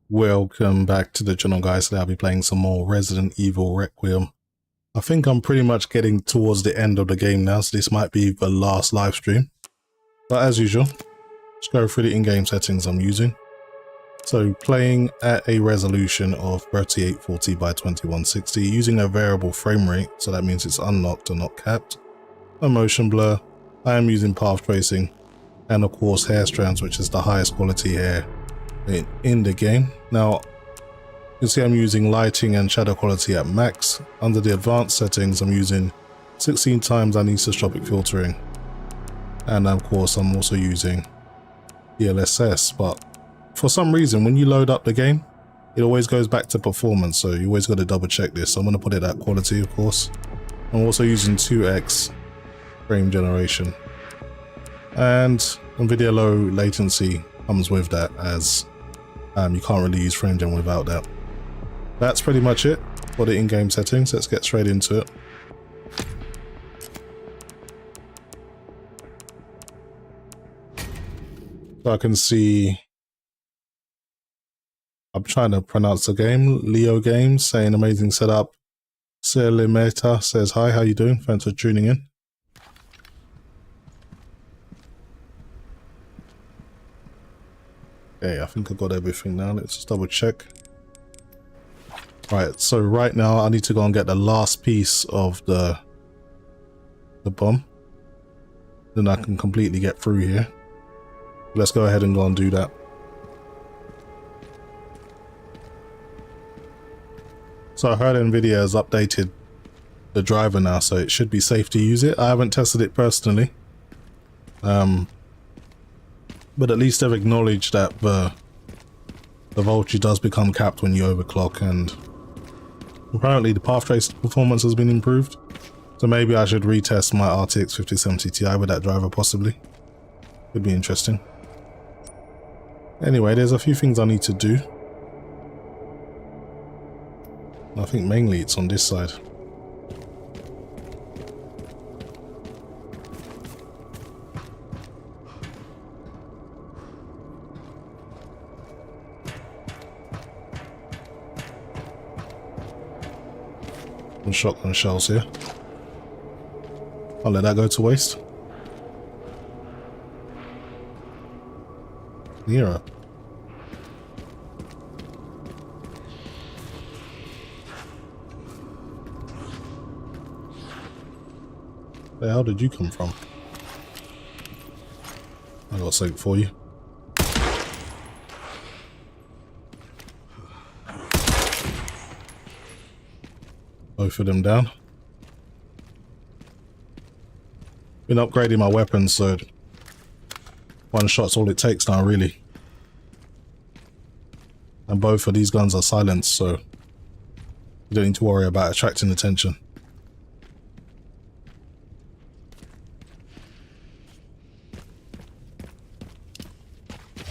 Welcome back to the channel, guys. Today I'll be playing some more Resident Evil Requiem. I think I'm pretty much getting towards the end of the game now, so this might be the last live stream. But as usual, let's go through the in-game settings I'm using. So playing at a resolution of 3840 by 2160 using a variable frame rate, so that means it's unlocked and not capped. A motion blur. I am using path tracing, and of course hair strands, which is the highest quality hair in the game. Now you can see I'm using lighting and shadow quality at max. Under the advanced settings I'm using 16 times anisotropic filtering, and of course I'm also using DLSS, but for some reason when you load up the game it always goes back to performance, so you always got to double check this. So I'm going to put it at quality, of course. I'm also using 2x frame generation, and Nvidia low latency comes with that, as you can't really use frame gen without that. That's pretty much it for the in-game settings. Let's get straight into it. So I can see, I'm trying to pronounce the game, Leo Games saying amazing setup. Selimeta says hi, how you doing? Thanks for tuning in. Okay, I think I got everything now. Let's just double check. Right, so right now I need to go and get the last piece of the bomb. Then I can completely get through here. Let's go ahead and go and do that. So I heard Nvidia has updated the driver now, so it should be safe to use it. I haven't tested it personally. But at least they've acknowledged that the voltage does become capped when you overclock, and apparently the path trace performance has been improved. So maybe I should retest my RTX 5070 Ti with that driver, possibly. Could be interesting. Anyway, there's a few things I need to do. I think mainly it's on this side. Some shotgun shells here. I'll let that go to waste. Nero. Where the hell did you come from? I got something for you. Both of them down. Been upgrading my weapons, so one shot's all it takes now, really. And both of these guns are silenced, so you don't need to worry about attracting attention.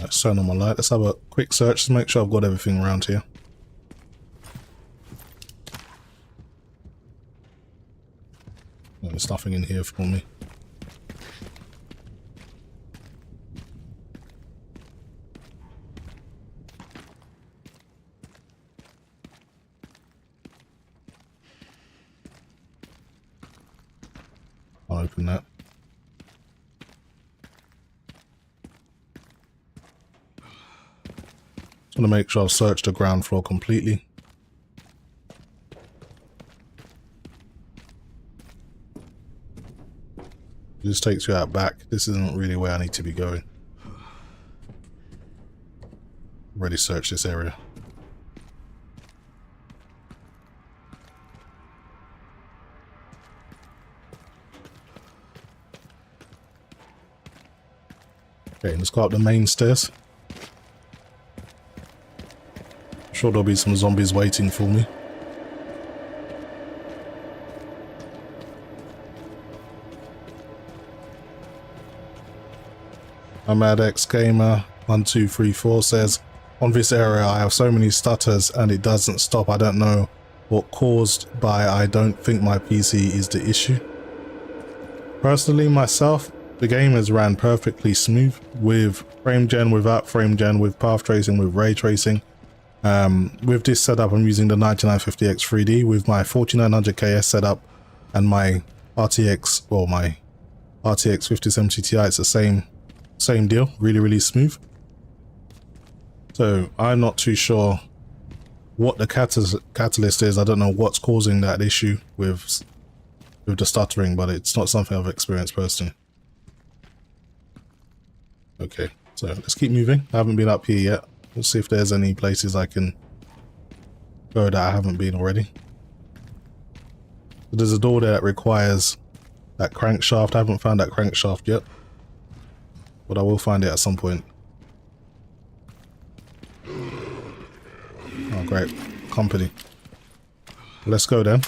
Let's turn on my light. Let's have a quick search to make sure I've got everything around here. Oh, there's nothing in here for me. I'll open that. Just want to make sure I've searched the ground floor completely. This takes you out back. This isn't really where I need to be going. Already searched this area. Okay, let's go up the main stairs. I'm sure there'll be some zombies waiting for me. I'm Madex Gamer 1234 says, on this area I have so many stutters and it doesn't stop. I don't know what caused by. I don't think my PC is the issue. Personally, myself, the game has ran perfectly smooth with frame gen, without frame gen, with path tracing, with ray tracing. With this setup, I'm using the 9950X 3D with my 4900KS setup and my RTX, well, my RTX 5070 Ti. It's the same deal, really smooth. So I'm not too sure what the catalyst is. I don't know what's causing that issue with the stuttering, but it's not something I've experienced personally. Okay, so let's keep moving. I haven't been up here yet. Let's see if there's any places I can go that I haven't been already. There's a door there that requires that crankshaft. I haven't found that crankshaft yet, but I will find it at some point. Oh, great. Company. Let's go then.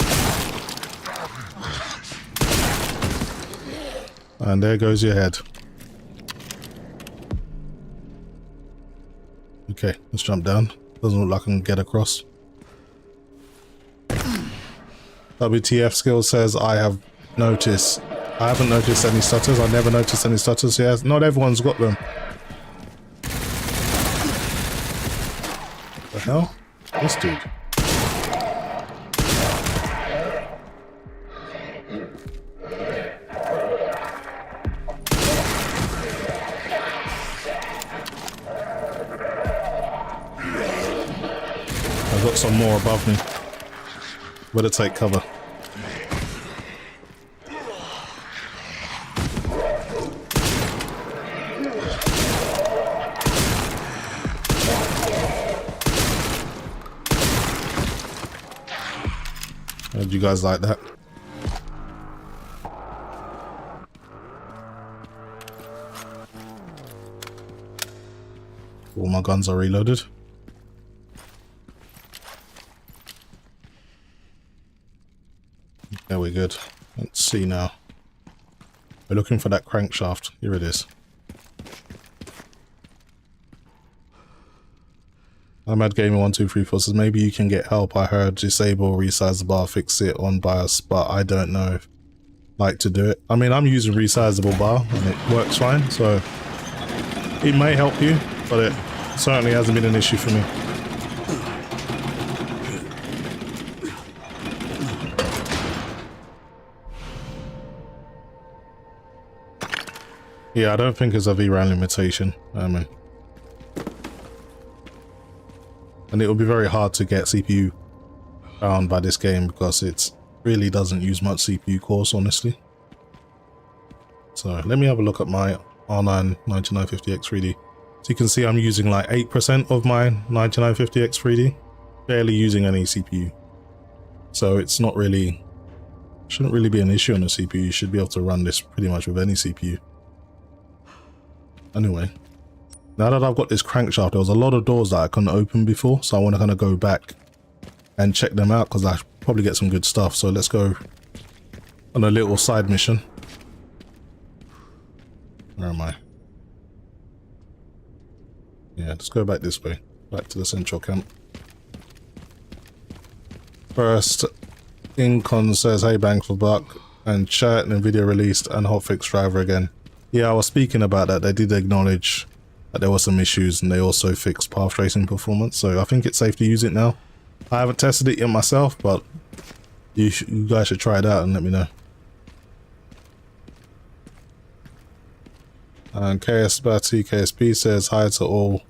And there goes your head. Okay, let's jump down. Doesn't look like I can get across. WTF Skill says, I haven't noticed any stutters. I never noticed any stutters. Yeah, not everyone's got them. What the hell? This dude. I've got some more above me. Better take cover. How'd you guys like that? All my guns are reloaded. Yeah, we're good. Let's see now. We're looking for that crankshaft. Here it is. I'm at Gamer1234 says maybe you can get help. I heard disable, resize the bar, fix it on BIOS, but I don't know if like to do it. I mean, I'm using resizable bar and it works fine, so it may help you, but it certainly hasn't been an issue for me. Yeah, I don't think it's a VRAM limitation. And it will be very hard to get CPU bound by this game because it really doesn't use much CPU cores, honestly. So let me have a look at my R9 9950X 3D. So you can see I'm using like 8% of my 9950X 3D, barely using any CPU. So it's not really, shouldn't really be an issue on the CPU. You should be able to run this pretty much with any CPU. Anyway, now that I've got this crankshaft, there was a lot of doors that I couldn't open before, so I want to kind of go back and check them out because I probably get some good stuff. So let's go on a little side mission. Where am I? Yeah, let's go back this way, back to the central camp. First, Incon says, hey, bang for buck, and chat, Nvidia released and hotfix driver again. Yeah, I was speaking about that. They did acknowledge that there were some issues and they also fixed path tracing performance, so I think it's safe to use it now. I haven't tested it yet myself, but you guys should try it out and let me know. And KSP says, hi to all.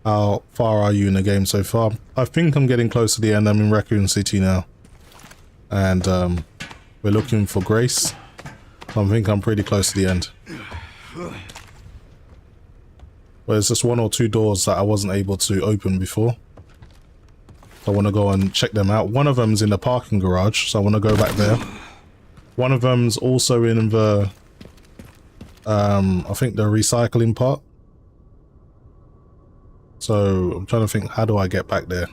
How far are you in the game so far? I think I'm getting close to the end. I'm in Raccoon City now. And we're looking for Grace. I think I'm pretty close to the end. But there's just one or two doors that I wasn't able to open before. So I want to go and check them out. One of them's in the parking garage, so I want to go back there. One of them's also in the, I think the recycling part. So I'm trying to think, how do I get back there?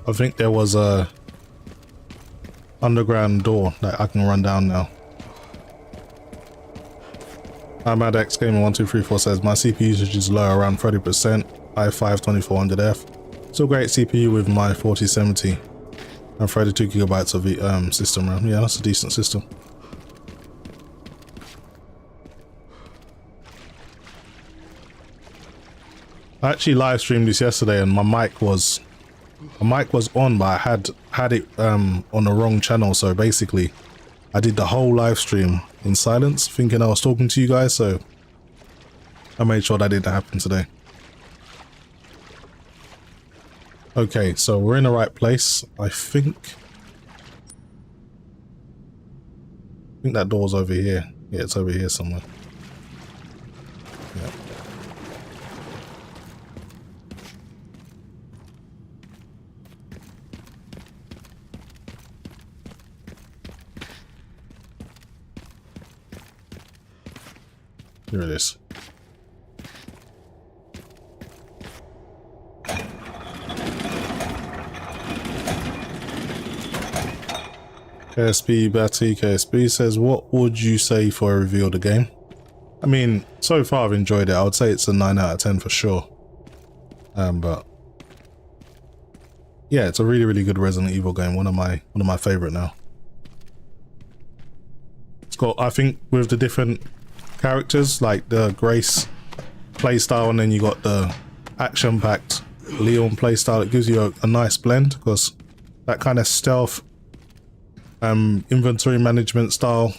I think there was a underground door that I can run down now. MadX Gamer1234 says my CPU usage is low, around 30%. i5 2400F. Still great CPU with my 4070 and 32 gigabytes of system RAM. Yeah, that's a decent system. I actually live streamed this yesterday and my mic was on, but I had it on the wrong channel. So basically I did the whole live stream in silence thinking I was talking to you guys, so I made sure that didn't happen today. Okay, so we're in the right place. I think that door's over here. Yeah, it's over here somewhere. Yeah. Here it is. KSB Batty KSB says, what would you say for a review of the game? I mean, so far I've enjoyed it. I would say it's a 9 out of 10 for sure. But yeah, it's a really, really good Resident Evil game. One of my favorite now. It's got, I think, with the different characters, like the Grace playstyle, and then you got the action-packed Leon playstyle. It gives you a nice blend, because that kind of stealth inventory management style,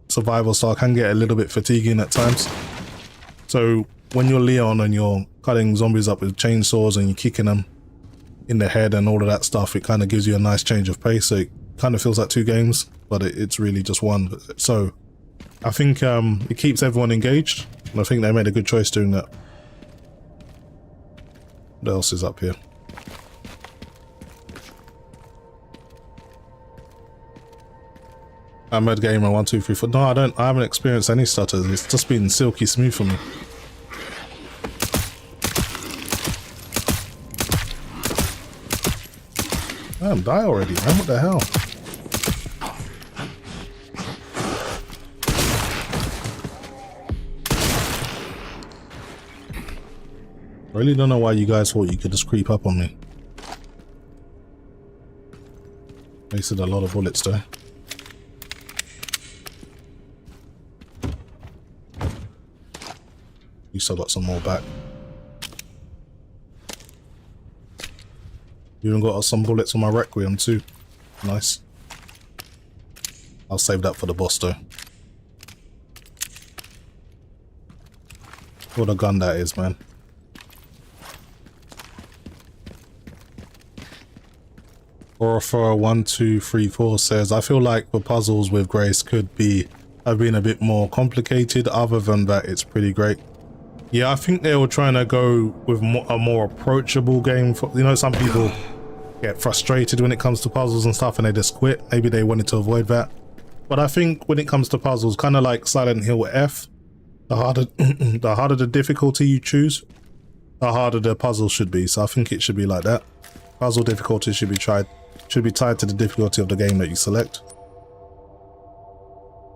survival style can get a little bit fatiguing at times. So when you're Leon and you're cutting zombies up with chainsaws and you're kicking them in the head and all of that stuff, it kind of gives you a nice change of pace. So it kind of feels like 2 games, but it's really just one. So I think it keeps everyone engaged, and I think they made a good choice doing that. What else is up here? Ahmed Gamer 1234. No, I haven't experienced any stutters. It's just been silky smooth for me. Damn, die already, man. What the hell? I really don't know why you guys thought you could just creep up on me. Wasted a lot of bullets there. You still got some more back. You even got some bullets on my Requiem too. Nice. I'll save that for the boss though. What a gun that is, man. Orpha1234 says, I feel like the puzzles with Grace could have been a bit more complicated. Other than that, it's pretty great. Yeah, I think they were trying to go with a more approachable game. You know, some people get frustrated when it comes to puzzles and stuff and they just quit. Maybe they wanted to avoid that. But I think when it comes to puzzles, kind of like Silent Hill F, the harder the difficulty you choose, the harder the puzzle should be. So I think it should be like that. Puzzle difficulty should be tied to the difficulty of the game that you select.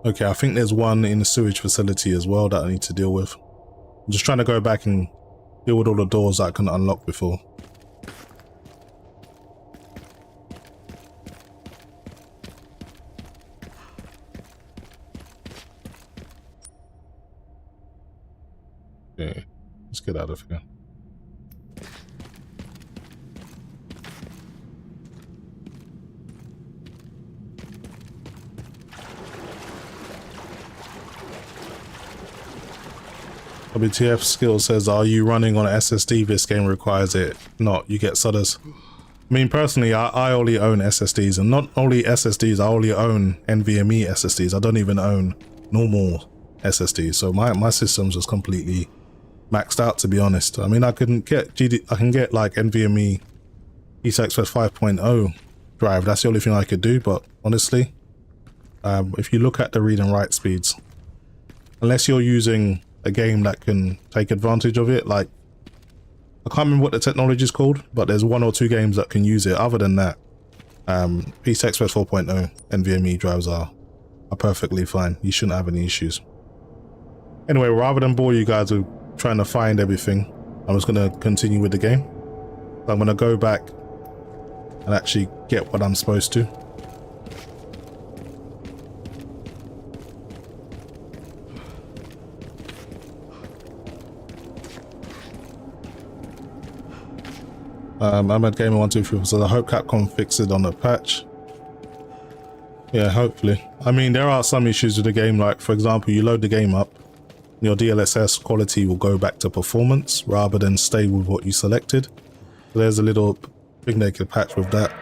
Okay, I think there's one in the sewage facility as well that I need to deal with. I'm just trying to go back and deal with all the doors that I couldn't unlock before. Okay, let's get out of here. WTF Skill says, are you running on SSD? This game requires it. Not, you get solders. I mean, personally, I only own SSDs, and not only SSDs, I only own NVMe SSDs. I don't even own normal SSDs. So my system's just completely maxed out, to be honest. I mean, I can get like NVMe EK-XTOP 5.0 drive. That's the only thing I could do. But honestly, if you look at the read and write speeds, unless you're using a game that can take advantage of it, like I can't remember what the technology is called, but there's 1 or 2 games that can use it. Other than that, EK-XTOP 4.0 NVMe drives are perfectly fine. You shouldn't have any issues. Anyway, rather than bore you guys with trying to find everything, I'm just going to continue with the game. I'm going to go back and actually get what I'm supposed to. Ahmed Gamer 123 says, I hope Capcom fix it on the patch. Yeah, hopefully. I mean, there are some issues with the game, like for example, you load the game up, your DLSS quality will go back to performance rather than stay with what you selected. So there's a little big naked patch with that.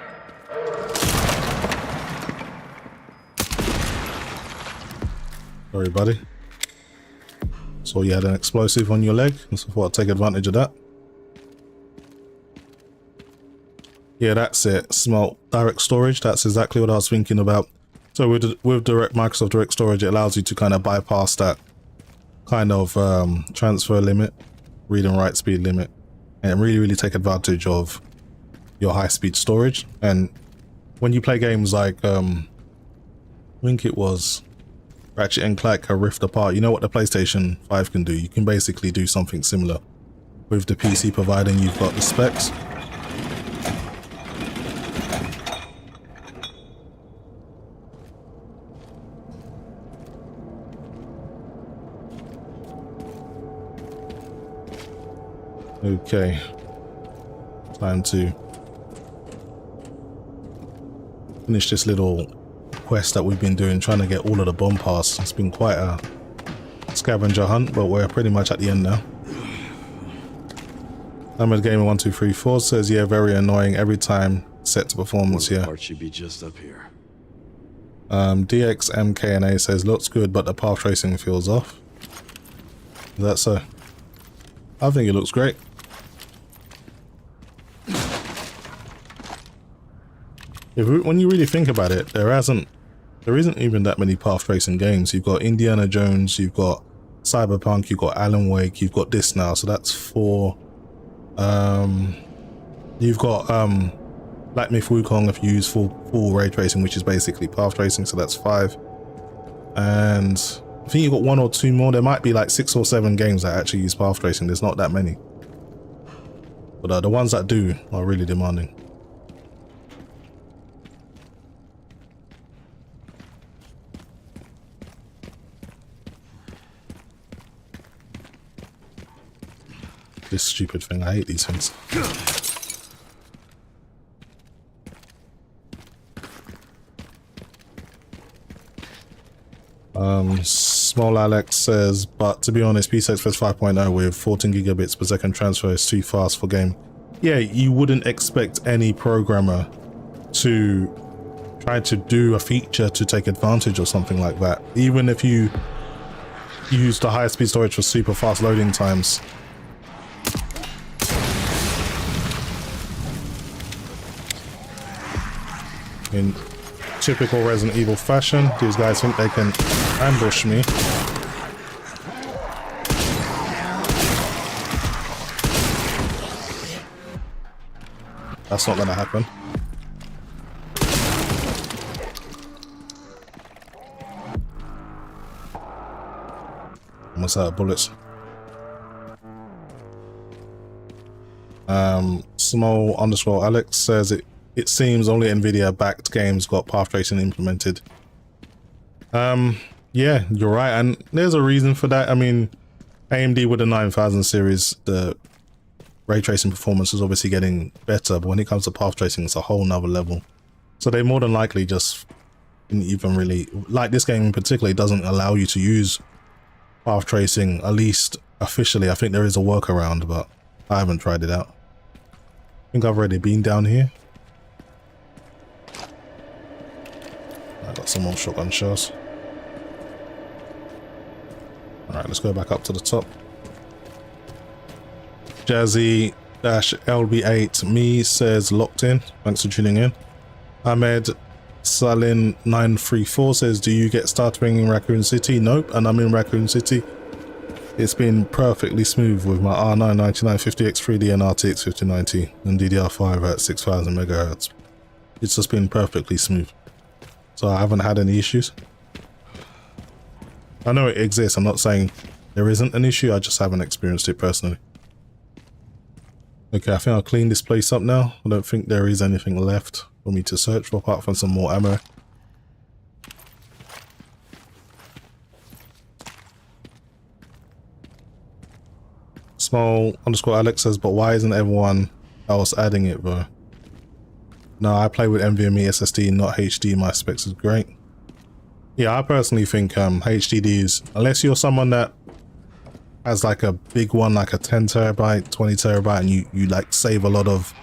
Sorry, buddy. So you had an explosive on your leg, so I thought I'd take advantage of that. Yeah, that's it. Smart direct storage. That's exactly what I was thinking about. So with Microsoft Direct Storage, it allows you to kind of bypass that kind of transfer limit, read and write speed limit, and really take advantage of your high-speed storage. And when you play games like I think it was Ratchet and Clank or Rift Apart, you know what the PlayStation 5 can do? You can basically do something similar with the PC, providing you've got the specs. Okay, time to finish this little quest that we've been doing, trying to get all of the bomb pass. It's been quite a scavenger hunt, but we're pretty much at the end now. Ahmed Gamer 1234 says, yeah, very annoying every time set to performance. Yeah, part should be just up here. DXMKNA says, looks good, but the path tracing feels off. Is that so? I think it looks great. When you really think about it, there isn't even that many path tracing games. You've got Indiana Jones, you've got Cyberpunk, you've got Alan Wake, you've got this now, so that's 4. You've got Black Myth Wukong if you use full ray tracing, which is basically path tracing, so that's 5. And I think you've got 1 or 2 more. There might be like 6 or 7 games that actually use path tracing. There's not that many, but the ones that do are really demanding. This stupid thing, I hate these things. Small Alex says, but to be honest, PCI Express 5.0 with 14 gigabits per second transfer is too fast for game. Yeah, you wouldn't expect any programmer to try to do a feature to take advantage of something like that. Even if you use the high speed storage for super fast loading times. In typical Resident Evil fashion, these guys think they can ambush me. That's not gonna happen. Almost out of bullets. Small underscore Alex says it seems only Nvidia backed games got path tracing implemented. Yeah, you're right, and there's a reason for that. I mean, AMD with the 9000 series, the ray tracing performance is obviously getting better, but when it comes to path tracing, it's a whole nother level. So they more than likely just didn't even really, like this game in particular, it doesn't allow you to use path tracing, at least officially. I think there is a workaround, but I haven't tried it out. I think I've already been down here. I got some more shotgun shells. Alright, let's go back up to the top. Jazzy-LB8 me says locked in. Thanks for tuning in. Ahmed Salin 934 says, do you get stuttering in Raccoon City? Nope, and I'm in Raccoon City. It's been perfectly smooth with my R9 9950X 3D and RTX 5090 and DDR5 at 6000 MHz. It's just been perfectly smooth. So I haven't had any issues. I know it exists, I'm not saying there isn't an issue, I just haven't experienced it personally. Okay, I think I'll clean this place up now. I don't think there is anything left for me to search for apart from some more ammo. Small underscore Alex says, but why isn't everyone else adding it though. No, I play with NVMe SSD, not HD. My specs is great. Yeah, I personally think HDDs, unless you're someone that has like a big one, like a 10 terabyte, 20 terabyte, and you like save a lot of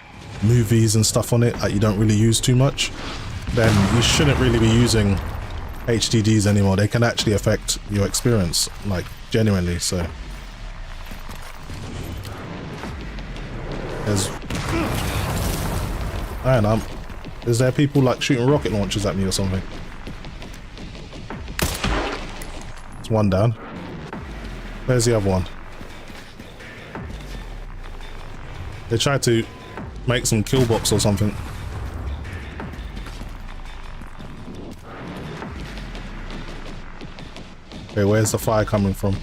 movies and stuff on it, like you don't really use too much, then you shouldn't really be using HDDs anymore. They can actually affect your experience, like genuinely. So there's, man, is there people like shooting rocket launchers at me or something? It's one down. Where's the other one? They tried to make some kill box or something. Okay, where's the fire coming from?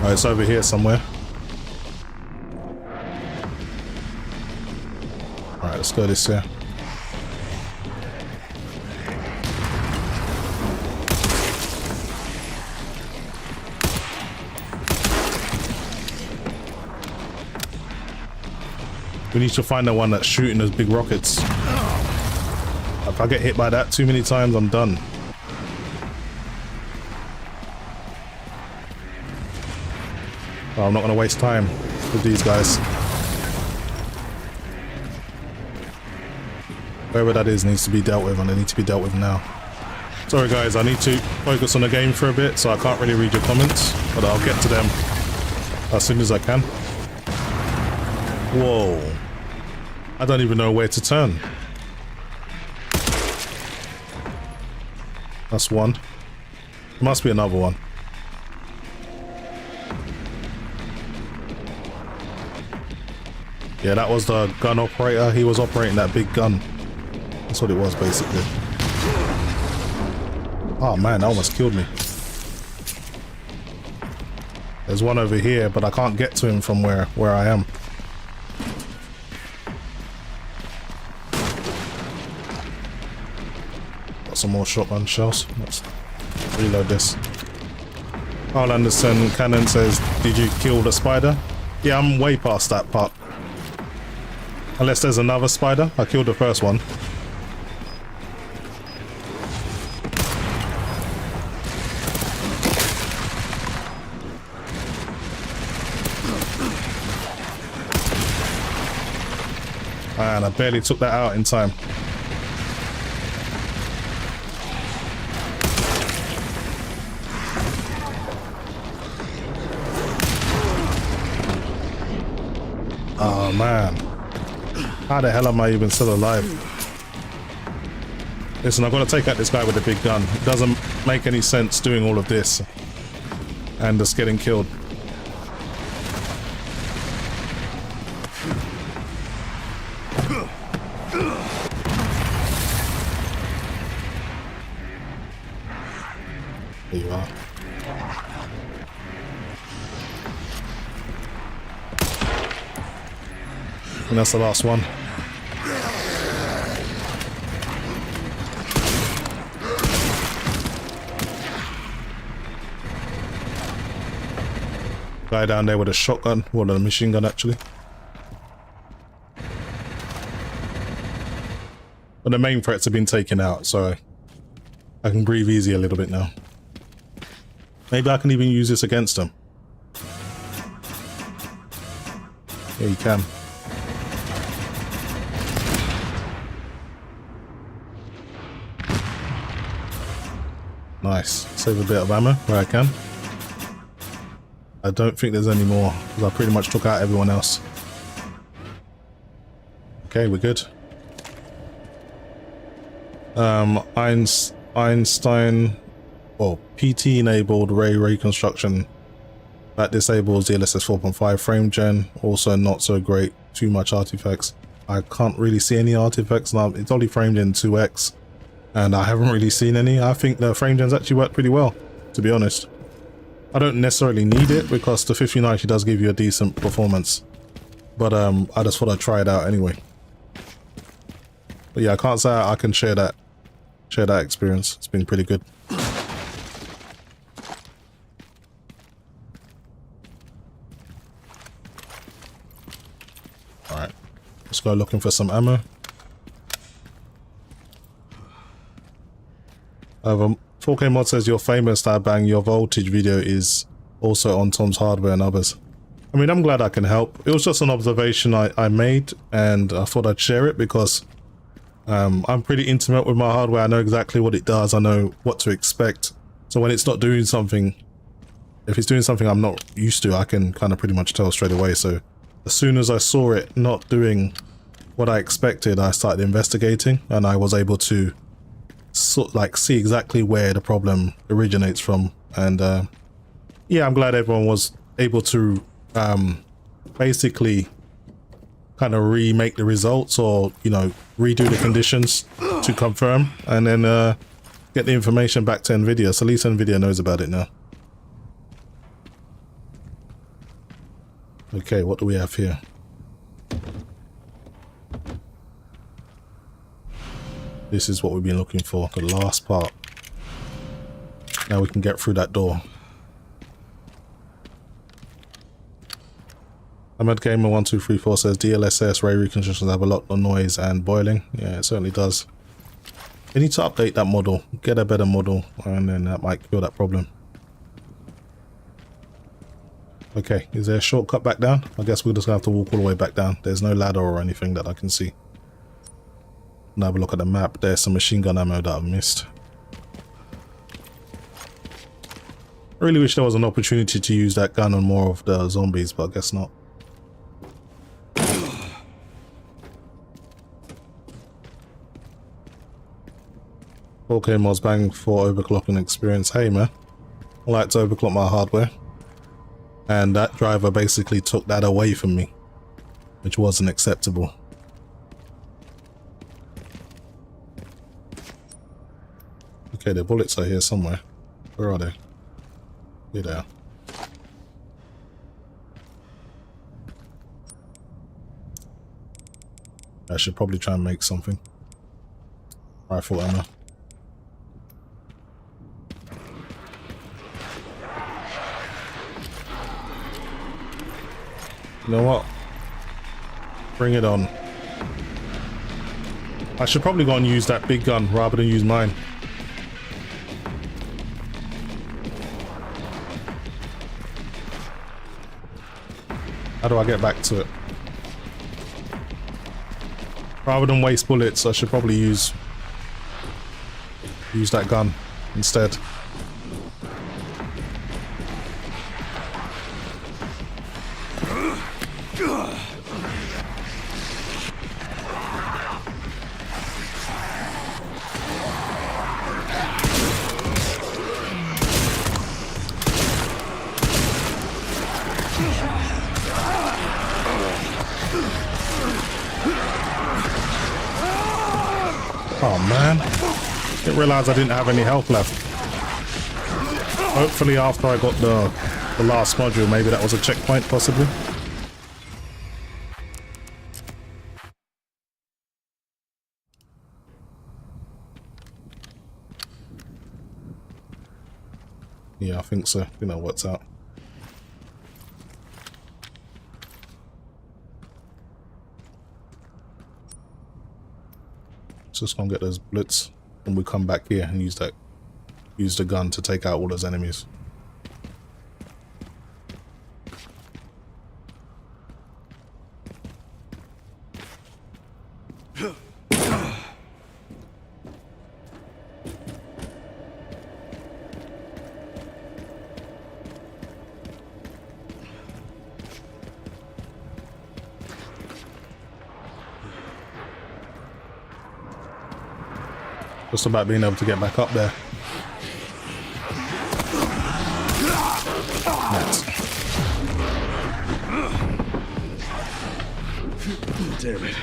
Oh, it's over here somewhere. Alright, let's go this way. We need to find the one that's shooting those big rockets. If I get hit by that too many times, I'm done. Oh, I'm not going to waste time with these guys. Whoever that is needs to be dealt with, and they need to be dealt with now. Sorry guys, I need to focus on the game for a bit, so I can't really read your comments, but I'll get to them as soon as I can. Whoa. I don't even know where to turn. That's one. There must be another one. Yeah, that was the gun operator. He was operating that big gun. That's what it was, basically. Oh man, that almost killed me. There's one over here, but I can't get to him from where I am. Got some more shotgun shells. Let's reload this. I'll understand. Cannon says, did you kill the spider? Yeah, I'm way past that part. Unless there's another spider. I killed the first one. Man, I barely took that out in time. Oh man. How the hell am I even still alive? Listen, I've got to take out this guy with the big gun. It doesn't make any sense doing all of this and just getting killed. There you are. And that's the last one. Guy down there with a shotgun, well, a machine gun actually. But the main threats have been taken out, so I can breathe easy a little bit now. Maybe I can even use this against them. Yeah, you can. Nice. Save a bit of ammo where I can. I don't think there's any more, because I pretty much took out everyone else. Okay, we're good. Einstein, well, PT enabled ray reconstruction. That disables DLSS 4.5 frame gen. Also not so great. Too much artifacts. I can't really see any artifacts now. It's only framed in 2x. And I haven't really seen any. I think the frame gens actually work pretty well, to be honest. I don't necessarily need it because the 5090 does give you a decent performance. But I just thought I'd try it out anyway. But yeah, I can't say I can share that experience. It's been pretty good. go looking for some ammo. However, 4K Mod says you're famous, that bang, your voltage video is also on Tom's Hardware and others. I mean, I'm glad I can help. It was just an observation I made, and I thought I'd share it because I'm pretty intimate with my hardware. I know exactly what it does. I know what to expect. So when it's not doing something, if it's doing something I'm not used to, I can kind of pretty much tell straight away. So as soon as I saw it not doing what I expected, I started investigating, and I was able to see exactly where the problem originates from. And yeah, I'm glad everyone was able to basically kind of remake the results, or you know, redo the conditions to confirm, and then get the information back to Nvidia. So at least Nvidia knows about it now. Okay, what do we have here? This is what we've been looking for, the last part. Now we can get through that door. Ahmed Gamer 1234 says DLSS ray reconstructions have a lot of noise and boiling. Yeah, it certainly does. They need to update that model, get a better model, and then that might cure that problem. Okay, is there a shortcut back down? I guess we're just gonna have to walk all the way back down. There's no ladder or anything that I can see. Now have a look at the map. There's some machine gun ammo that I've missed. I really wish there was an opportunity to use that gun on more of the zombies, but I guess not. Okay, Mods bang for overclocking experience. Hey man, I like to overclock my hardware, and that driver basically took that away from me, which wasn't acceptable. Okay, the bullets are here somewhere. Where are they? Here they are. I should probably try and make something. Rifle ammo. You know what? Bring it on. I should probably go and use that big gun rather than use mine. How do I get back to it? Rather than waste bullets, I should probably use that gun instead. Oh man, didn't realize I didn't have any health left. Hopefully after I got the last module, maybe that was a checkpoint possibly. Yeah, I think so. You know what's out. Just gonna get those bullets, and we come back here and use the gun to take out all those enemies. Just about being able to get back up there. Nice. Damn it.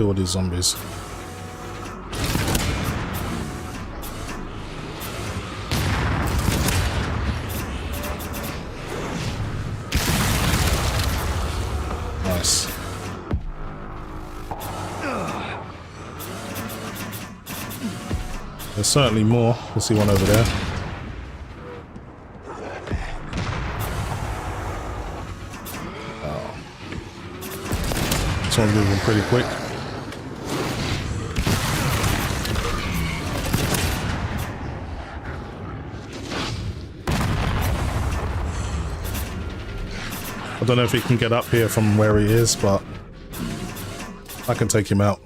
All these zombies. certainly more. We'll see one over there. Oh. This one's moving pretty quick. I don't know if he can get up here from where he is, but I can take him out.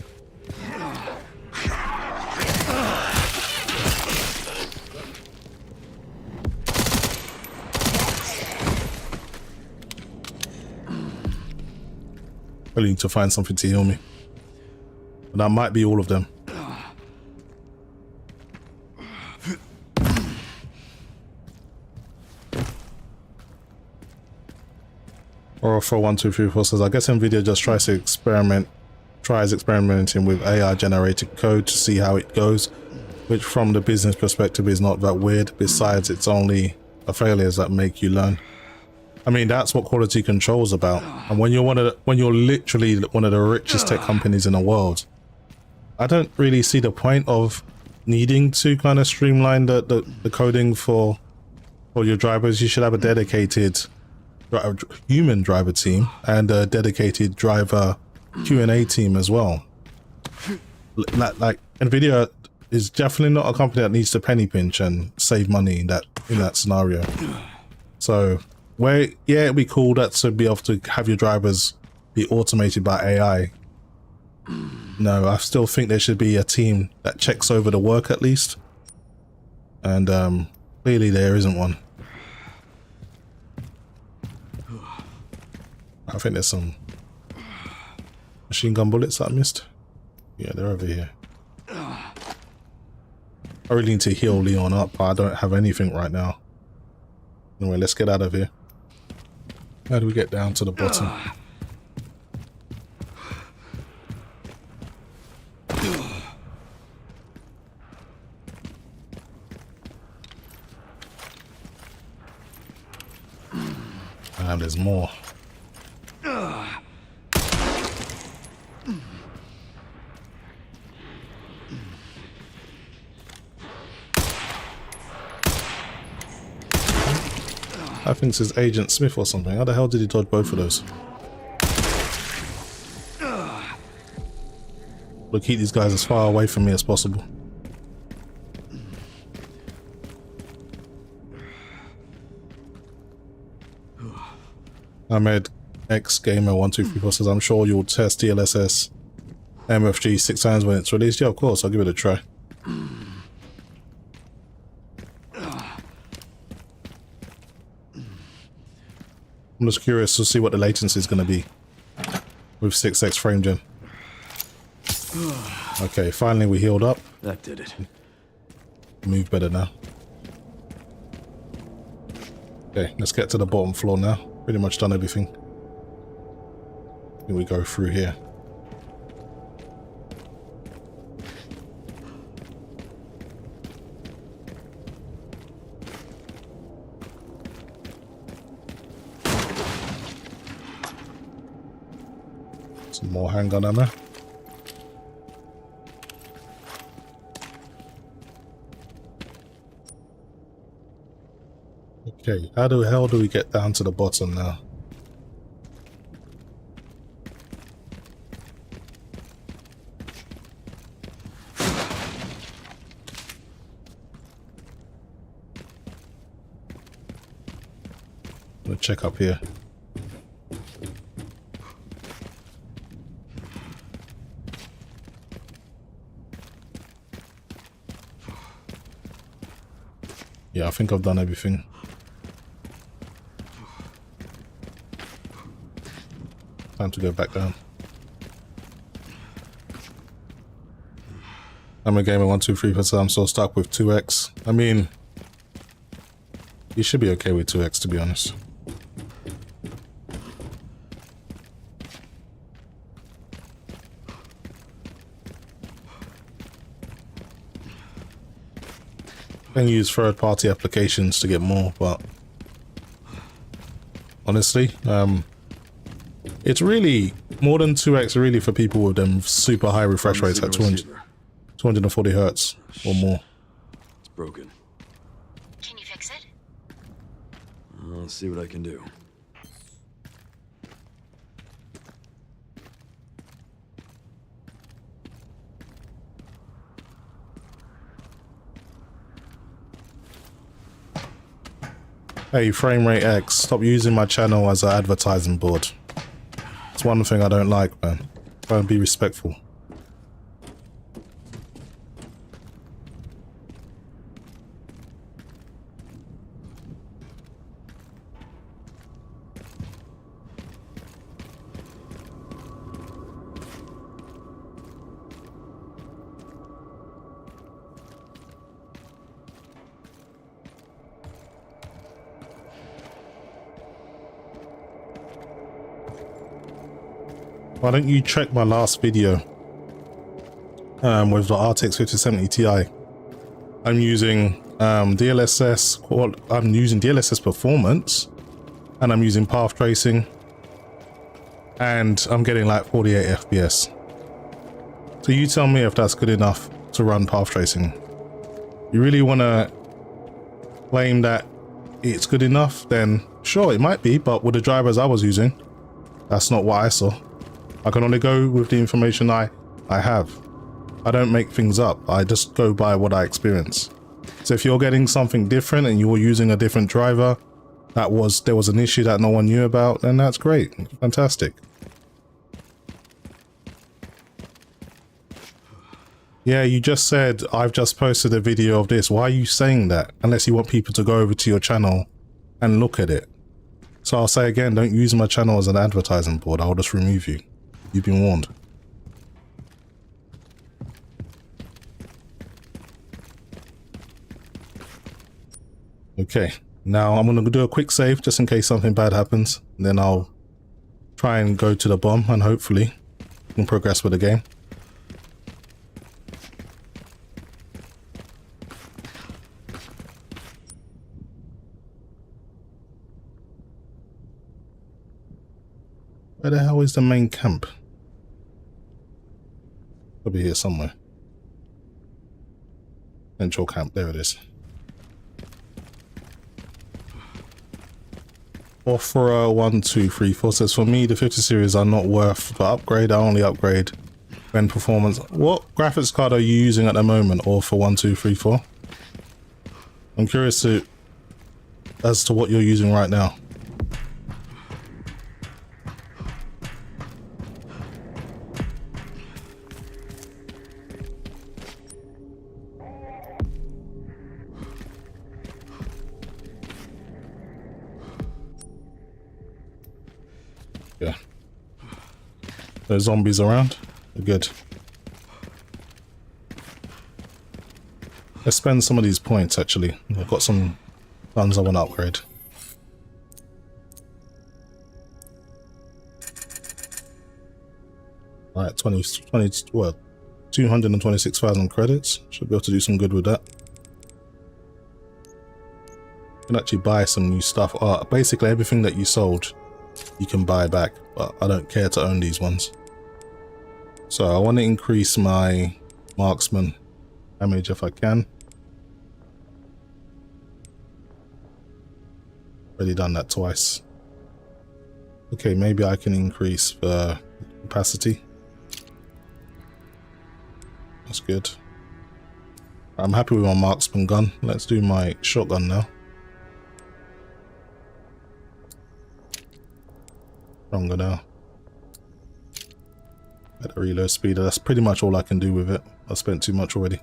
I need to find something to heal me. But that might be all of them. Or for 1, 2, 3, 4 says, I guess Nvidia just tries experimenting with AI generated code to see how it goes, which from the business perspective is not that weird. Besides, it's only the failures that make you learn. I mean, that's what quality control's about. And when you're literally one of the richest tech companies in the world, I don't really see the point of needing to kind of streamline the coding for your drivers. You should have a dedicated human driver team and a dedicated driver Q&A team as well. Like Nvidia is definitely not a company that needs to penny pinch and save money in that scenario. So yeah, it'd be cool that to be able to have your drivers be automated by AI. No, I still think there should be a team that checks over the work at least. And clearly there isn't one. I think there's some machine gun bullets that I missed. Yeah, they're over here. I really need to heal Leon up, but I don't have anything right now. Anyway, let's get out of here. How do we get down to the bottom? And there's more. I think this is Agent Smith or something. How the hell did he dodge both of those? We'll keep these guys as far away from me as possible. Ahmed X Gamer 1234 says, I'm sure you'll test DLSS MFG 6 times when it's released. Yeah, of course, I'll give it a try. I'm just curious to see what the latency is going to be with 6x frame gen. Okay, finally we healed up. That did it. Move better now. Okay, let's get to the bottom floor now. Pretty much done everything. Here we go through here. Some more handgun ammo. Okay, how the hell do we get down to the bottom now? We'll check up here. Yeah, I think I've done everything. Time to go back down. I'm a gamer 123%. I'm so stuck with 2x. I mean, you should be okay with 2x, to be honest. I can use third-party applications to get more, but honestly, it's really more than 2x really for people with them super high refresh rates at 240 hertz or more. broken. Can you fix it? I'll see what I can do. Hey, Framerate X, stop using my channel as an advertising board. It's one thing I don't like, man. Try and be respectful. Why don't you check my last video with the RTX 5070 Ti? I'm using DLSS. I'm using DLSS performance, and I'm using path tracing, and I'm getting like 48 FPS. So you tell me if that's good enough to run path tracing. You really want to claim that it's good enough? Then sure, it might be, but with the drivers I was using, that's not what I saw. I can only go with the information I have. I don't make things up. I just go by what I experience. So if you're getting something different and you're using a different driver, there was an issue that no one knew about, then that's great. Fantastic. Yeah, you just said, I've just posted a video of this. Why are you saying that? Unless you want people to go over to your channel and look at it. So I'll say again, don't use my channel as an advertising board. I'll just remove you. You've been warned. Okay, now I'm going to do a quick save just in case something bad happens. And then I'll try and go to the bomb and hopefully we can progress with the game. Where the hell is the main camp? It'll be here somewhere. Central camp, there it is. Offer 1, 2, 3, 4 says, for me, the 50 series are not worth the upgrade. I only upgrade when performance. What graphics card are you using at the moment? Or for 1, 2, 3, 4? I'm curious as to what you're using right now. Yeah. There's zombies around. They're good. Let's spend some of these points actually. I've got some guns I want to upgrade. Alright, 226,000 credits. Should be able to do some good with that. You can actually buy some new stuff. Basically everything that you sold you can buy back, but I don't care to own these ones. So I want to increase my marksman damage if I can. Already done that twice. Okay, maybe I can increase the capacity. That's good. I'm happy with my marksman gun. Let's do my shotgun now. Stronger now. At a reload speed. That's pretty much all I can do with it. I spent too much already.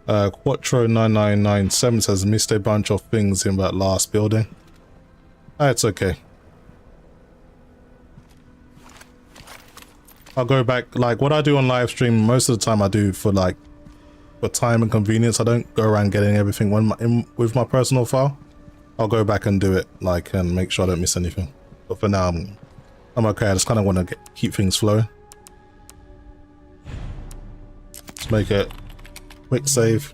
Quattro 9997 says missed a bunch of things in that last building. It's okay. I'll go back. Like what I do on live stream, most of the time I do for time and convenience. I don't go around getting everything with my personal file. I'll go back and do it and make sure I don't miss anything. But for now, I'm okay. I just kind of want to keep things flowing. Let's make it quick save.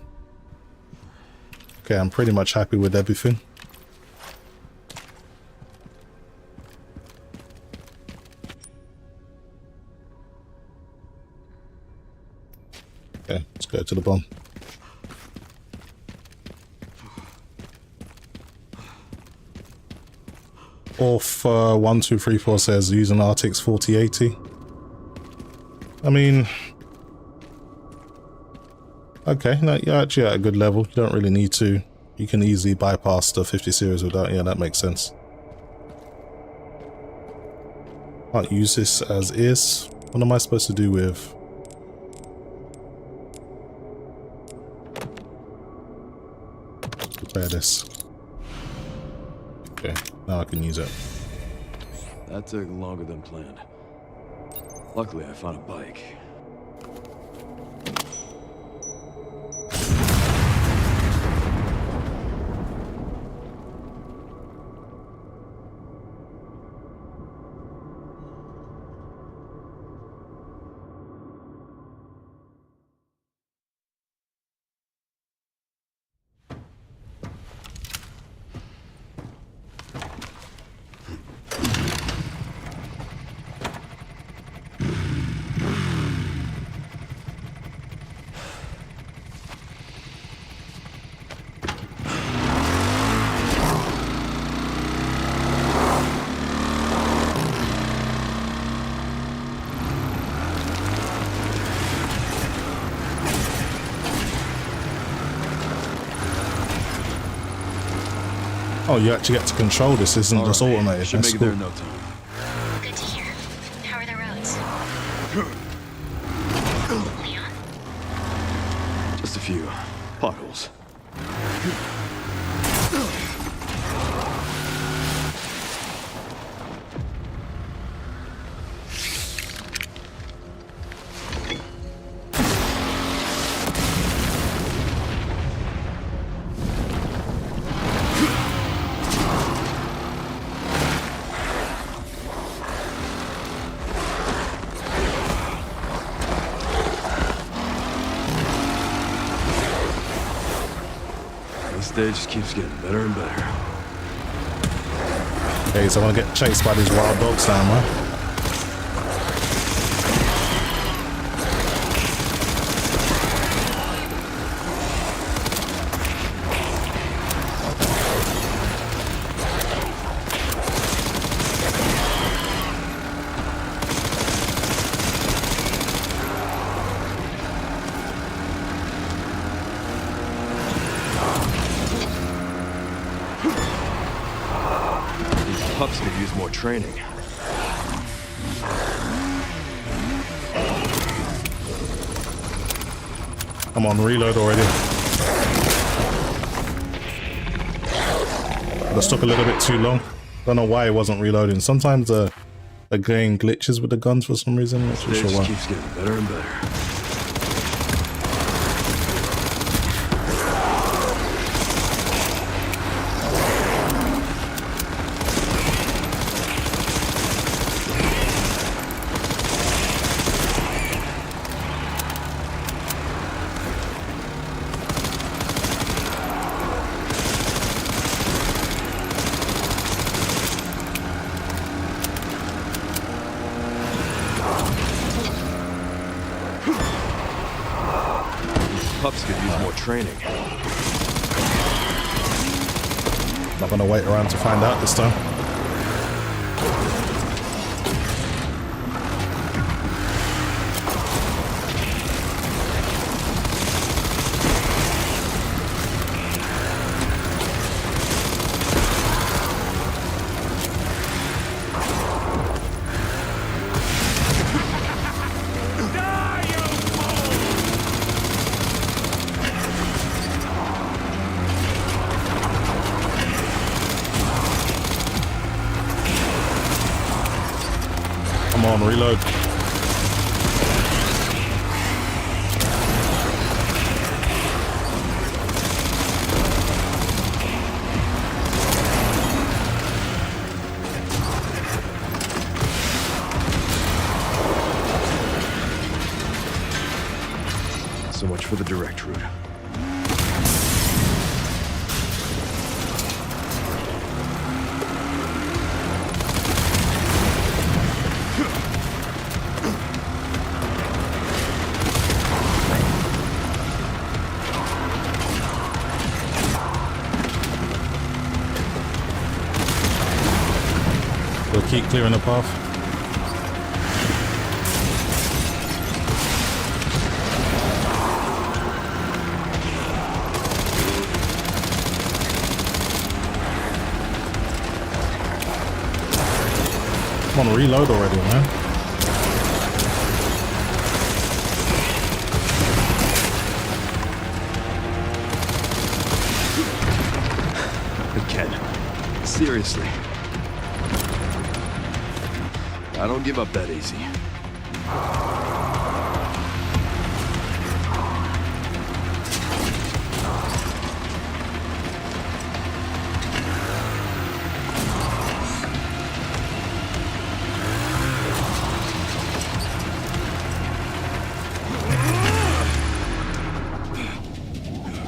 Okay, I'm pretty much happy with everything. Okay, let's go to the bomb. Orf 1234 says using RTX 4080. I mean, okay, no, you're actually at a good level. You don't really need to. You can easily bypass the 50 series without, yeah, that makes sense. Can't use this as is. What am I supposed to do with? Prepare this. Okay, now I can use it. That took longer than planned. Luckily, I found a bike. Oh, you actually get to control this. This isn't just automated. Should That's make it there cool. in no time. Good to hear. How are the roads? Leon? Just a few potholes. Stage just keeps getting better and better. Okay, so I'm gonna get chased by these wild dogs now, man. Pups could use more training. I'm on reload already. That took a little bit too long. Don't know why it wasn't reloading. Sometimes the game glitches with the guns for some reason. Not too sure Stage why. keeps getting better and better. Pups could use more training. Not gonna wait around to find out this time. Come on, reload. So much for the direct route. keep clearing the path. Come on, reload already, man. Again. Seriously. I don't give up that easy.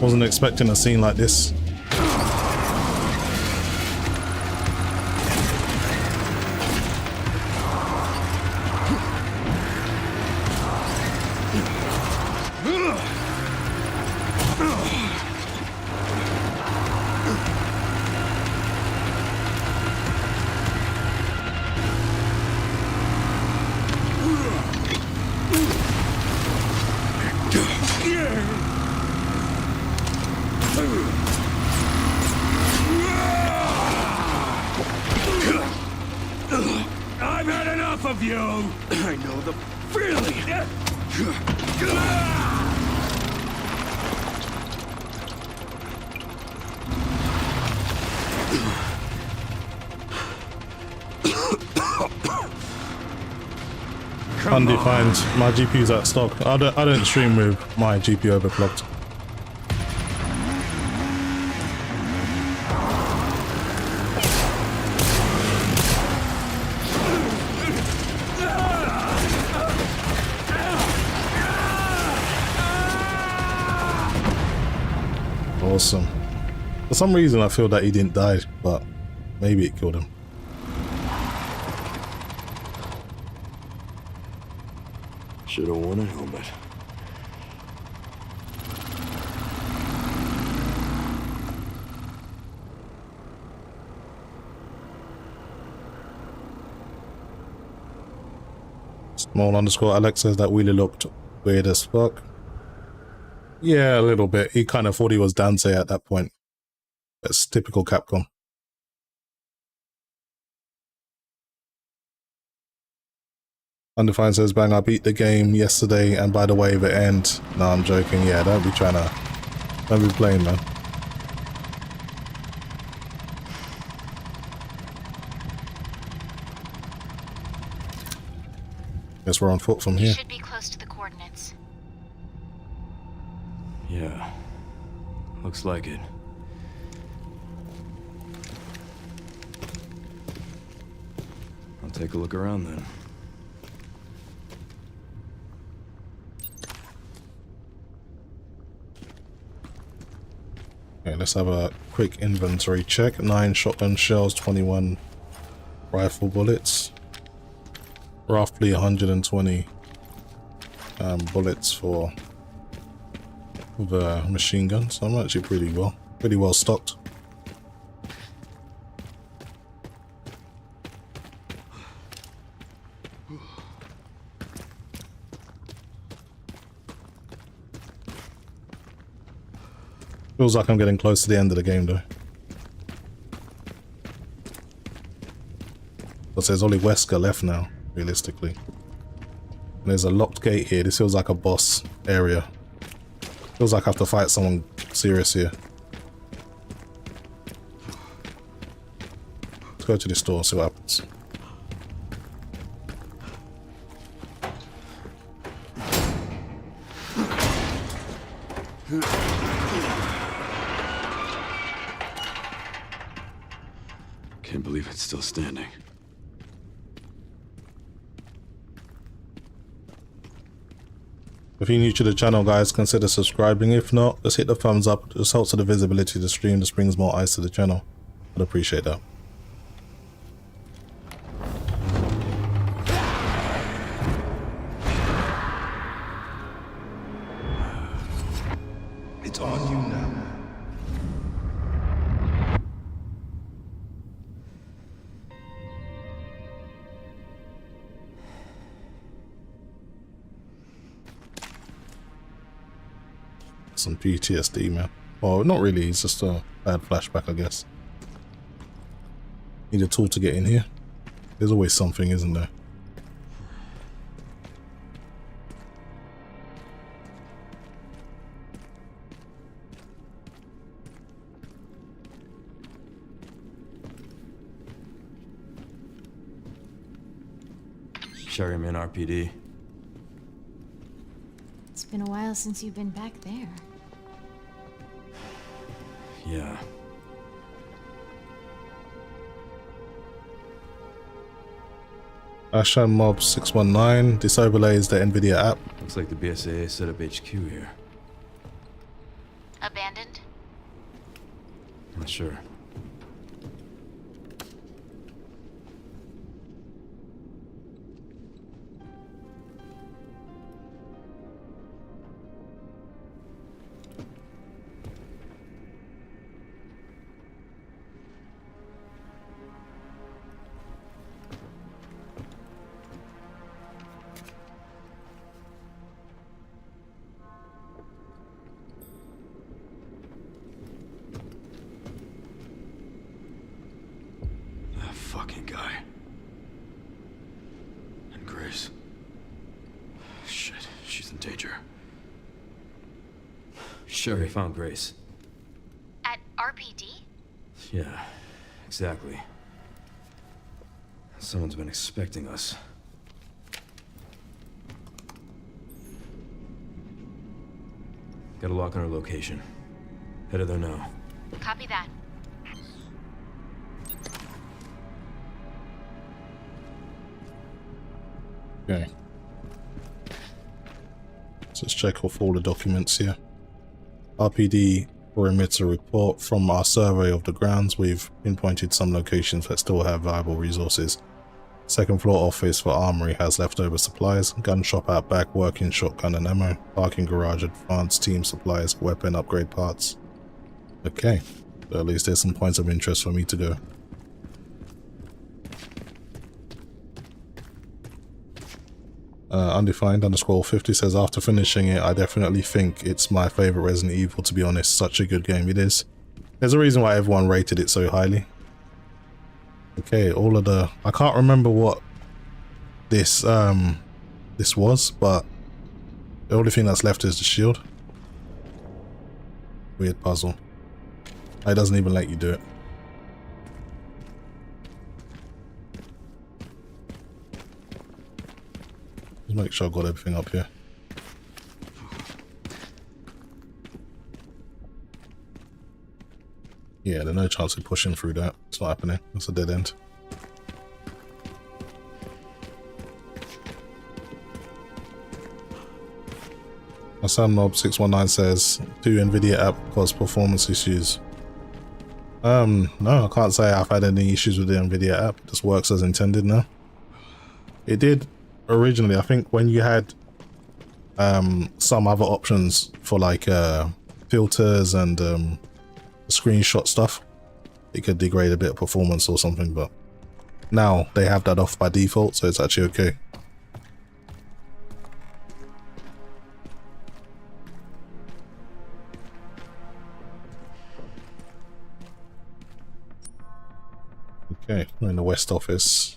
Wasn't expecting a scene like this. I've had enough of you! I know the feeling! Undefined. My GPU's at stock. I don't stream with my GPU overclocked. Awesome. For some reason I feel that he didn't die, but maybe it killed him. Should have worn a helmet. Small underscore Alex says that wheelie looked weird as fuck. Yeah, a little bit. He kind of thought he was Dante at that point. That's typical Capcom. Undefined says, bang, I beat the game yesterday, and by the way, the end. No, I'm joking. Yeah, don't be playing, man. Guess we're on foot from You here. should be close to the coordinates. Yeah. Looks like it. I'll take a look around then. Okay, let's have a quick inventory check. 9 shotgun shells, 21 rifle bullets, roughly 120 bullets for the machine gun. So I'm actually pretty well stocked. Feels like I'm getting close to the end of the game though. But there's only Wesker left now, realistically. And there's a locked gate here. This feels like a boss area. Feels like I have to fight someone serious here. Let's go to this door and see what happens. Can't believe it's still standing. If you're new to the channel, guys, consider subscribing. If not, just hit the thumbs up. It just helps with the visibility of the stream. Just brings more eyes to the channel. I'd appreciate that. It's on you now. Some PTSD, man. Well, not really, it's just a bad flashback, I guess. Need a tool to get in here. There's always something, isn't there? Sherryman RPD. It's been a while since you've been back there. Yeah. Ashan Mob 619. This overlays the Nvidia app. Looks like the BSAA set up HQ here. Abandoned? Not sure. Fucking guy. And Grace. Shit, she's in danger. Sherry found Grace. At RPD? Yeah, exactly. Someone's been expecting us. Got a lock on her location. Headed there now. Copy that. Okay. So let's check off all the documents here. RPD remits a report from our survey of the grounds. We've pinpointed some locations that still have viable resources. Second floor office for armory has leftover supplies. Gun shop out back, working shotgun and ammo. Parking garage, advanced team supplies, weapon upgrade parts. Okay, so at least there's some points of interest for me to go. Undefined underscore 50 says, after finishing it, I definitely think it's my favorite Resident Evil, to be honest. Such a good game. It is. There's a reason why everyone rated it so highly. Okay, all of the... I can't remember what this was, but the only thing that's left is the shield. Weird puzzle. It doesn't even let you do it. Just make sure I've got everything up here. Yeah, there's no chance of pushing through that. It's not happening. It's a dead end. Mob619 says, do Nvidia app cause performance issues? No, I can't say I've had any issues with the Nvidia app. It just works as intended now. It did originally, I think, when you had some other options for like filters and screenshot stuff, it could degrade a bit of performance or something, but now they have that off by default, so it's actually okay. Okay, we're in the West office.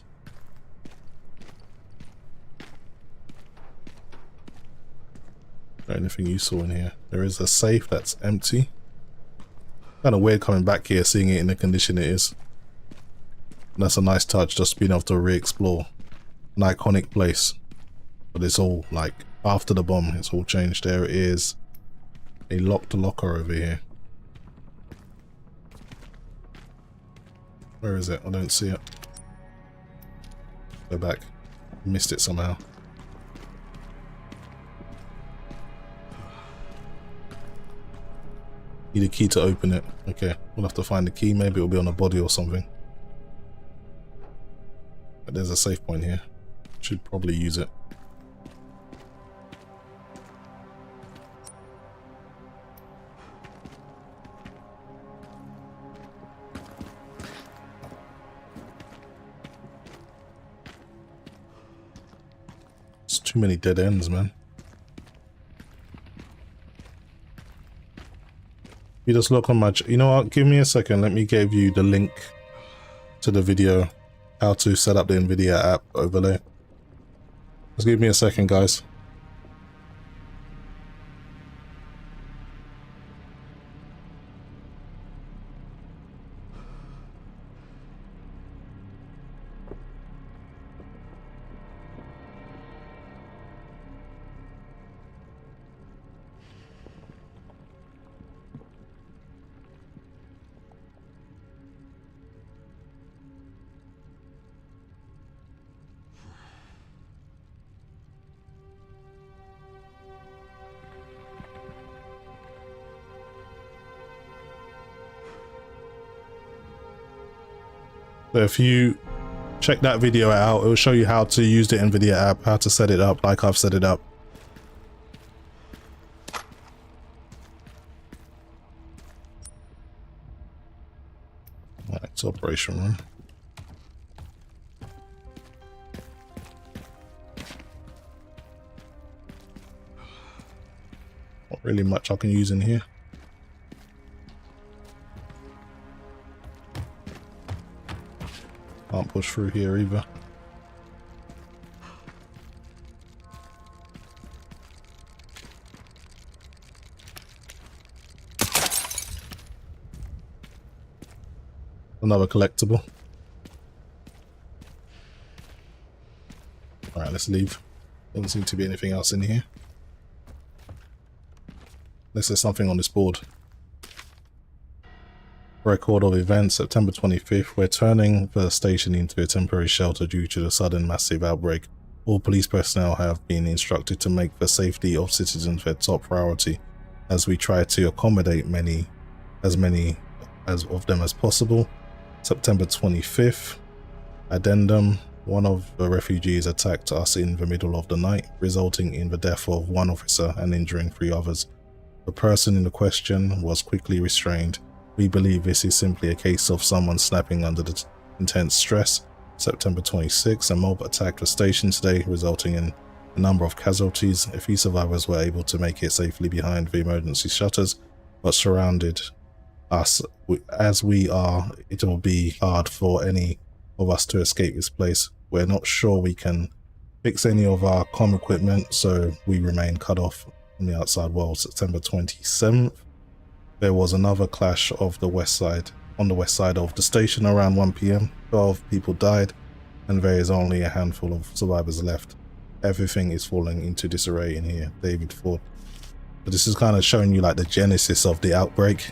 Anything useful in here? There is a safe that's empty. Kind of weird coming back here, seeing it in the condition it is. And that's a nice touch, just being able to re-explore an iconic place. But it's all like after the bomb, it's all changed. There is a locked locker over here. Where is it? I don't see it. Go back. Missed it somehow. Need a key to open it. Okay, we'll have to find the key. Maybe it'll be on a body or something. But there's a safe point here. Should probably use it. It's too many dead ends, man. You just look on my, you know what, give me a second, let me give you the link to the video, how to set up the Nvidia app overlay. Just give me a second, guys. So if you check that video out, it will show you how to use the Nvidia app, how to set it up like I've set it up. Right, to operation room. Not really much I can use in here. Can't push through here either. Another collectible. Alright, let's leave. Doesn't seem to be anything else in here. Unless there's something on this board. Record of events, September 25th. We're turning the station into a temporary shelter due to the sudden massive outbreak. All police personnel have been instructed to make the safety of citizens their top priority as we try to accommodate as many of them as possible. September 25th. Addendum. One of the refugees attacked us in the middle of the night, resulting in the death of one officer and injuring 3 others. The person in the question was quickly restrained. We believe this is simply a case of someone snapping under the intense stress. September 26th, a mob attacked the station today, resulting in a number of casualties. A few survivors were able to make it safely behind the emergency shutters, but surrounded us as we are, it will be hard for any of us to escape this place. We're not sure we can fix any of our comm equipment, so we remain cut off from the outside world. September 27th. There was another clash of the west side on the west side of the station around 1 PM. 12 people died and there is only a handful of survivors left. Everything is falling into disarray in here. David Ford. But this is kind of showing you like the genesis of the outbreak.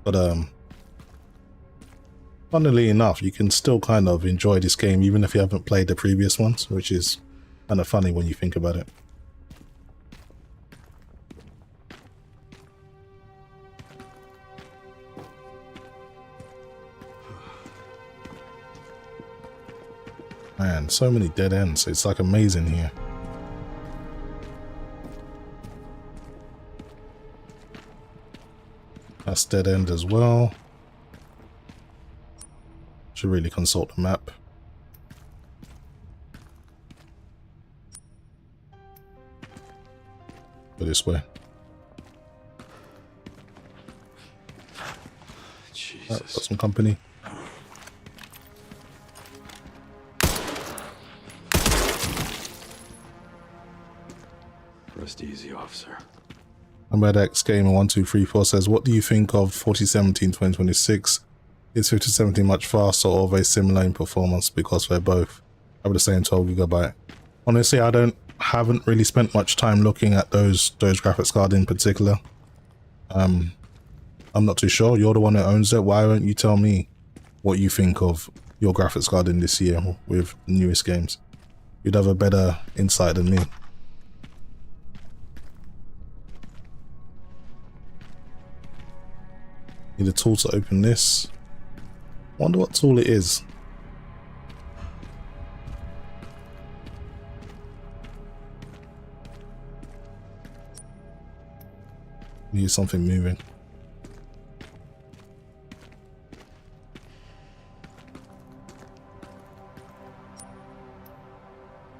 But funnily enough, you can still kind of enjoy this game even if you haven't played the previous ones, which is kind of funny when you think about it. Man, so many dead ends. It's like amazing here. That's dead end as well. Should really consult the map. Go this way. Jesus. Got some company. Rest easy, officer. X Gamer 1234 says, what do you think of 4070-2026? Is 5070 much faster or very similar in performance because they're both have the same 12GB? Honestly, I haven't really spent much time looking at those graphics cards in particular. I'm not too sure. You're the one that owns it. Why don't you tell me what you think of your graphics card in this year with the newest games? You'd have a better insight than me. Need a tool to open this. Wonder what tool it is. Need something moving.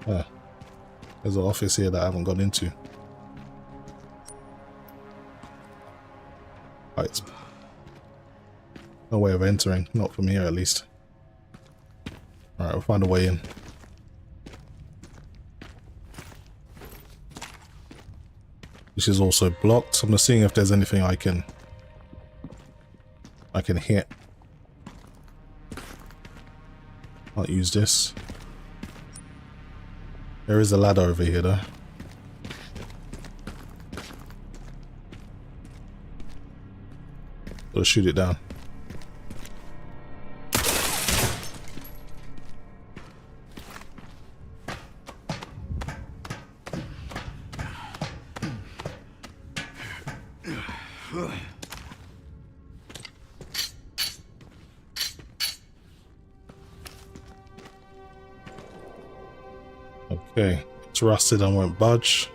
Ah, there's an office here that I haven't gone into. Right, it's no way of entering, not from here at least. Alright, we'll find a way in. This is also blocked. I'm just seeing if there's anything I can hit. Can't use this. There is a ladder over here though. Gotta shoot it down. Okay, it's rusted and won't budge.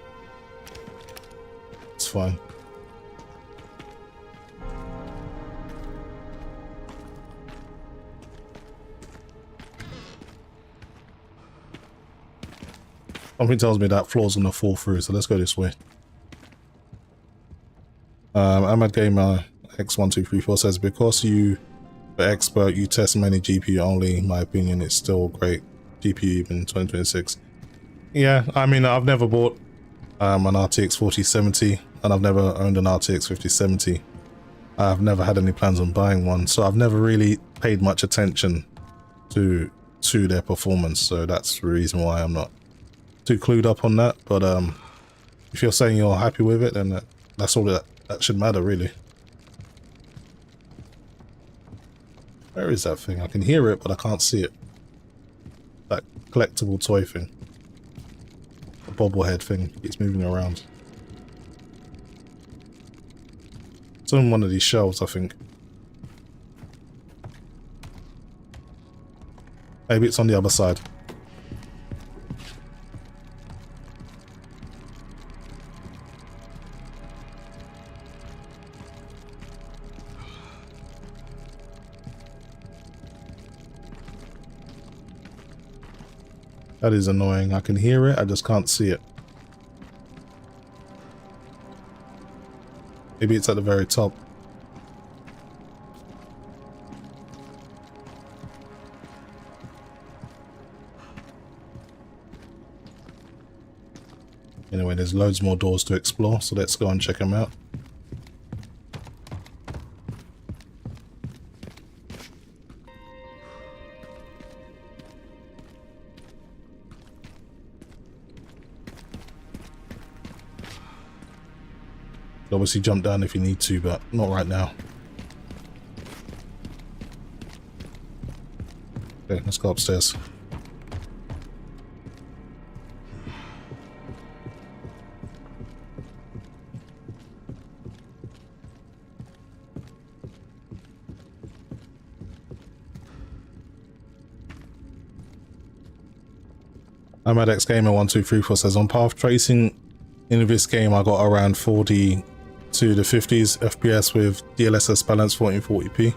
It's fine. Something tells me that floor's gonna fall through, so let's go this way. Ahmad Gamer X1234 says, because you the expert, you test many GPU only. In my opinion, it's still great GPU even in 2026. Yeah, I mean, I've never bought an RTX 4070 and I've never owned an RTX 5070. I've never had any plans on buying one, so I've never really paid much attention to their performance. So that's the reason why I'm not too clued up on that. But if you're saying you're happy with it, then that's all that should matter, really. Where is that thing? I can hear it, but I can't see it. That collectible toy thing. The bobblehead thing. It's moving around. It's on one of these shelves, I think. Maybe it's on the other side. That is annoying. I can hear it, I just can't see it. Maybe it's at the very top. Anyway, there's loads more doors to explore, so let's go and check them out. Obviously jump down if you need to, but not right now. Okay, let's go upstairs. I'm at XGamer1234 says, on path tracing in this game I got around 40 to the 50s FPS with DLSS balance 1440p.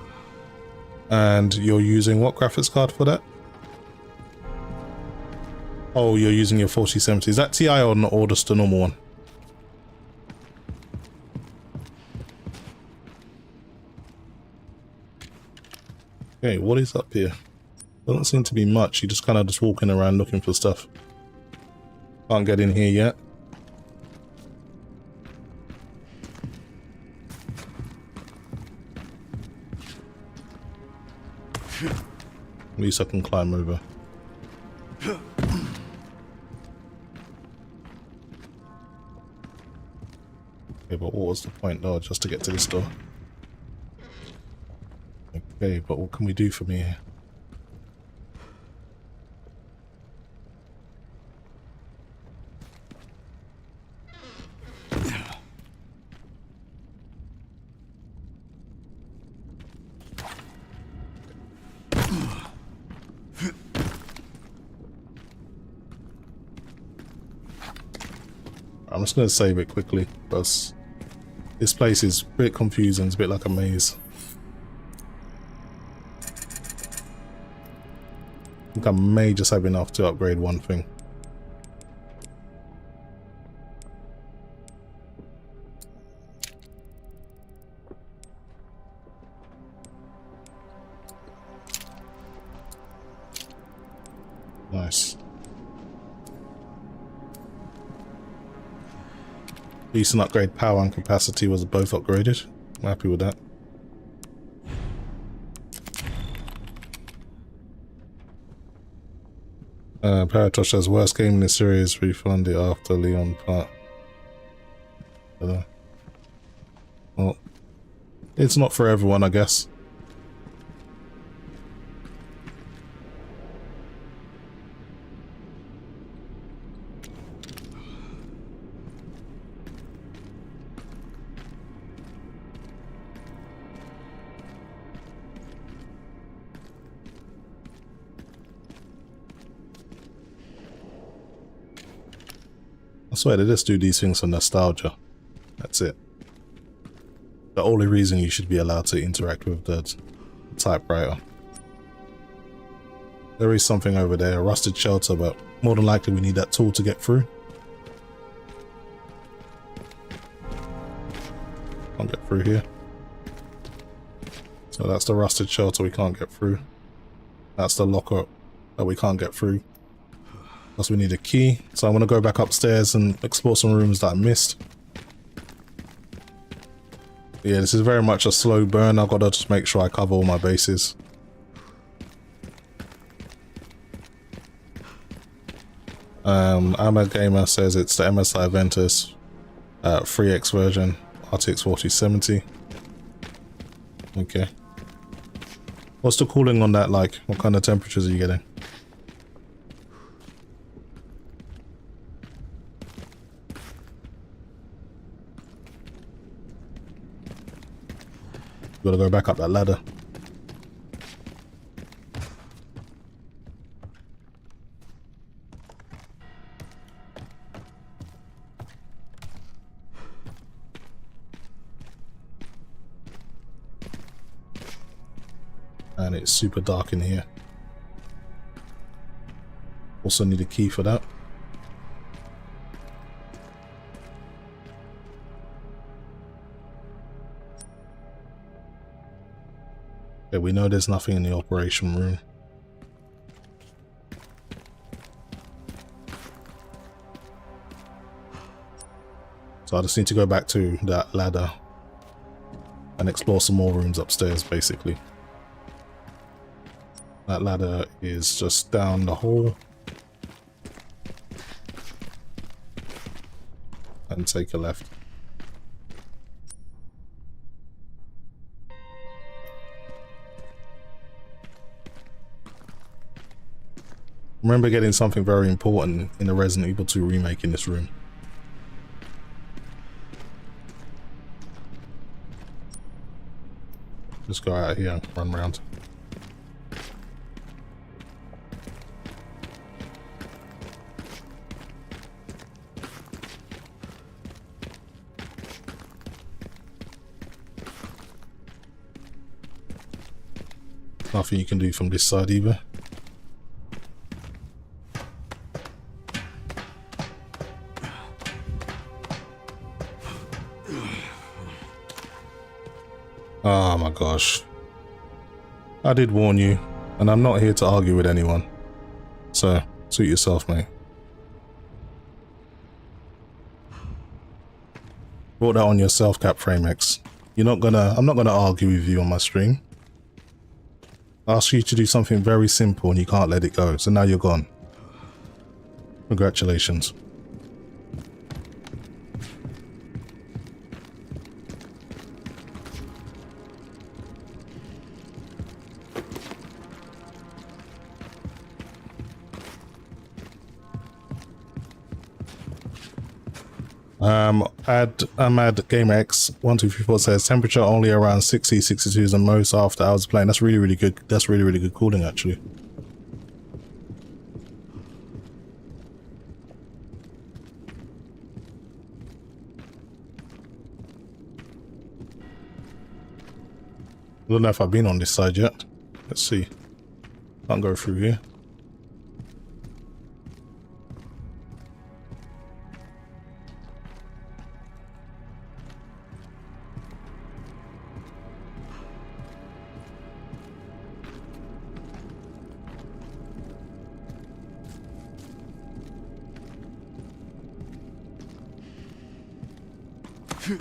And you're using what graphics card for that? Oh, you're using your 4070. Is that Ti or just the normal one? Okay, what is up here? Doesn't seem to be much. You're just kind of just walking around looking for stuff. Can't get in here yet. At least I can climb over. Okay, but what was the point? Oh, just to get to this door. Okay, but what can we do from here? I'm just going to save it quickly because this place is a bit confusing. It's a bit like a maze. I think I may just have enough to upgrade one thing. Decent upgrade. Power and capacity was both upgraded. I'm happy with that. Paratosh says worst game in the series, refunded after Leon part. Well, it's not for everyone, I guess. I swear they just do these things for nostalgia. That's it. The only reason you should be allowed to interact with the typewriter. There is something over there, a rusted shelter, but more than likely we need that tool to get through. Can't get through here. So that's the rusted shelter we can't get through. That's the locker that we can't get through. Plus we need a key. So I'm going to go back upstairs and explore some rooms that I missed. Yeah, this is very much a slow burn. I've got to just make sure I cover all my bases. Ahmed Gamer says it's the MSI Ventus 3X version, RTX 4070. Okay. What's the cooling on that like? What kind of temperatures are you getting? Gotta go back up that ladder. And it's super dark in here. Also need a key for that. Okay, we know there's nothing in the operation room. So I just need to go back to that ladder and explore some more rooms upstairs, basically. That ladder is just down the hall. And take a left. Remember getting something very important in the Resident Evil 2 remake in this room. Just go out here and run around. Nothing you can do from this side either. Oh my gosh. I did warn you, and I'm not here to argue with anyone. So, suit yourself, mate. Brought that on yourself, Cap FrameX. I'm not gonna argue with you on my stream. I asked you to do something very simple and you can't let it go, so now you're gone. Congratulations. Ahmad GameX 1234 says temperature only around 60, 62 is the most after hours playing. That's really good. That's really good cooling actually. I don't know if I've been on this side yet. Let's see. Can't go through here. Okay,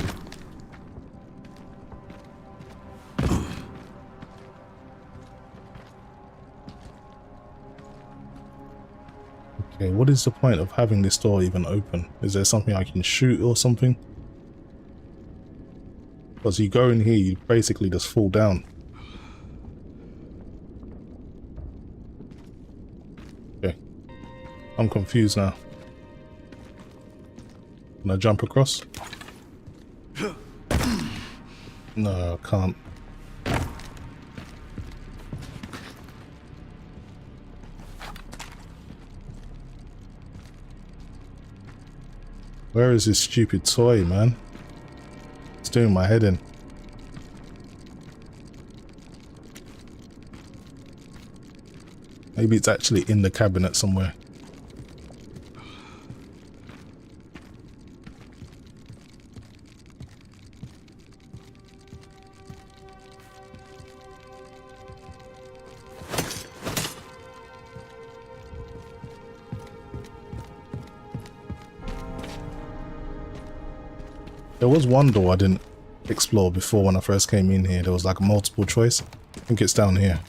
what is the point of having this door even open? Is there something I can shoot or something? Because you go in here, you basically just fall down. Okay. I'm confused now. Can I jump across? No, I can't. Where is this stupid toy, man? It's doing my head in. Maybe it's actually in the cabinet somewhere. There was one door I didn't explore before when I first came in here. There was like a multiple choice. I think it's down here.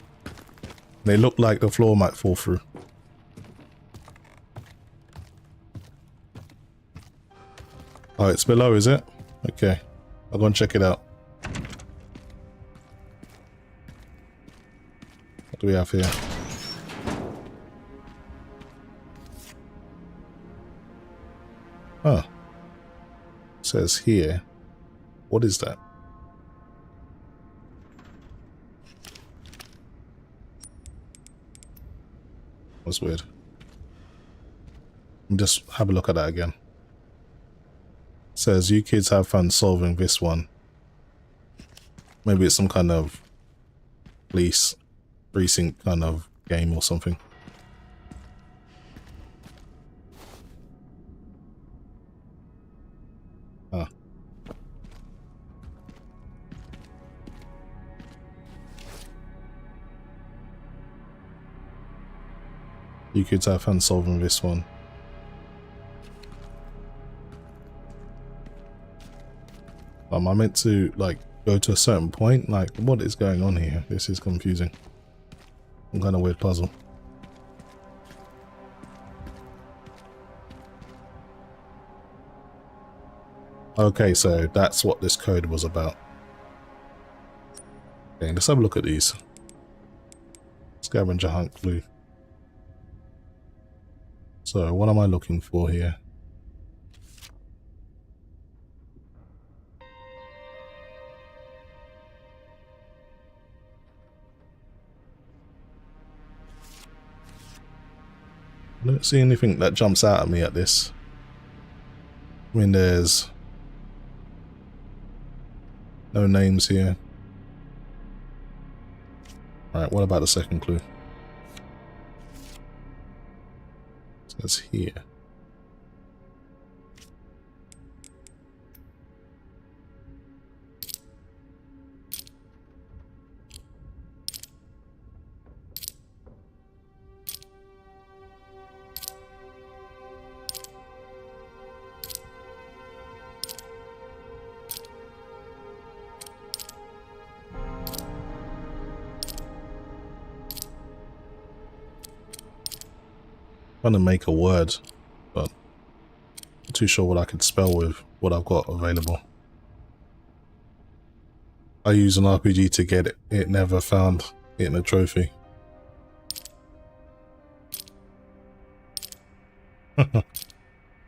They look like the floor might fall through. Oh, it's below, is it? Okay. I'll go and check it out. What do we have here? Oh. It says here. What is that? That's weird. Just have a look at that again. It says you kids have fun solving this one. Maybe it's some kind of police precinct kind of game or something. Ah. You kids have fun solving this one. Am I meant to like go to a certain point? Like, what is going on here? This is confusing. Some kind of weird puzzle. Okay, so that's what this code was about. Okay, let's have a look at these. Scavenger hunt clue. So, what am I looking for here? I don't see anything that jumps out at me at this. I mean, there's no names here. Alright, what about the second clue? It says here. Trying to make a word, but not too sure what I could spell with what I've got available. I use an RPG to get it. It never found it in a trophy.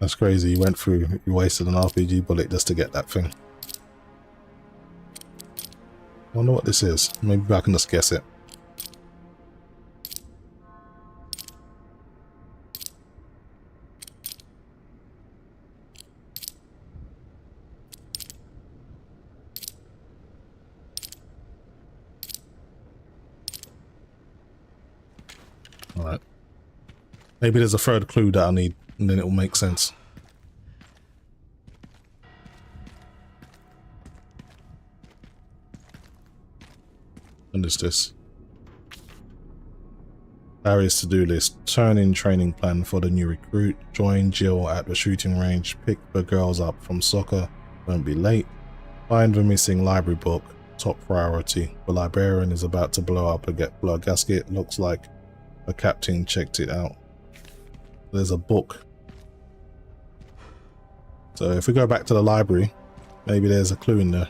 That's crazy. You went through, you wasted an RPG bullet just to get that thing. I wonder what this is. Maybe I can just guess it. Alright. Maybe there's a third clue that I need, and then it will make sense. And is this? Barry's to-do list. Turn in training plan for the new recruit. Join Jill at the shooting range. Pick the girls up from soccer. Don't be late. Find the missing library book. Top priority. The librarian is about to blow up a gasket. Looks like the captain checked it out. There's a book. So if we go back to the library, maybe there's a clue in there.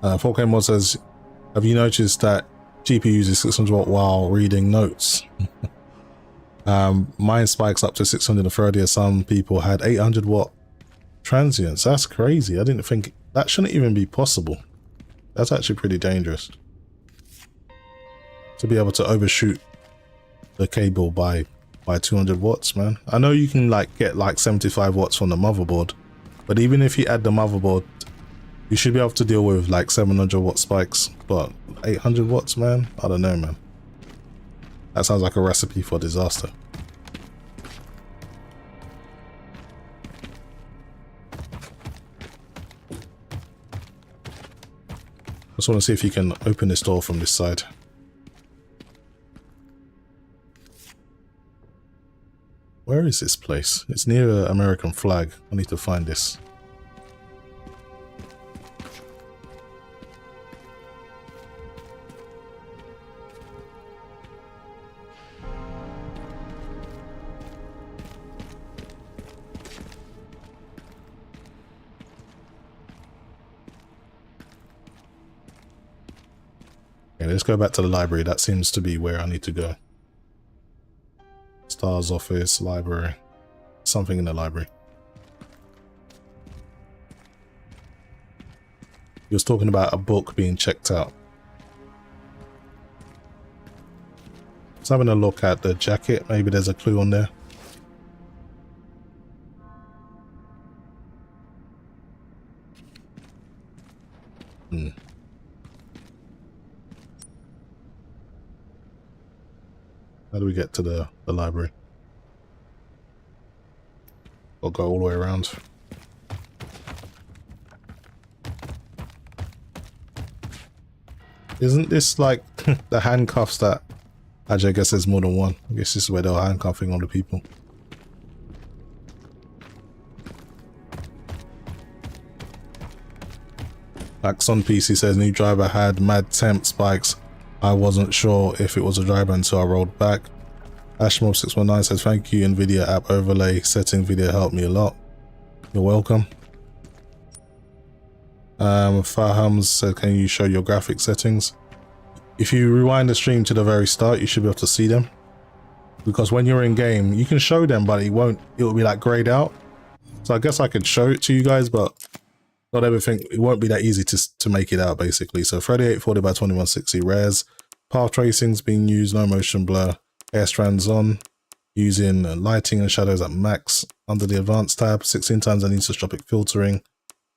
4K Mod says, have you noticed that GPU uses 600 watt while reading notes? Mine spikes up to 630, as some people had 800 watt transients. That's crazy. I didn't think that shouldn't even be possible. That's actually pretty dangerous to be able to overshoot the cable by 200 watts, man. I know you can like get like 75 watts from the motherboard, but even if you add the motherboard, you should be able to deal with like 700 watt spikes, but 800 watts, man, I don't know, man. That sounds like a recipe for disaster. Just want to see if you can open this door from this side. Where is this place? It's near an American flag. I need to find this. Okay, let's go back to the library. That seems to be where I need to go. Star's office, library, something in the library. He was talking about a book being checked out. Just having a look at the jacket. Maybe there's a clue on there. How do we get to the library? I'll go all the way around. Isn't this like the handcuffs that... Actually, I guess there's more than one. I guess this is where they were handcuffing all the people. Max on PC says new driver had mad temp spikes. I wasn't sure if it was a driver until I rolled back. Ashmob619 says thank you Nvidia app overlay setting video helped me a lot. You're welcome. Fahams said can you show your graphic settings? If you rewind the stream to the very start, you should be able to see them. Because when you're in game, you can show them, but it will be like grayed out. So I guess I could show it to you guys, but not everything, it won't be that easy to make it out basically. So 3840 by 2160 res, path tracing's being used, no motion blur, air strands on, using lighting and shadows at max. Under the advanced tab, 16 times anisotropic filtering.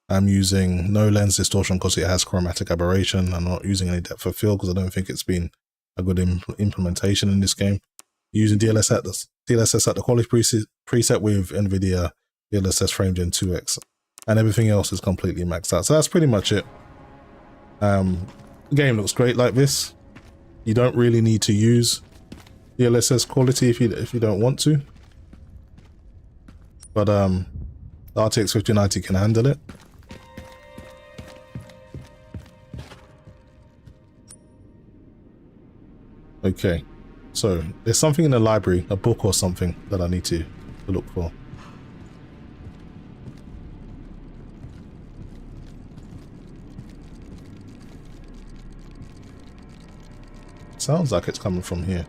I'm using no lens distortion because it has chromatic aberration. I'm not using any depth of field because I don't think it's been a good implementation in this game. Using DLSS at the quality preset with Nvidia DLSS Frame Gen 2X. And everything else is completely maxed out. So that's pretty much it. The game looks great like this. You don't really need to use DLSS quality if you don't want to. But the RTX 5090 can handle it. Okay, so there's something in the library, a book or something that I need to look for. Sounds like it's coming from here.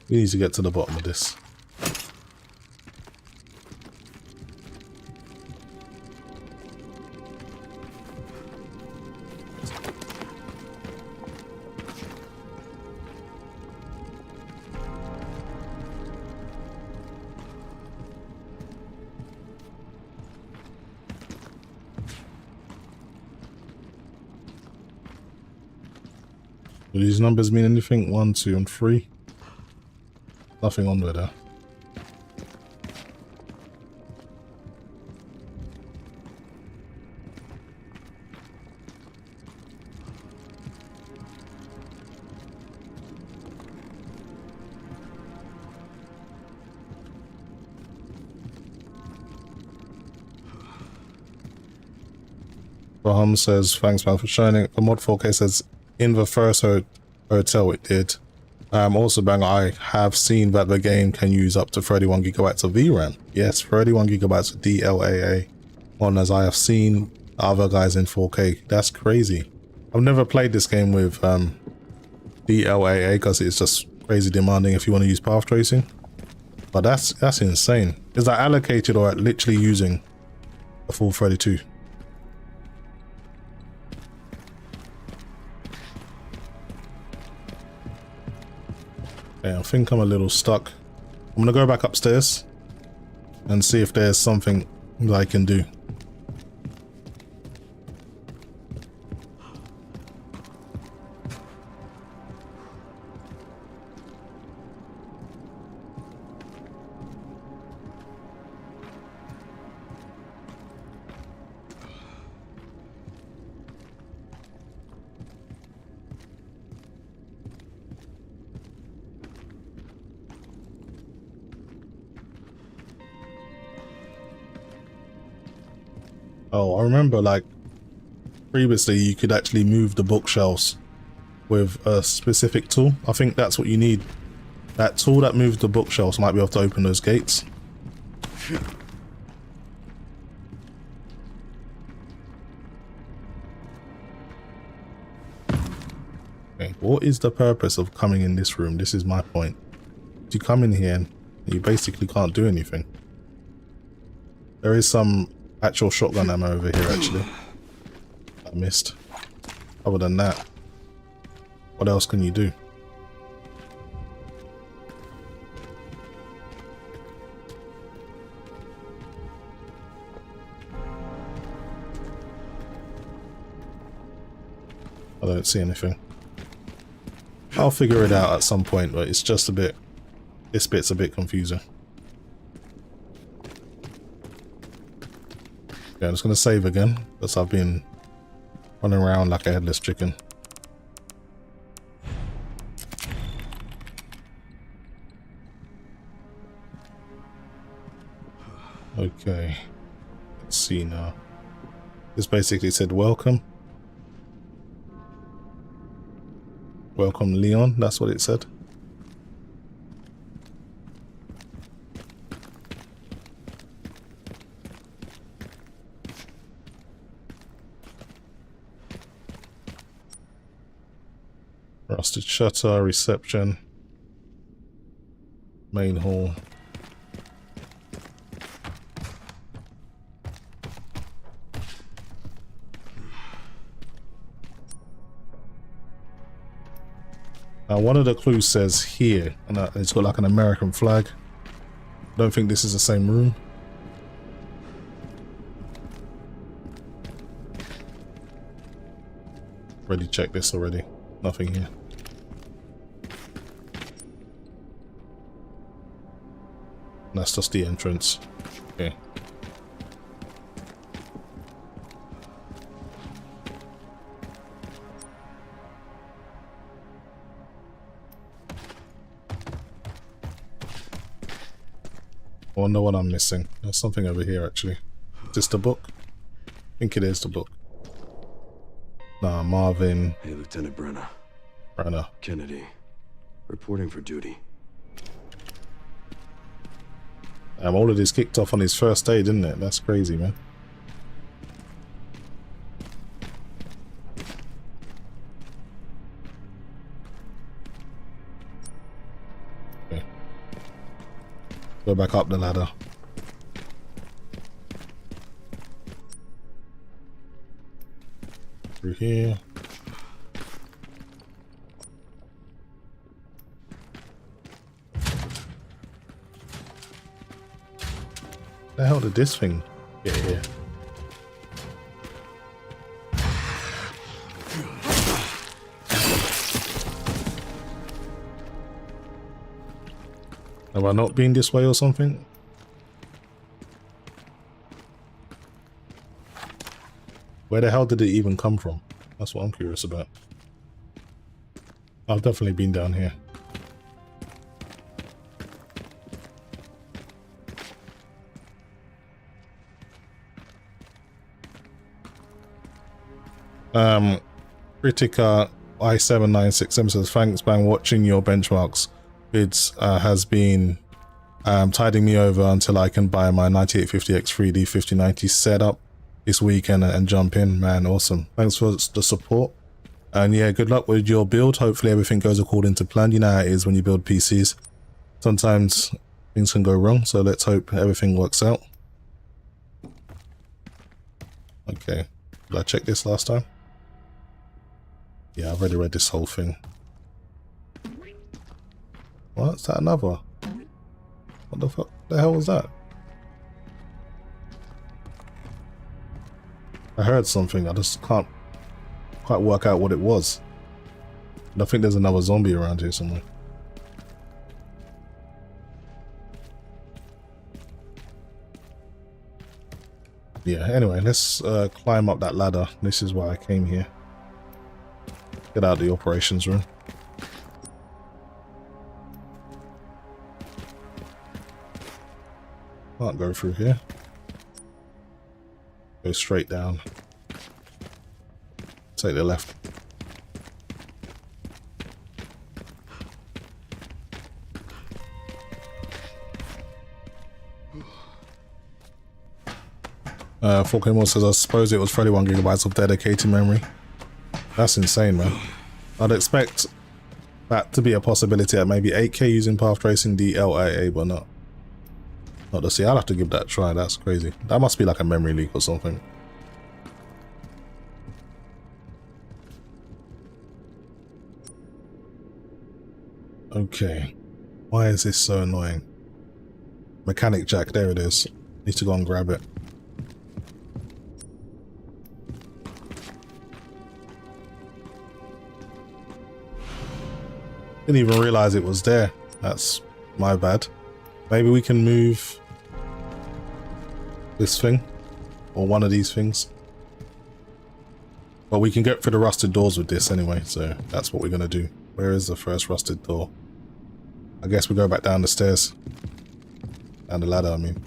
We need to get to the bottom of this. Do these numbers mean anything? 1, 2, and 3? Nothing on there. Raham says, thanks man for showing it. The mod 4K says, in the first hotel it did. Also, bang, I have seen that the game can use up to 31 gigabytes of VRAM. Yes, 31 gigabytes of DLAA on, as I have seen other guys in 4K. That's crazy. I've never played this game with DLAA because it's just crazy demanding if you want to use path tracing. But that's insane. Is that allocated or literally using a full 32? Okay, I think I'm a little stuck. I'm gonna go back upstairs and see if there's something that I can do. Oh, I remember, like, previously you could actually move the bookshelves with a specific tool. I think that's what you need. That tool that moves the bookshelves might be able to open those gates. Okay, what is the purpose of coming in this room? This is my point. You come in here and you basically can't do anything. There is some actual shotgun ammo over here actually. I missed. Other than that, what else can you do? I don't see anything. I'll figure it out at some point, but it's just a bit, this bit's a bit confusing. Okay, I'm just gonna save again because I've been running around like a headless chicken. Okay, let's see now. This basically said welcome. Welcome Leon, that's what it said. Rusted shutter, reception, main hall. Now one of the clues says here, and it's got like an American flag. I don't think this is the same room. Already checked this already. Nothing here. And that's just the entrance. Okay. I wonder what I'm missing. There's something over here actually. Is this the book? I think it is the book. Nah, Marvin. Hey, Lieutenant Brenner. Brenner. Kennedy. Reporting for duty. All of this kicked off on his first day, didn't it? That's crazy, man. Okay. Go back up the ladder. Through here. The hell did this thing get here? Have I not been this way or something? Where the hell did it even come from? That's what I'm curious about. I've definitely been down here. Critica I796M says, thanks man, watching your benchmarks vids has been tiding me over until I can buy my 9850X 3D 5090 setup this weekend and jump in, man. Awesome. Thanks for the support. And yeah, good luck with your build. Hopefully everything goes according to plan. You know how it is when you build PCs. Sometimes things can go wrong, so let's hope everything works out. Okay, did I check this last time? Yeah, I've already read this whole thing. What? Is that another? What the fuck? The hell was that? I heard something, I just can't quite work out what it was. And I think there's another zombie around here somewhere. Yeah, anyway, let's climb up that ladder. This is why I came here. Get out of the operations room. Can't go through here. Go straight down. Take the left. Forkmore says, I suppose it was 31 gigabytes of dedicated memory. That's insane, man. I'd expect that to be a possibility at maybe 8K using path tracing DLAA, but not the C. I'll have to give that a try. That's crazy. That must be like a memory leak or something. Okay. Why is this so annoying? Mechanic jack, there it is. Need to go and grab it. Didn't even realize it was there. That's my bad. Maybe we can move this thing or one of these things. Well, we can get through the rusted doors with this anyway, so that's what we're gonna do. Where is the first rusted door? I guess we go back down the stairs. Down the ladder, I mean.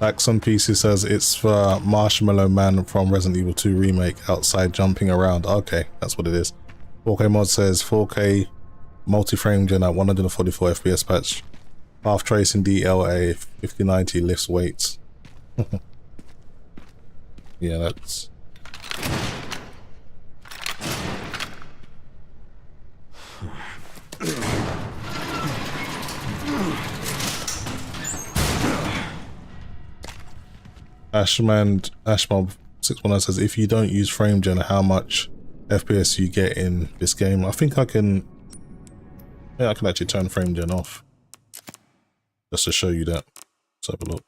Like some PC says, it's for Marshmallow Man from Resident Evil 2 Remake outside jumping around. Okay, that's what it is. 4K Mod says 4K multi-frame gen at 144 FPS patch. Path tracing DLA 5090 lifts weights. Yeah, that's... Ashmob619 says, if you don't use frame gen, how much FPS you get in this game? I think I can... Yeah, I can actually turn frame gen off. Just to show you that. Let's have a look.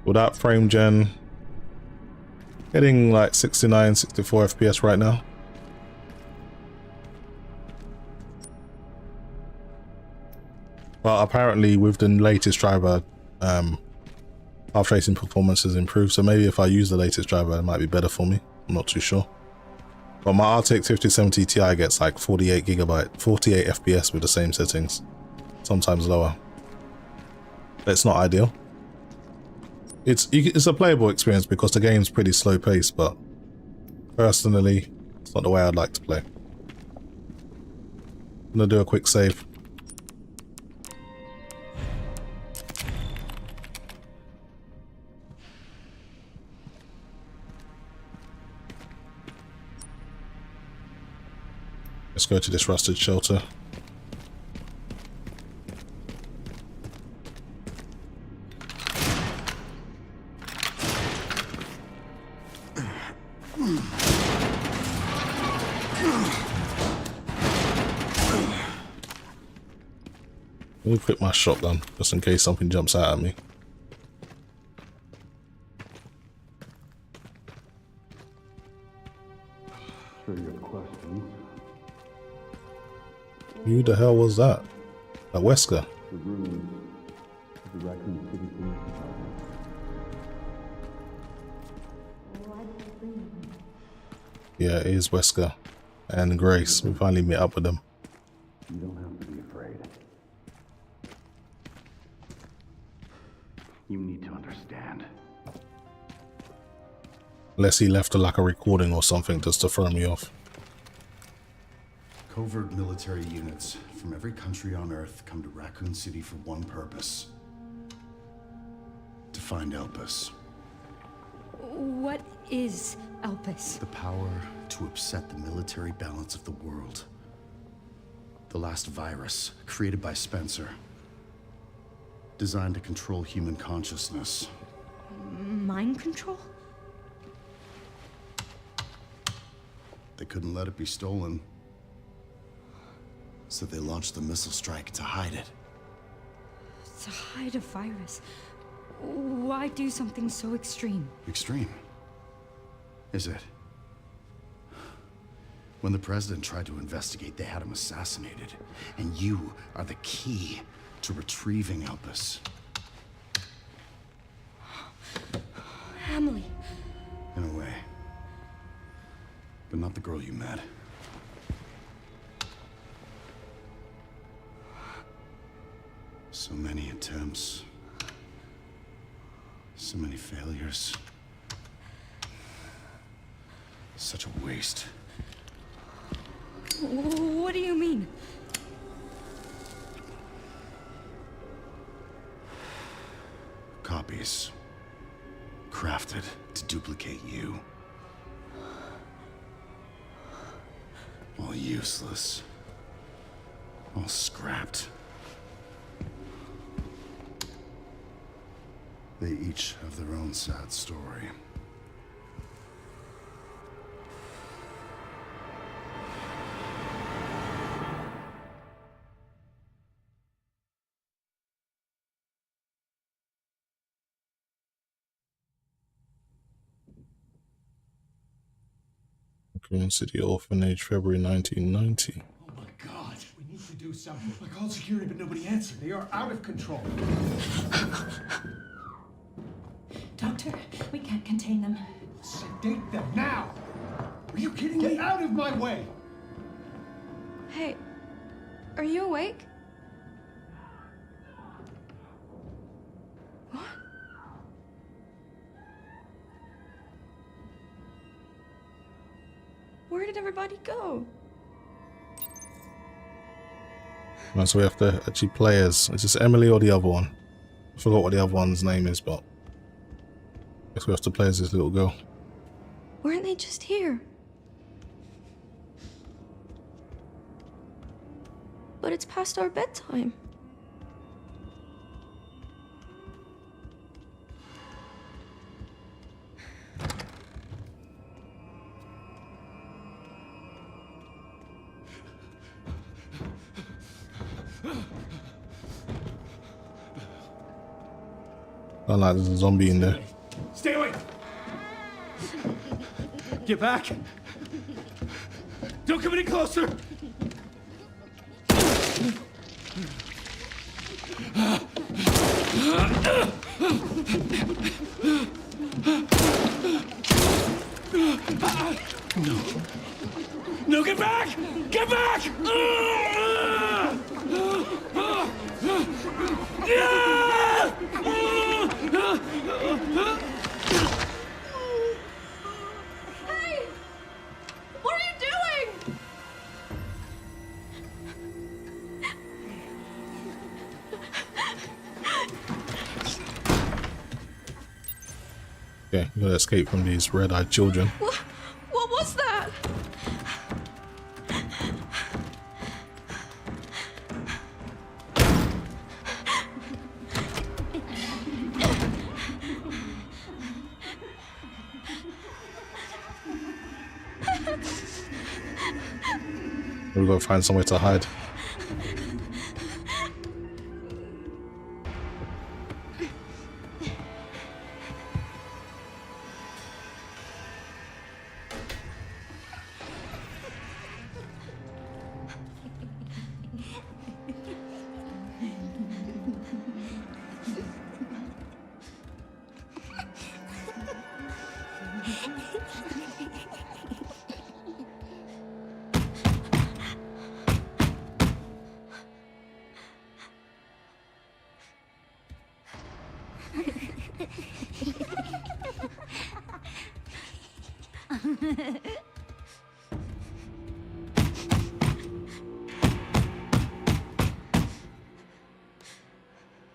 Without frame gen, getting like 69, 64 FPS right now. Well, apparently with the latest driver, path tracing performance has improved, so maybe if I use the latest driver it might be better for me. I'm not too sure. But my RTX 5070 Ti gets like 48 FPS with the same settings, sometimes lower. It's not ideal. It's a playable experience because the game's pretty slow paced, but personally it's not the way I'd like to play. I'm gonna do a quick save. Let's go to this rusted shelter. Let me quit my shotgun just in case something jumps out at me. Sure you have questions. Who the hell was that? A Wesker. The ruins of the Raccoon City Police Department. Yeah, it is Wesker and Grace. We finally meet up with them. You don't have to be afraid. You need to understand. Unless he left like a recording or something just to throw me off. Covert military units from every country on Earth come to Raccoon City for one purpose. To find Elpis. What is Elpis? The power to upset the military balance of the world. The last virus, created by Spencer. Designed to control human consciousness. Mind control? They couldn't let it be stolen. So they launched the missile strike to hide it. To hide a virus. Why do something so extreme? Extreme? Is it? When the president tried to investigate, they had him assassinated. And you are the key to retrieving Elpis. Emily. In a way. But not the girl you met. So many attempts. So many failures. Such a waste. What do you mean? Copies. Crafted to duplicate you. All useless. All scrapped. They each have their own sad story. Raccoon City Orphanage, February 1990. Oh my God, we need to do something. I called security, but nobody answered. They are out of control. Doctor, we can't contain them. Sedate them now! Are you kidding me? Get out of my way! Hey, are you awake? What? Where did everybody go? Right, so we have to actually play as, is this Emily or the other one? I forgot what the other one's name is, but I guess we have to play as this little girl. Weren't they just here? But it's past our bedtime. I like there's a zombie in there. Stay away! Get back! Don't come any closer! No, get back! Get back! Hey! What are you doing? Okay, we gotta escape from these red-eyed children. What was that? We've got to find somewhere to hide.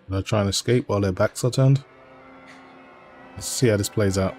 They're trying to escape while their backs are turned. Let's see how this plays out.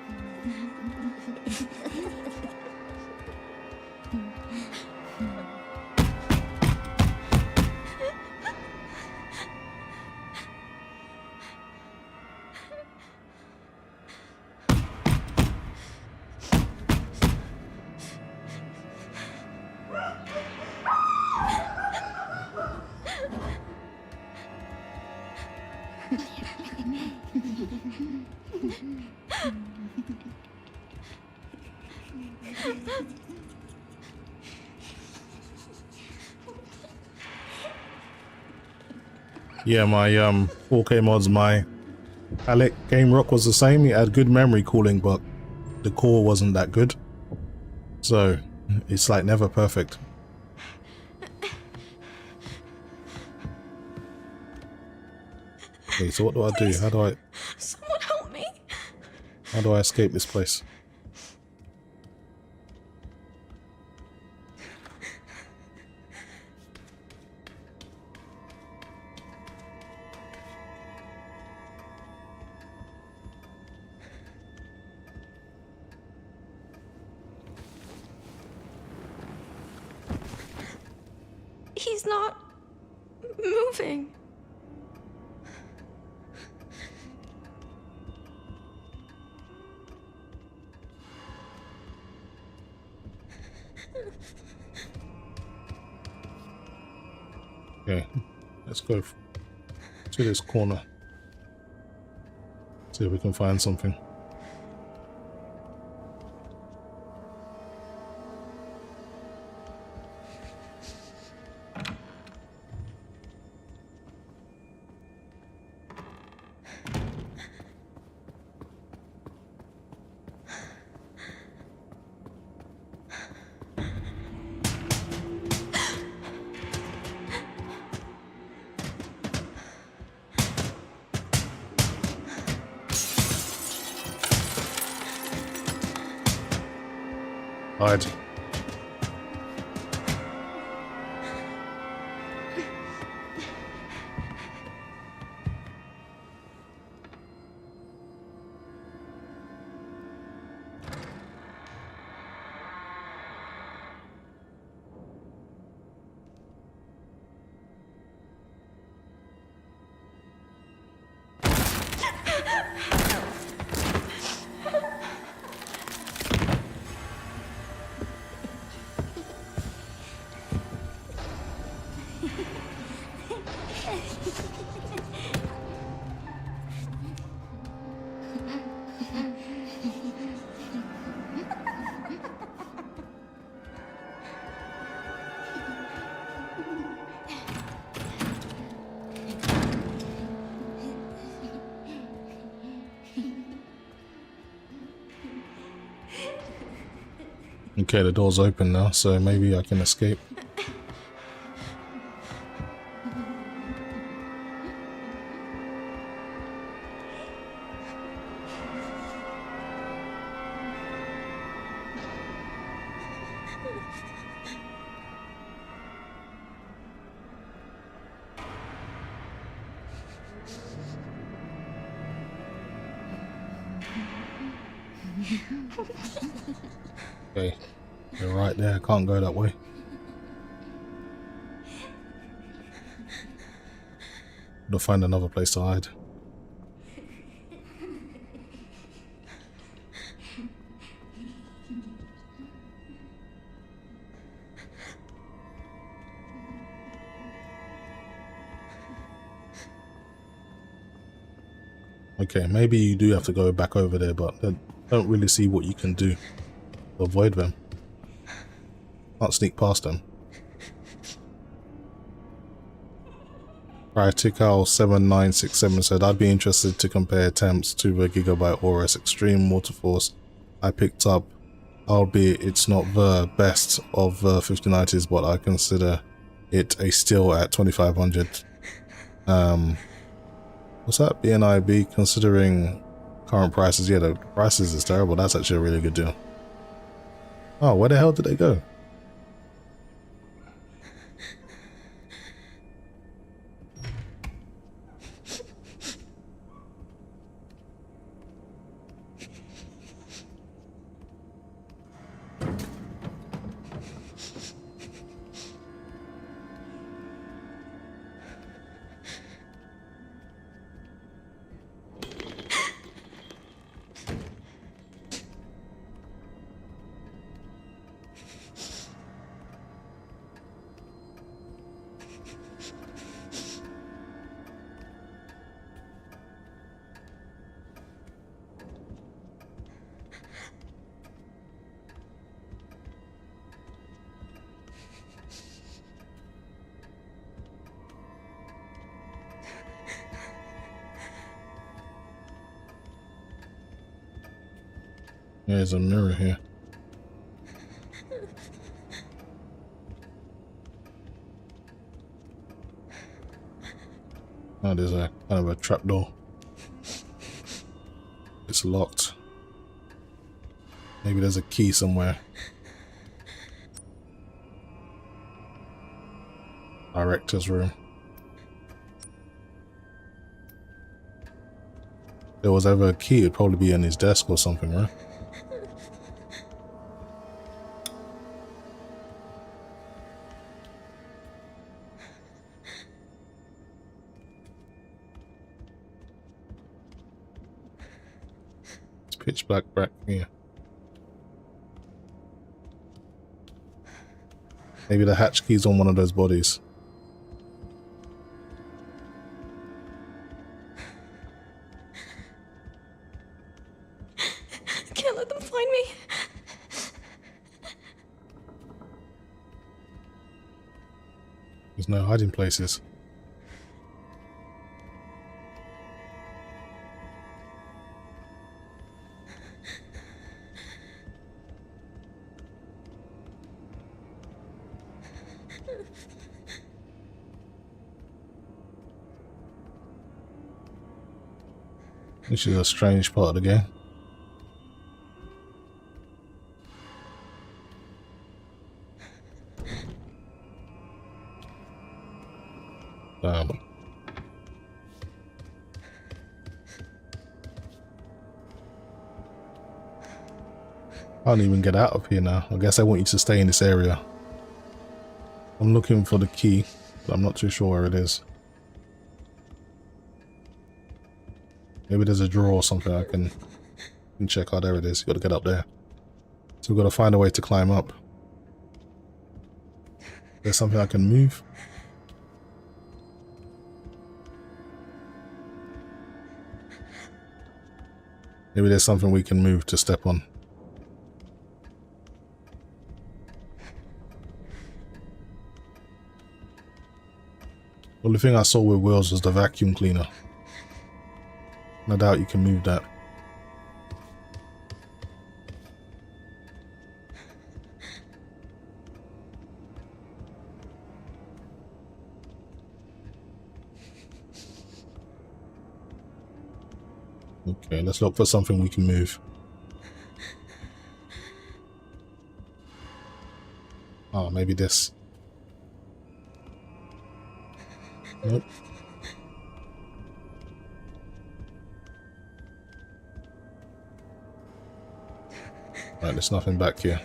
Yeah, my 4K mods, my Alec Game Rock was the same. It had good memory cooling, but the core wasn't that good. So it's like never perfect. Okay, so what do I do? How do I... Someone help me. How do I escape this place? He's not moving. Okay, let's go to this corner. See if we can find something. Hide. Okay, the door's open now, so maybe I can escape. Okay, you're right there, I can't go that way. Gotta find another place to hide. Okay, maybe you do have to go back over there, but I don't really see what you can do to avoid them. Can't sneak past them. Practical 7967 said, I'd be interested to compare temps to the Gigabyte Aorus Extreme Water Force I picked up, albeit it's not the best of the 5090s, but I consider it a steal at 2500. What's that? BNIB, considering current prices? Yeah, the prices is terrible. That's actually a really good deal. Oh, where the hell did they go? There's a mirror here. Oh, there's a kind of a trapdoor. It's locked. Maybe there's a key somewhere. Director's room. If there was ever a key, it'd probably be in his desk or something, right? Pitch black back here. Maybe the hatch key's on one of those bodies. I can't let them find me. There's no hiding places. Which is a strange part of the game. I can't even get out of here now. I guess I want you to stay in this area. I'm looking for the key, but I'm not too sure where it is. Maybe there's a drawer or something I can check out. There it is. You gotta get up there. So we've got to find a way to climb up. There's something I can move. Maybe there's something we can move to step on. Well, the thing I saw with wheels was the vacuum cleaner. No doubt you can move that. Okay, let's look for something we can move. Oh, maybe this. Nope. Right, there's nothing back here.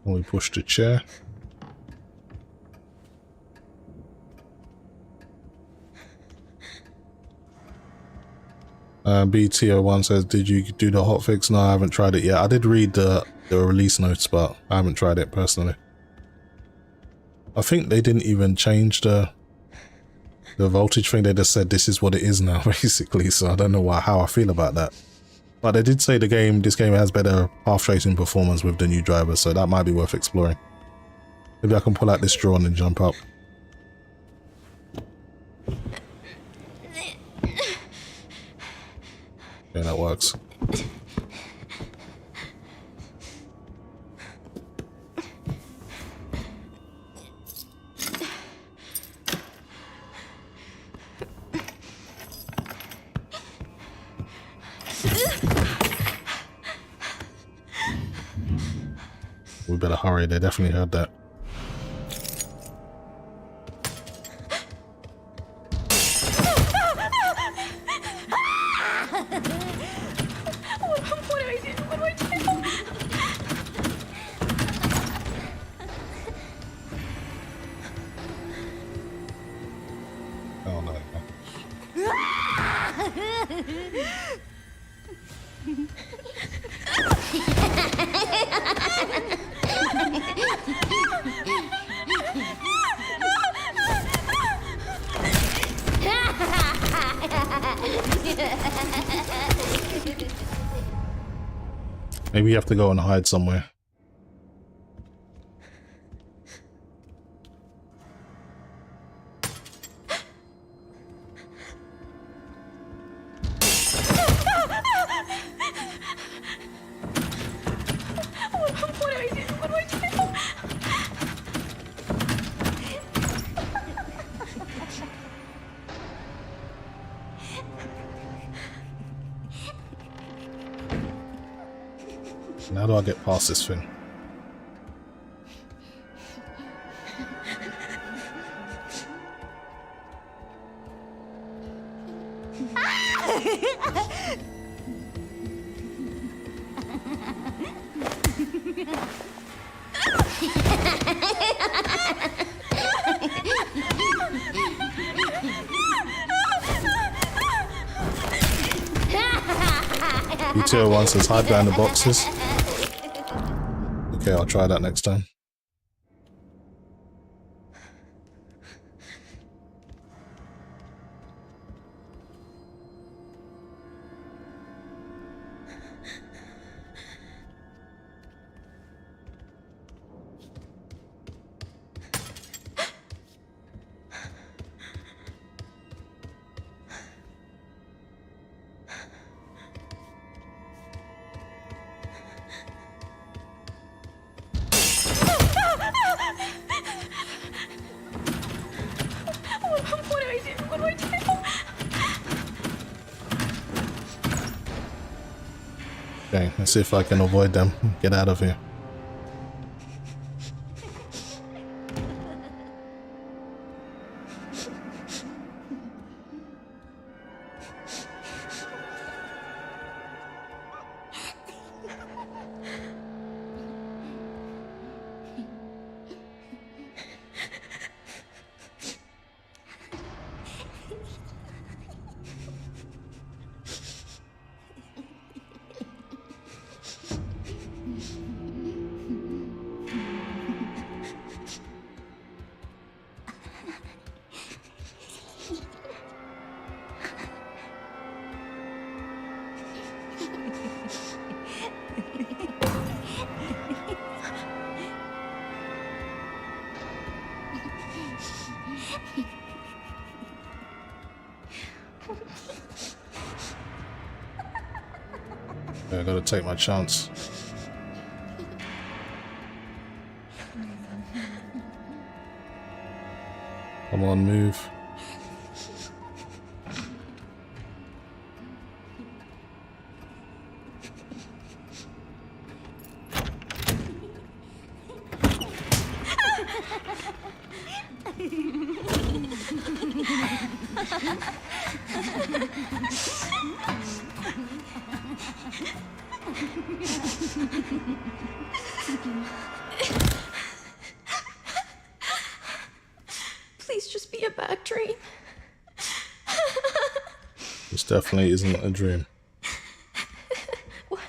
And we push the chair. BTO1 says, did you do the hotfix? No, I haven't tried it yet. I did read the release notes, but I haven't tried it personally. I think they didn't even change the voltage thing. They just said this is what it is now, basically. So I don't know how I feel about that. But they did say this game has better path tracing performance with the new driver, so that might be worth exploring. Maybe I can pull out this drawer and then jump up. Yeah, that works. we better hurry. They definitely heard that. What do I do? What do I do? Oh no. Maybe you have to go and hide somewhere. What do I do? What do I do? How do I get past this thing? Tier 1 says hide behind the boxes. Okay, I'll try that next time. What do I do? What do I do? Okay, let's see if I can avoid them. Get out of here. I gotta take my chance. Come on, move. Please just be a bad dream. This definitely isn't a dream. What?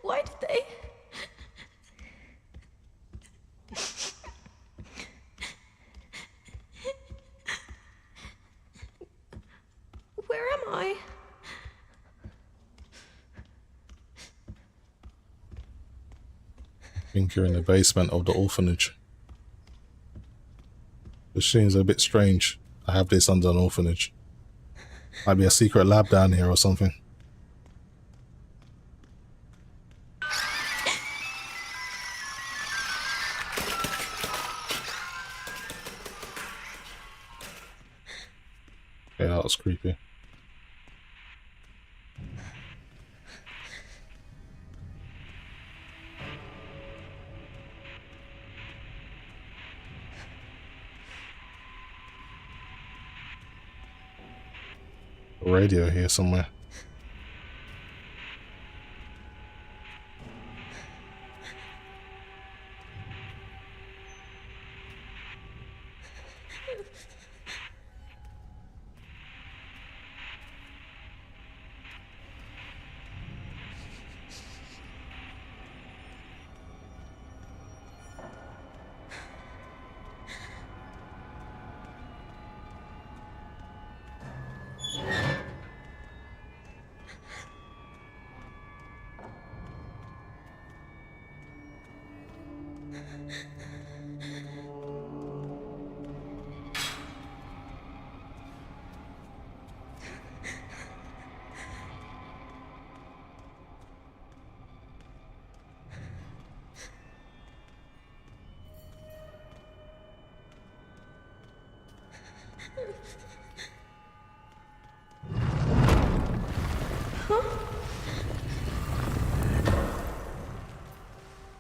Why did they? Where am I? I think you're in the basement of the orphanage. This seems a bit strange. I have this under an orphanage. Might be a secret lab down here or something. Okay, that was creepy. A radio here somewhere.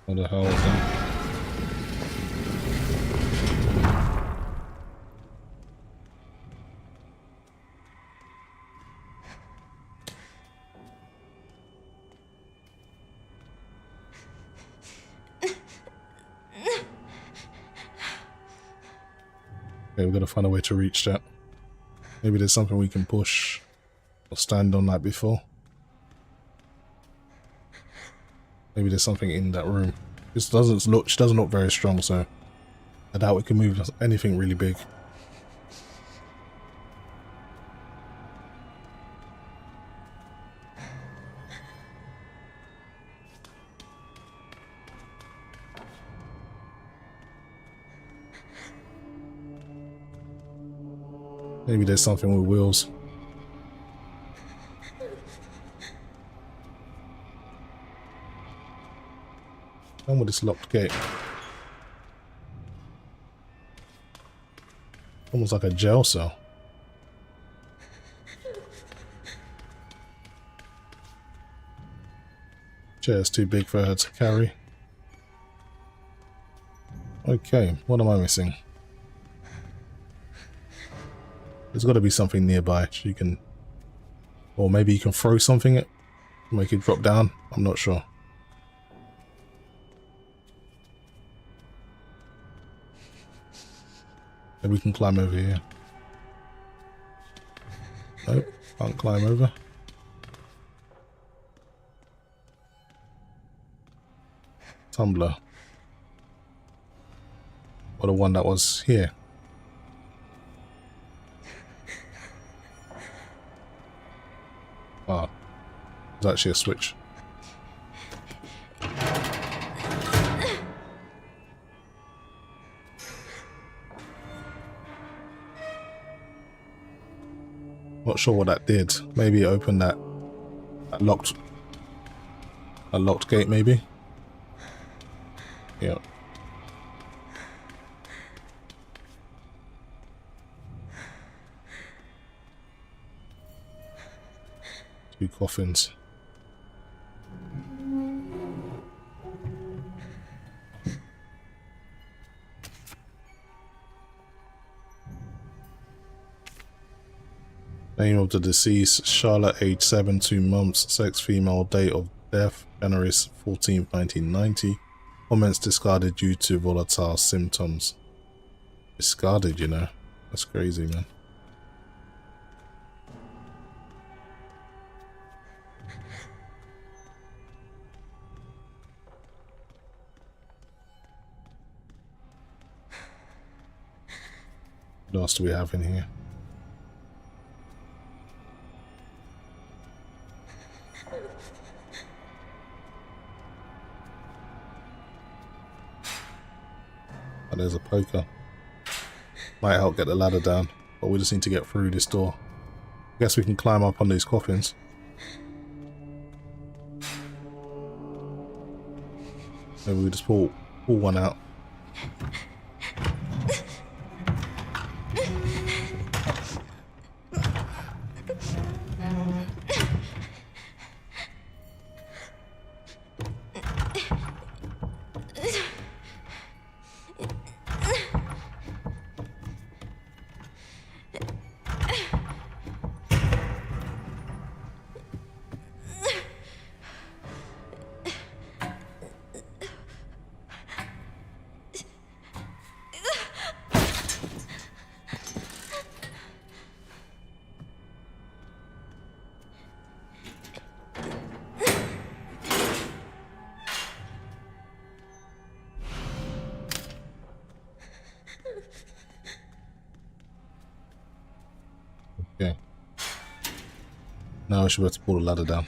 What the hell is that? Okay, we've got to find a way to reach that. Maybe there's something we can push or stand on like before. Maybe there's something in that room. This doesn't look very strong, so I doubt we can move anything really big. Maybe there's something with wheels. And with this locked gate. Almost like a jail cell. Chair's too big for her to carry. Okay, what am I missing? There's got to be something nearby so you can, or maybe you can throw something at, make it drop down. I'm not sure. Maybe we can climb over here. Nope, can't climb over. Tumbler. Or the one that was here. Ah, there's actually a switch. Not sure what that did. Maybe it opened that locked gate, maybe. Yeah. Two coffins. Name of the deceased: Charlotte, age 7, 2 months, sex female, date of death January 14, 1990. Comments discarded due to volatile symptoms. Discarded, you know. That's crazy, man. What else do we have in here? Oh, there's a poker. Might help get the ladder down, but we just need to get through this door. Guess we can climb up on these coffins. Maybe we just pull one out. Okay. Now I should be able to pull the ladder down.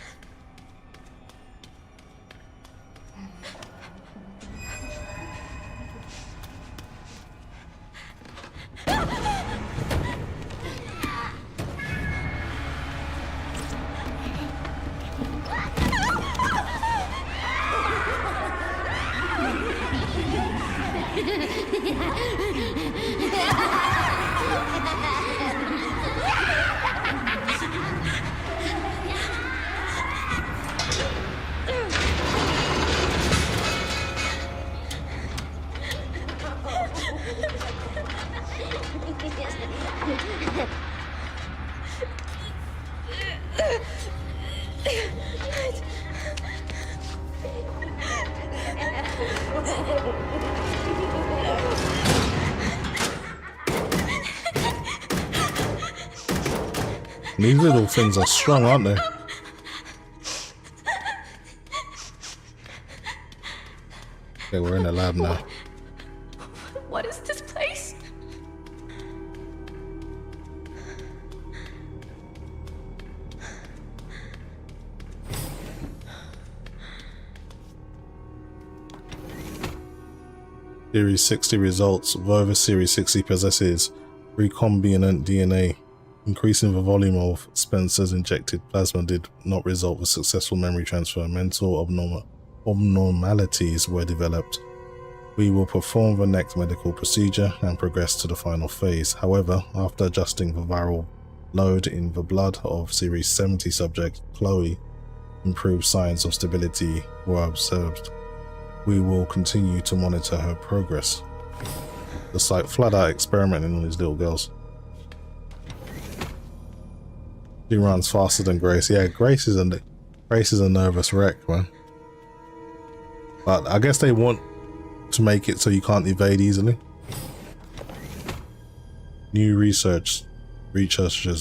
These little things are strong, aren't they? Okay, we're in the lab now. What is this place? Series 60 results. Volvo Series 60 possesses recombinant DNA. Increasing the volume of Spencer's injected plasma did not result with successful memory transfer. Mental abnormalities were developed. We will perform the next medical procedure and progress to the final phase. However, after adjusting the viral load in the blood of Series 70 subject Chloe, improved signs of stability were observed. We will continue to monitor her progress. It's like flat out experimenting on these little girls. She runs faster than Grace. Yeah, Grace is a nervous wreck, man. But I guess they want to make it so you can't evade easily. New researcher's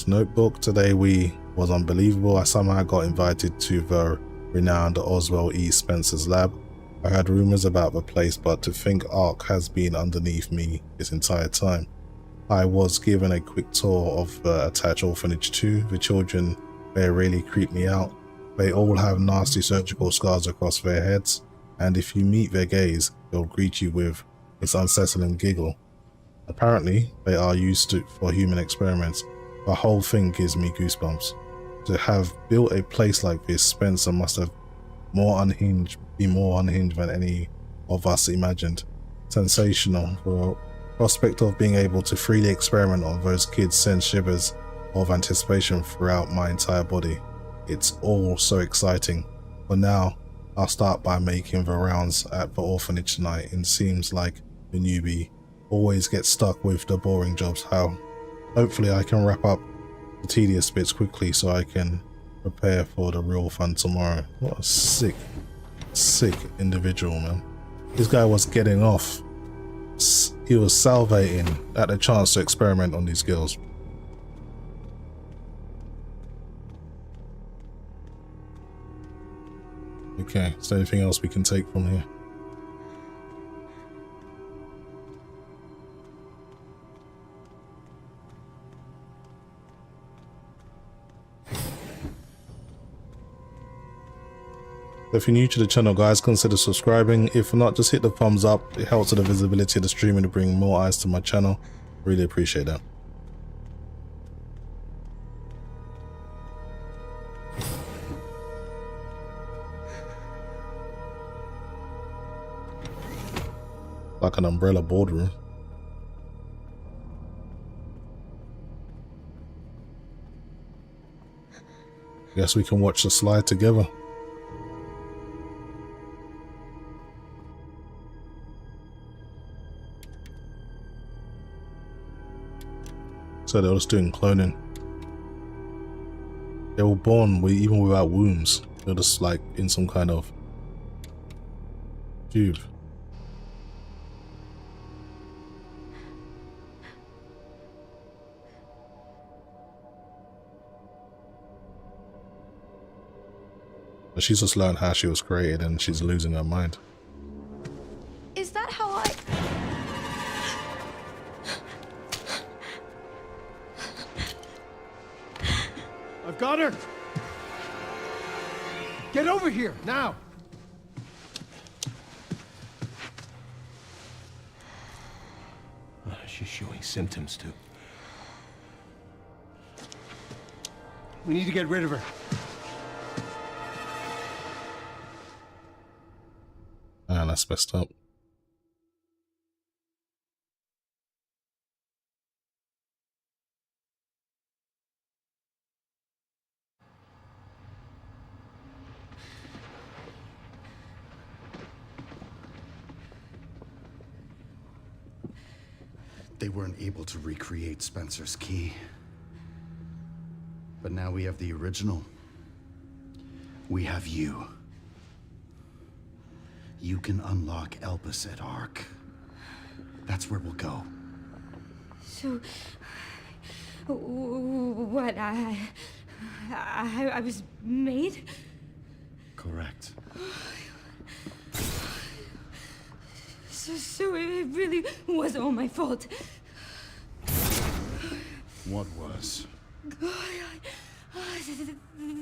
notebook. Today was unbelievable. I somehow got invited to the renowned Oswald E. Spencer's lab. I heard rumors about the place, but to think Ark has been underneath me this entire time. I was given a quick tour of the attached Orphanage 2. The children there really creep me out. They all have nasty surgical scars across their heads, and if you meet their gaze, they'll greet you with this unsettling giggle. Apparently, they are used for human experiments. The whole thing gives me goosebumps. To have built a place like this, Spencer must have be more unhinged than any of us imagined. Sensational. The prospect of being able to freely experiment on those kids sends shivers of anticipation throughout my entire body. It's all so exciting. For now, I'll start by making the rounds at the orphanage tonight. It seems like the newbie always gets stuck with the boring jobs. Hopefully I can wrap up the tedious bits quickly so I can prepare for the real fun tomorrow. What a sick individual, man. This guy was getting off. He was salivating at the chance to experiment on these girls. Okay, is there anything else we can take from here? If you're new to the channel, guys, consider subscribing. If not, just hit the thumbs up. It helps with the visibility of the stream and to bring more eyes to my channel. Really appreciate that. Like an umbrella boardroom. Guess we can watch the slide together. So they're just doing cloning. They were born even without wombs. They're just like in some kind of tube. But she's just learned how she was created and she's losing her mind. Is that how I... Got her? Get over here, now! She's showing symptoms, too. We need to get rid of her. Ah, that's messed up. They weren't able to recreate Spencer's key. But now we have the original. We have you. You can unlock Elpis at Ark. That's where we'll go. So, what, I was made? Correct. So it really was all my fault. What was?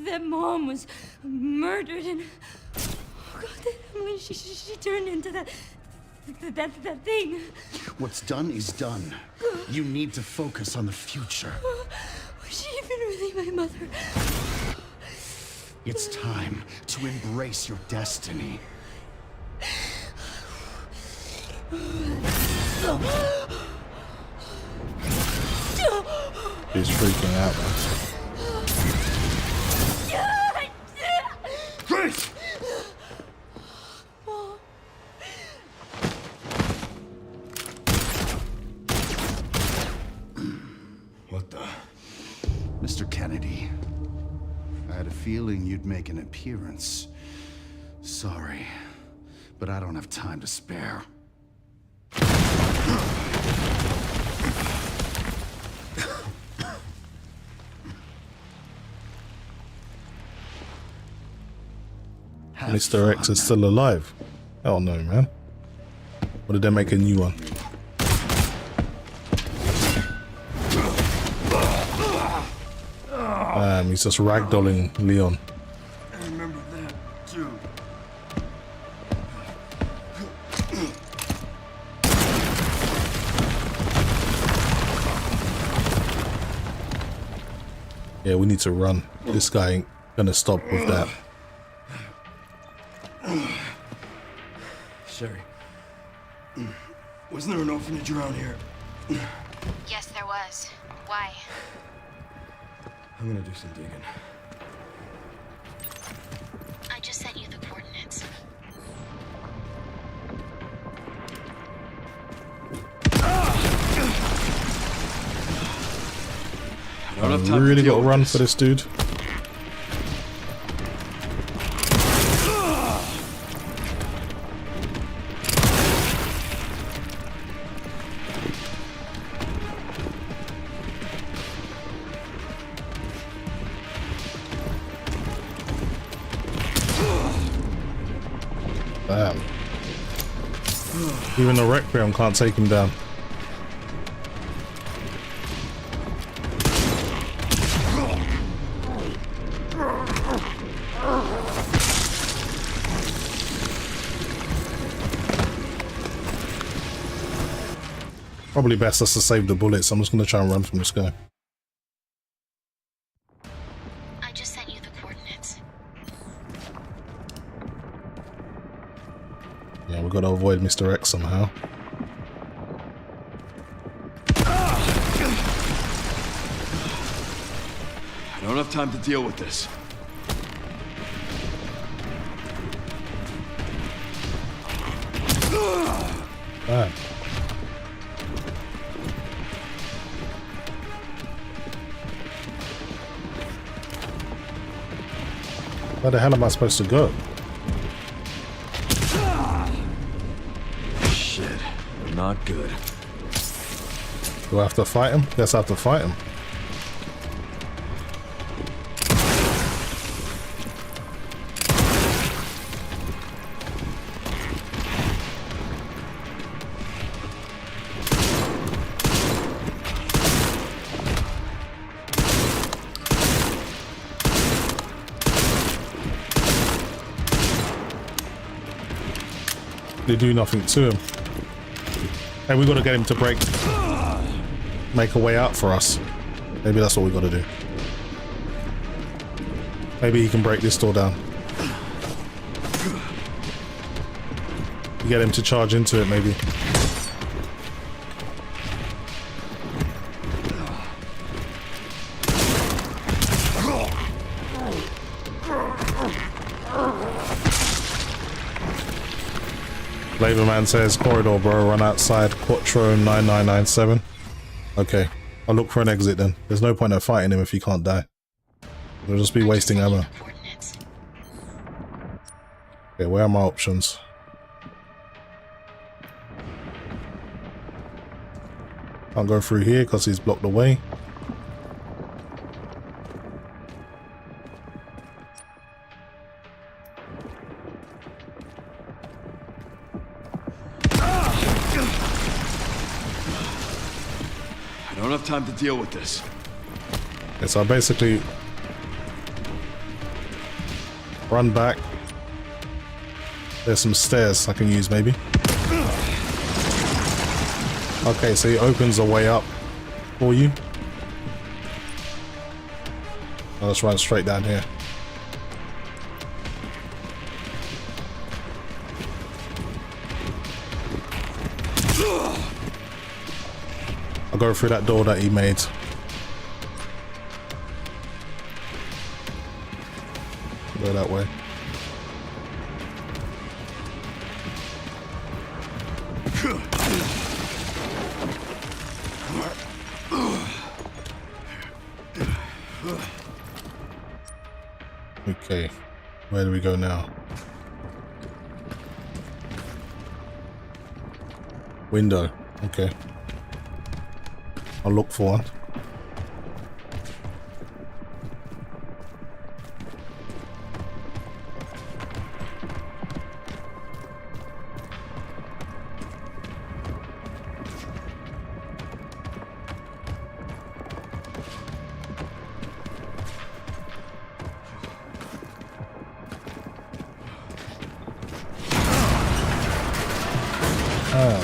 That mom was murdered, and oh God, Emily, she turned into that thing. What's done is done. You need to focus on the future. Was she even really my mother? It's time to embrace your destiny. He's freaking out, man. Chris! What the? Mr. Kennedy, I had a feeling you'd make an appearance. Sorry, but I don't have time to spare. Mr. X is still alive. Oh no, man. What did they make a new one? He's just ragdolling Leon. I remember that, too. Yeah, we need to run. This guy ain't gonna stop with that. Sherry, wasn't there an orphanage around here? Yes, there was. Why? I'm gonna do some digging. I just sent you the coordinates. I really got to run for this dude. Damn. Even the Requiem can't take him down. Probably best us to save the bullets. I'm just going to try and run from this guy. I just sent you the coordinates. Yeah, we've got to avoid Mr. X somehow. I don't have time to deal with this. Damn. Where the hell am I supposed to go? Shit, not good. Do I have to fight him? Guess I have to fight him. directly do nothing to him. Hey, we got to get him to break, make a way out for us. Maybe that's what we got to do. Maybe he can break this door down. Get him to charge into it, maybe. Laborman says, corridor bro, run outside Quattro 9997. Okay, I'll look for an exit then. There's no point in fighting him if he can't die. We'll just be wasting ammo. Okay, where are my options? Can't go through here because he's blocked the way. I don't have time to deal with this. Okay, so I basically run back. There's some stairs I can use maybe. Okay, so he opens a way up for you. I'll just run straight down here. I'll go through that door that he made. Go that way. Okay, where do we go now? Window, okay. I'll look for one.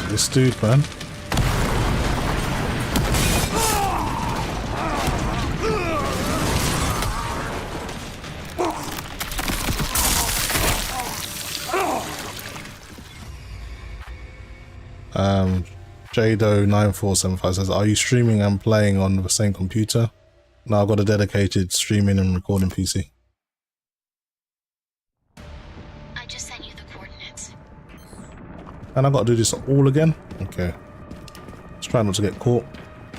This dude, man. Jado9475 says, are you streaming and playing on the same computer? No, I've got a dedicated streaming and recording PC. I just sent you the coordinates. And I've got to do this all again? Okay. Let's try not to get caught.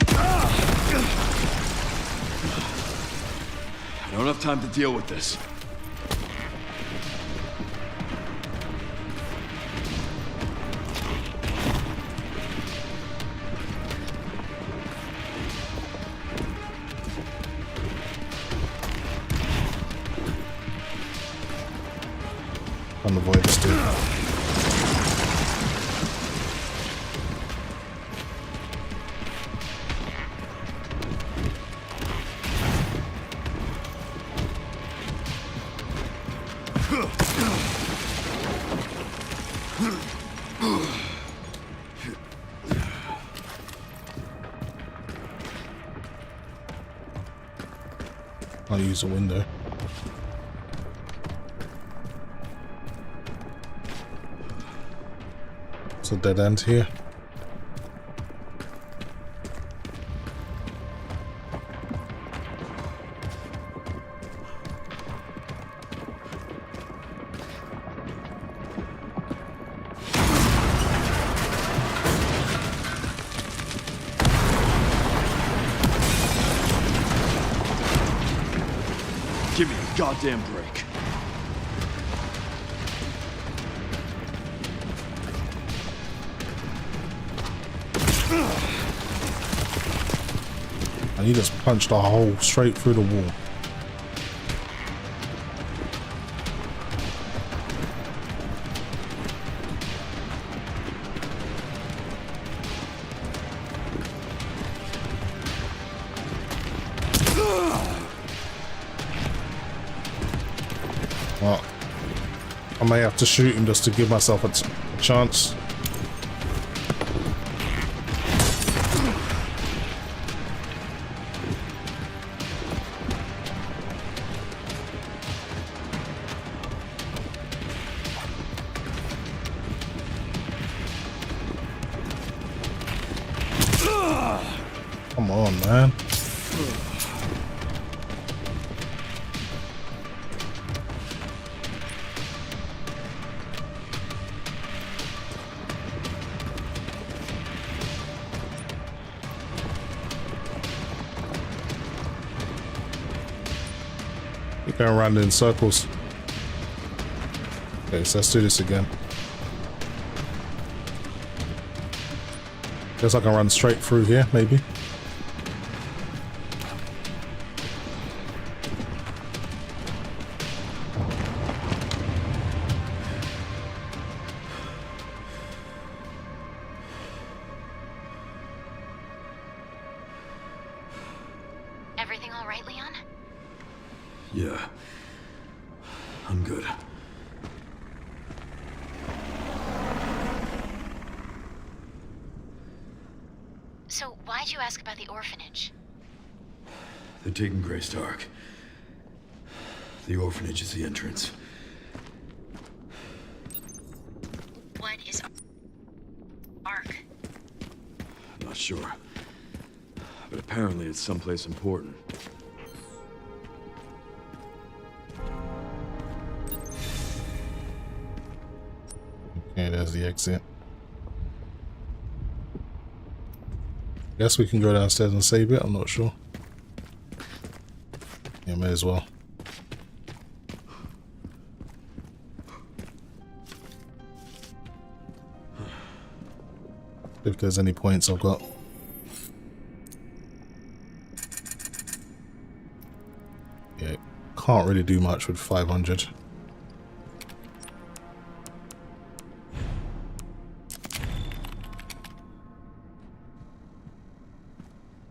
I don't have time to deal with this. Can't avoid this dude. I'll use a window. It's a dead end here. Give me a goddamn break. And he just punched a hole straight through the wall. Well, I may have to shoot him just to give myself a Chance. Come on, man. Keep going around in circles. Okay, so let's do this again. Guess I can run straight through here, maybe. Everything all right, Leon? Yeah. I'm good. So why'd you ask about the orphanage? They're taking Graystark. The orphanage is the entrance. What is ARC? Not sure. But apparently it's someplace important. Okay, there's the exit. Guess we can go downstairs and save it, I'm not sure. Yeah, may as well. If there's any points I've got. Yeah, can't really do much with 500.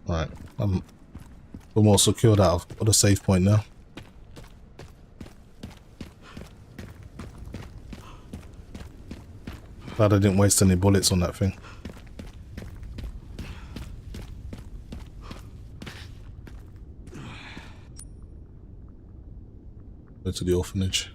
Right, we're more secured out of the save point now. Glad I didn't waste any bullets on that thing. Go to the orphanage.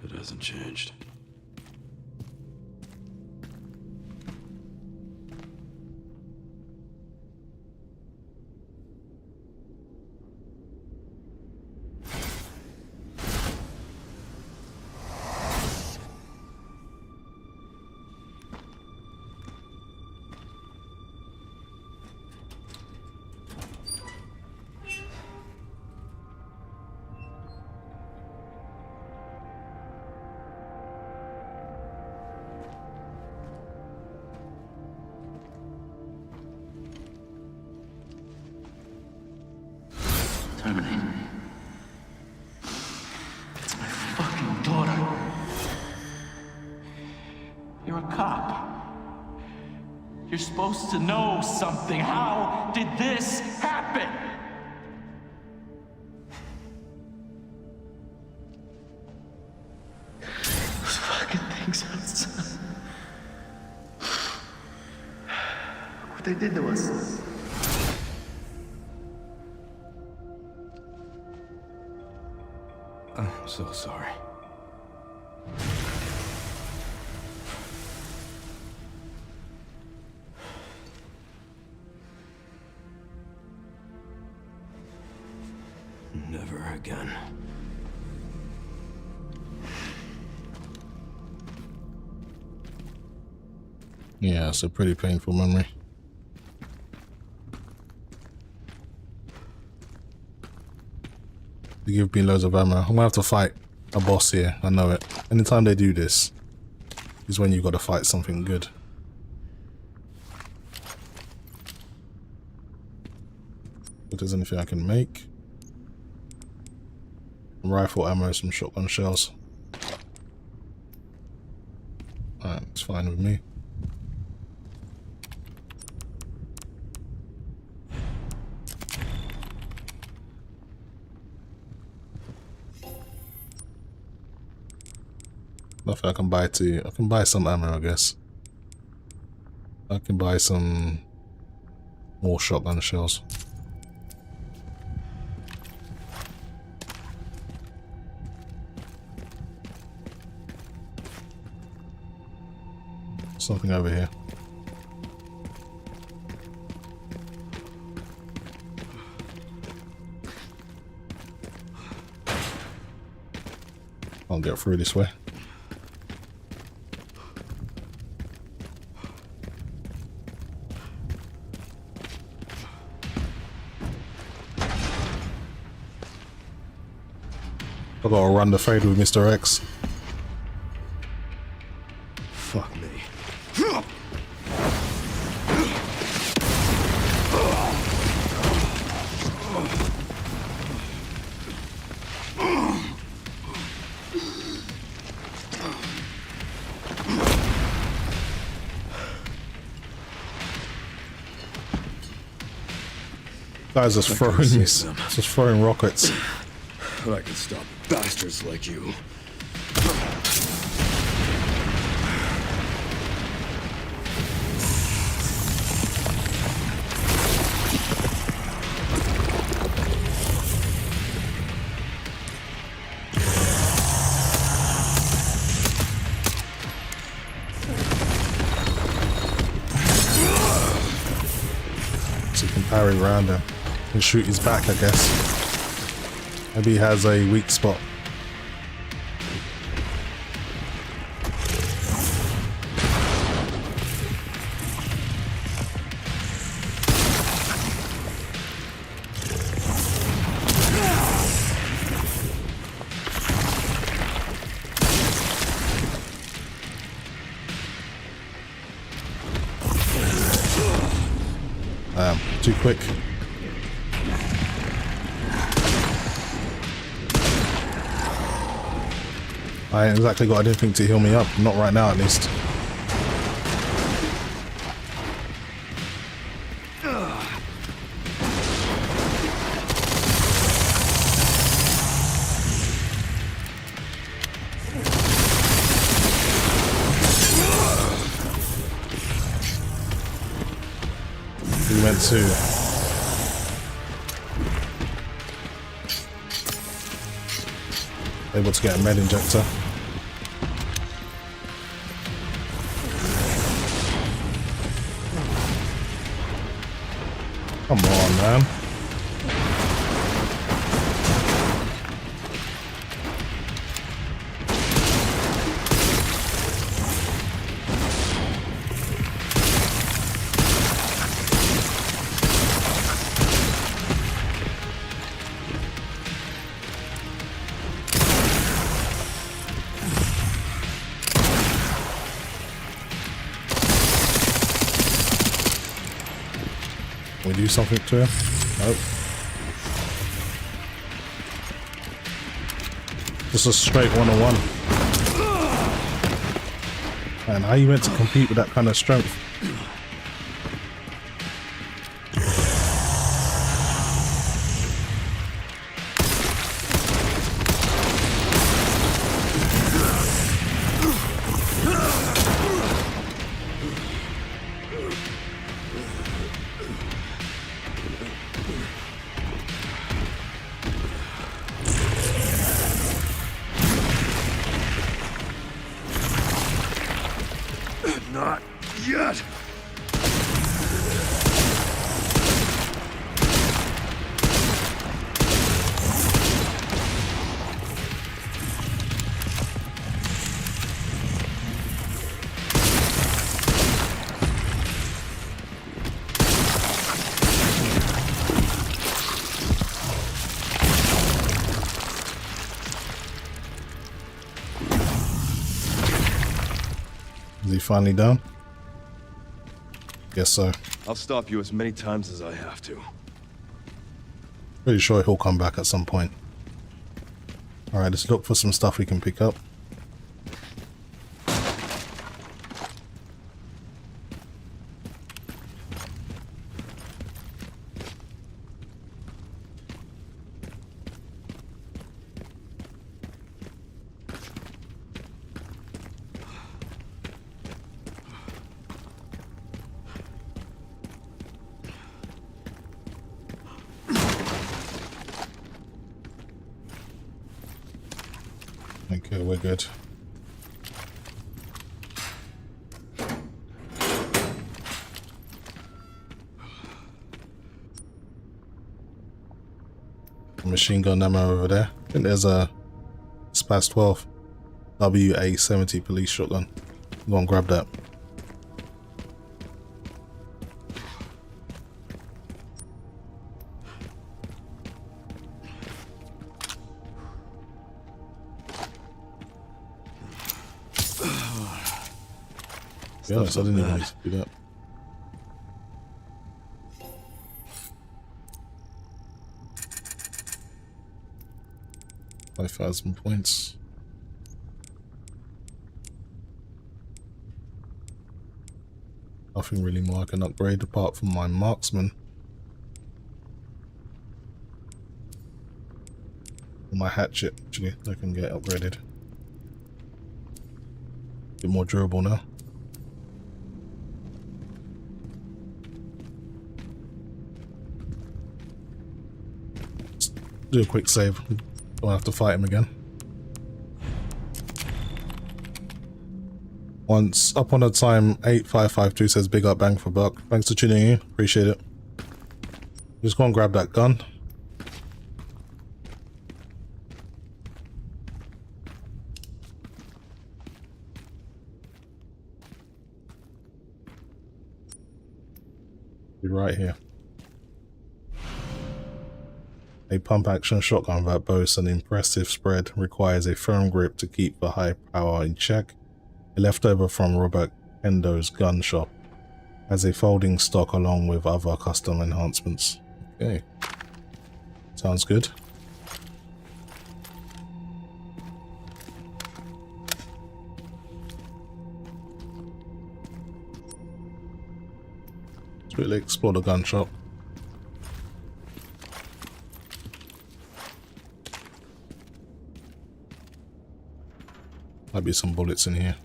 It hasn't changed. Terminate. It's my fucking daughter. You're a cop. You're supposed to know something. How did this happen? Those fucking things outside. What they did to us. I'm so sorry. Never again. Yeah, it's a pretty painful memory. They give me loads of ammo. I'm gonna have to fight a boss here, I know it. Anytime they do this is when you've got to fight something good. If there's anything I can make. Some rifle ammo, some shotgun shells. Alright, it's fine with me. Nothing I can buy to. I can buy some ammo, I guess. I can buy some more shotgun shells. Something over here. I'll get through this way. I gotta run the fade with Mr. X. Fuck me. Guys just throwing rockets. I can stop bastards like you. So you can parry around him and shoot his back, I guess. Maybe he has a weak spot. Too quick. I ain't exactly got anything to heal me up, not right now at least. We meant to. Able to get a med injector. Come on, man. We do something to her? Nope. Just a straight one-on-one. Man, how you meant to compete with that kind of strength? Not yet. Is he finally down? Guess so. I'll stop you as many times as I have to. Pretty sure he'll come back at some point. Alright, let's look for some stuff we can pick up. Okay, we're good. Machine gun ammo over there. I think there's a SPAS 12 WA-70 police shotgun. Go and grab that. To be honest, I didn't even need to do that. $5,000 points. Nothing really more I can upgrade apart from my marksman. My hatchet, actually, I can get upgraded. Bit more durable now. Let's do a quick save. Don't have to fight him again. Once upon a time 8552 says big up bang for buck. Thanks for tuning in, appreciate it. Just go and grab that gun. Be right here. A pump action shotgun that boasts an impressive spread, requires a firm grip to keep the high power in check. A leftover from Robert Endo's gun shop. Has a folding stock along with other custom enhancements. Okay. Sounds good. Let's really explore the gun shop. Might be some bullets in here.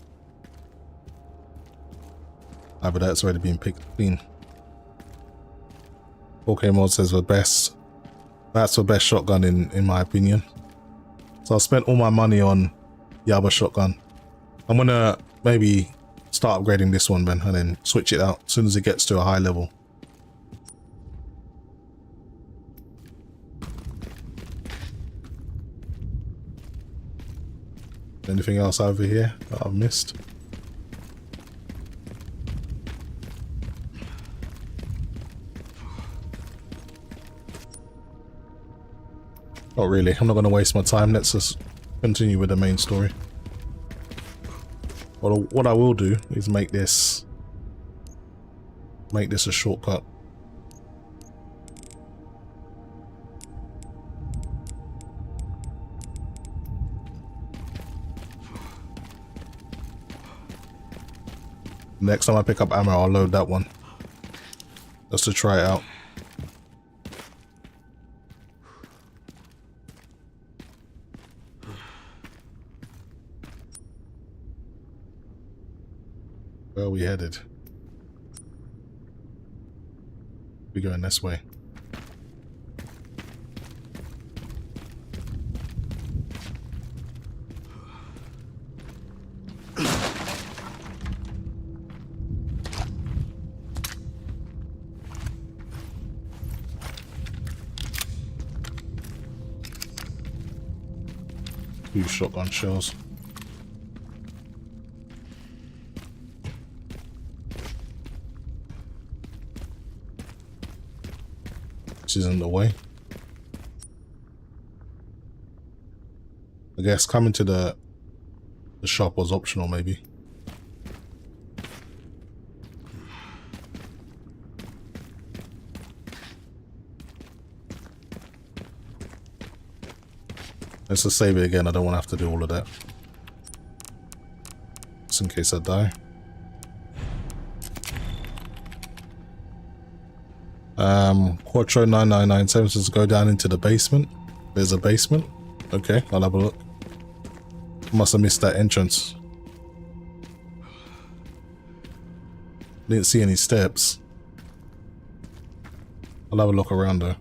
Ah, but that's already been picked clean. 4K mod says the best. That's the best shotgun in my opinion. So I spent all my money on the other shotgun. I'm gonna maybe start upgrading this one then and then switch it out as soon as it gets to a high level. Anything else over here that I've missed? Not really. I'm not going to waste my time. Let's just continue with the main story. What I will do is make this a shortcut. Next time I pick up ammo, I'll load that one just to try it out. Where are we headed? We're going this way. Two shotgun shells. This isn't the way. I guess coming to the shop was optional, maybe. Let's just save it again. I don't want to have to do all of that. Just in case I die. Quattro 9997 says go down into the basement. There's a basement. Okay, I'll have a look. Must have missed that entrance. Didn't see any steps. I'll have a look around though.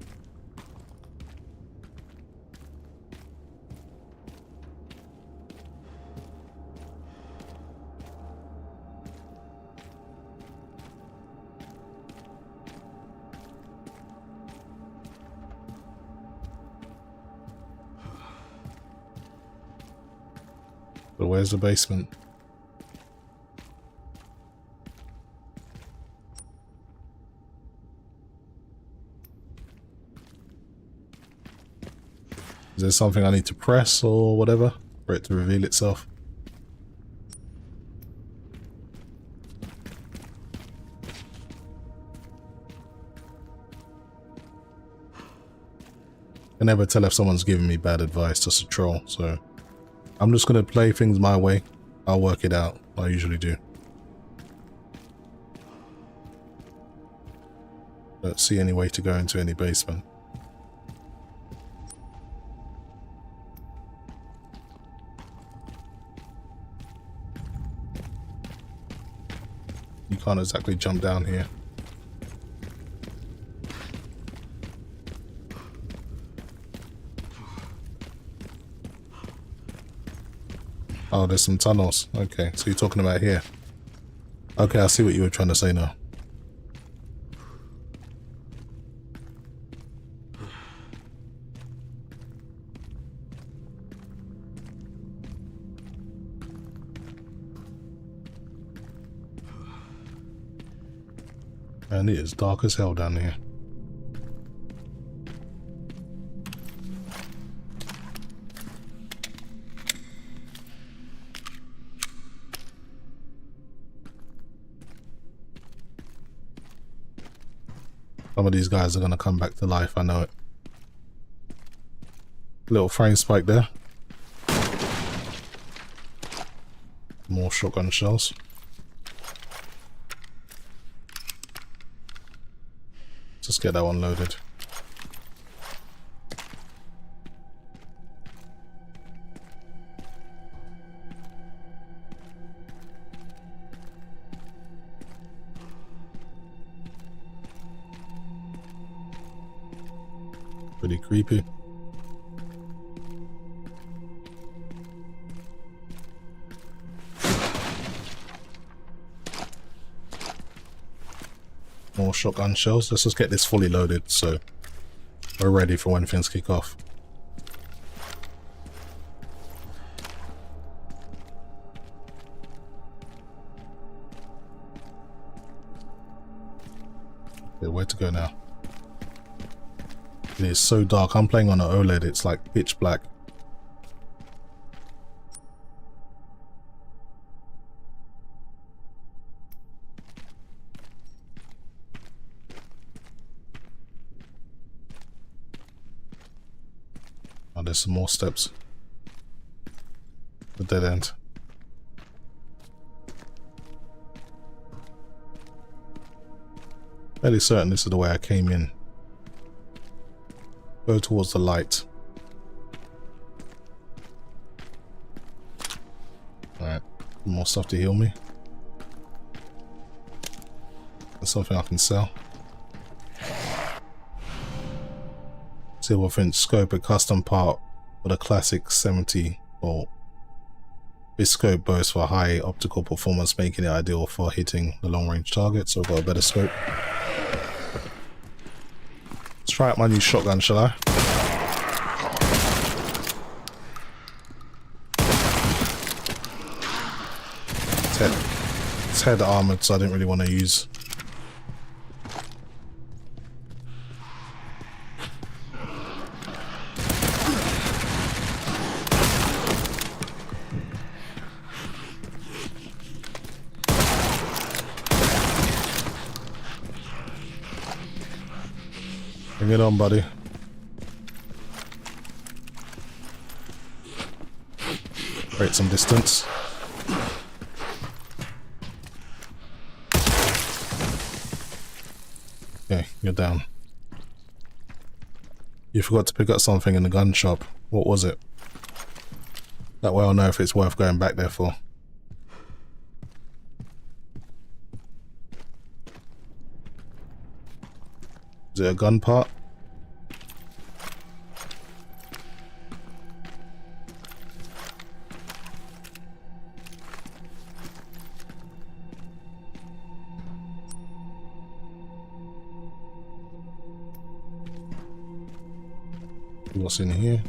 But where's the basement? Is there something I need to press or whatever for it to reveal itself? I can never tell if someone's giving me bad advice, just a troll, so I'm just going to play things my way. I'll work it out. I usually do. Don't see any way to go into any basement. You can't exactly jump down here. Oh, there's some tunnels. Okay, so you're talking about here. Okay, I see what you were trying to say now. And it is dark as hell down here. Some of these guys are going to come back to life, I know it. Little frame spike there. More shotgun shells. Just get that one loaded. Pretty creepy. More shotgun shells. Let's just get this fully loaded so we're ready for when things kick off. Okay, where to go now? It is so dark. I'm playing on an OLED. It's like pitch black. Oh, there's some more steps. The dead end. Fairly certain this is the way I came in. Go towards the light. Alright, more stuff to heal me. There's something I can sell. Silver-flint scope, a custom part for the classic 70 volt. This scope boasts for high optical performance, making it ideal for hitting the long-range target, so I've got a better scope. Let's try out my new shotgun, shall I? It's head armored, so I didn't really want to use. Bring it on, buddy. Create some distance. Okay, you're down. You forgot to pick up something in the gun shop. What was it? That way I'll know if it's worth going back there for. Is it a gun part? What's in here?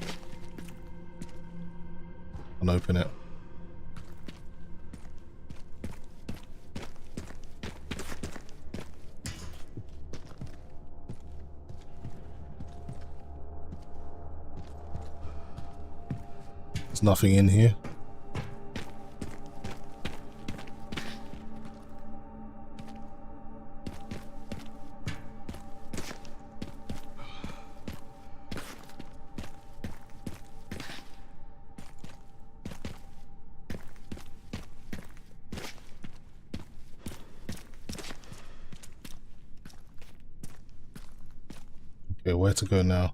I'll open it. There's nothing in here. Okay, where to go now?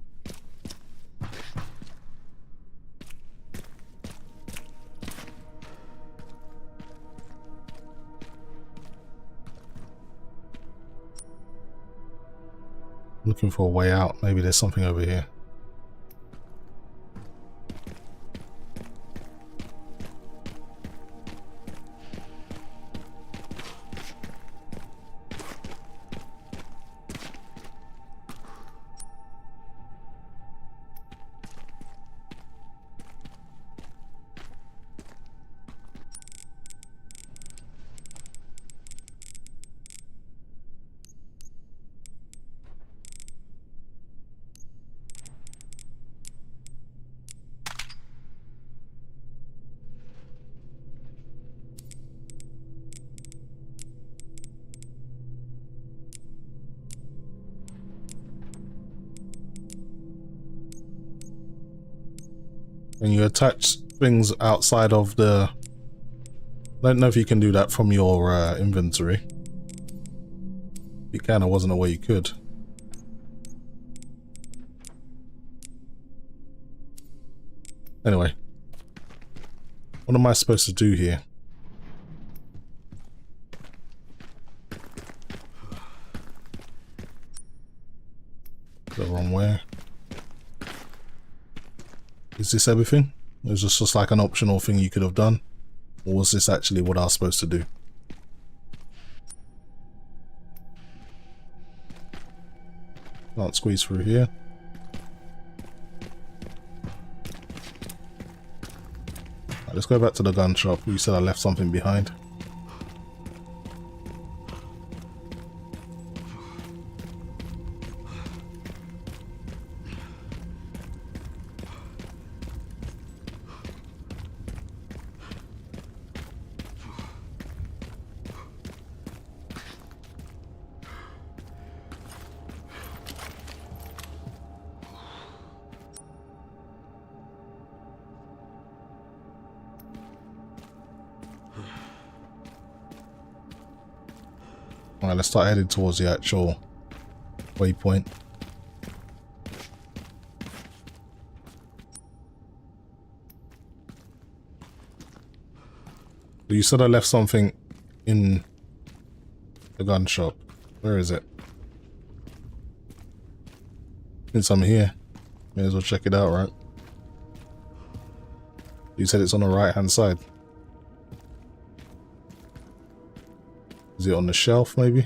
Looking for a way out. Maybe there's something over here. When you attach things outside of the... I don't know if you can do that from your inventory. You can, I wasn't aware you could. Anyway. What am I supposed to do here? The wrong way. Is this everything? Is this just like an optional thing you could have done? Or was this actually what I was supposed to do? Can't squeeze through here. Right, let's go back to the gun shop. You said I left something behind. Alright, let's start heading towards the actual waypoint. You said I left something in the gun shop. Where is it? Since I'm here, may as well check it out, right? You said it's on the right hand side. Is it on the shelf, maybe?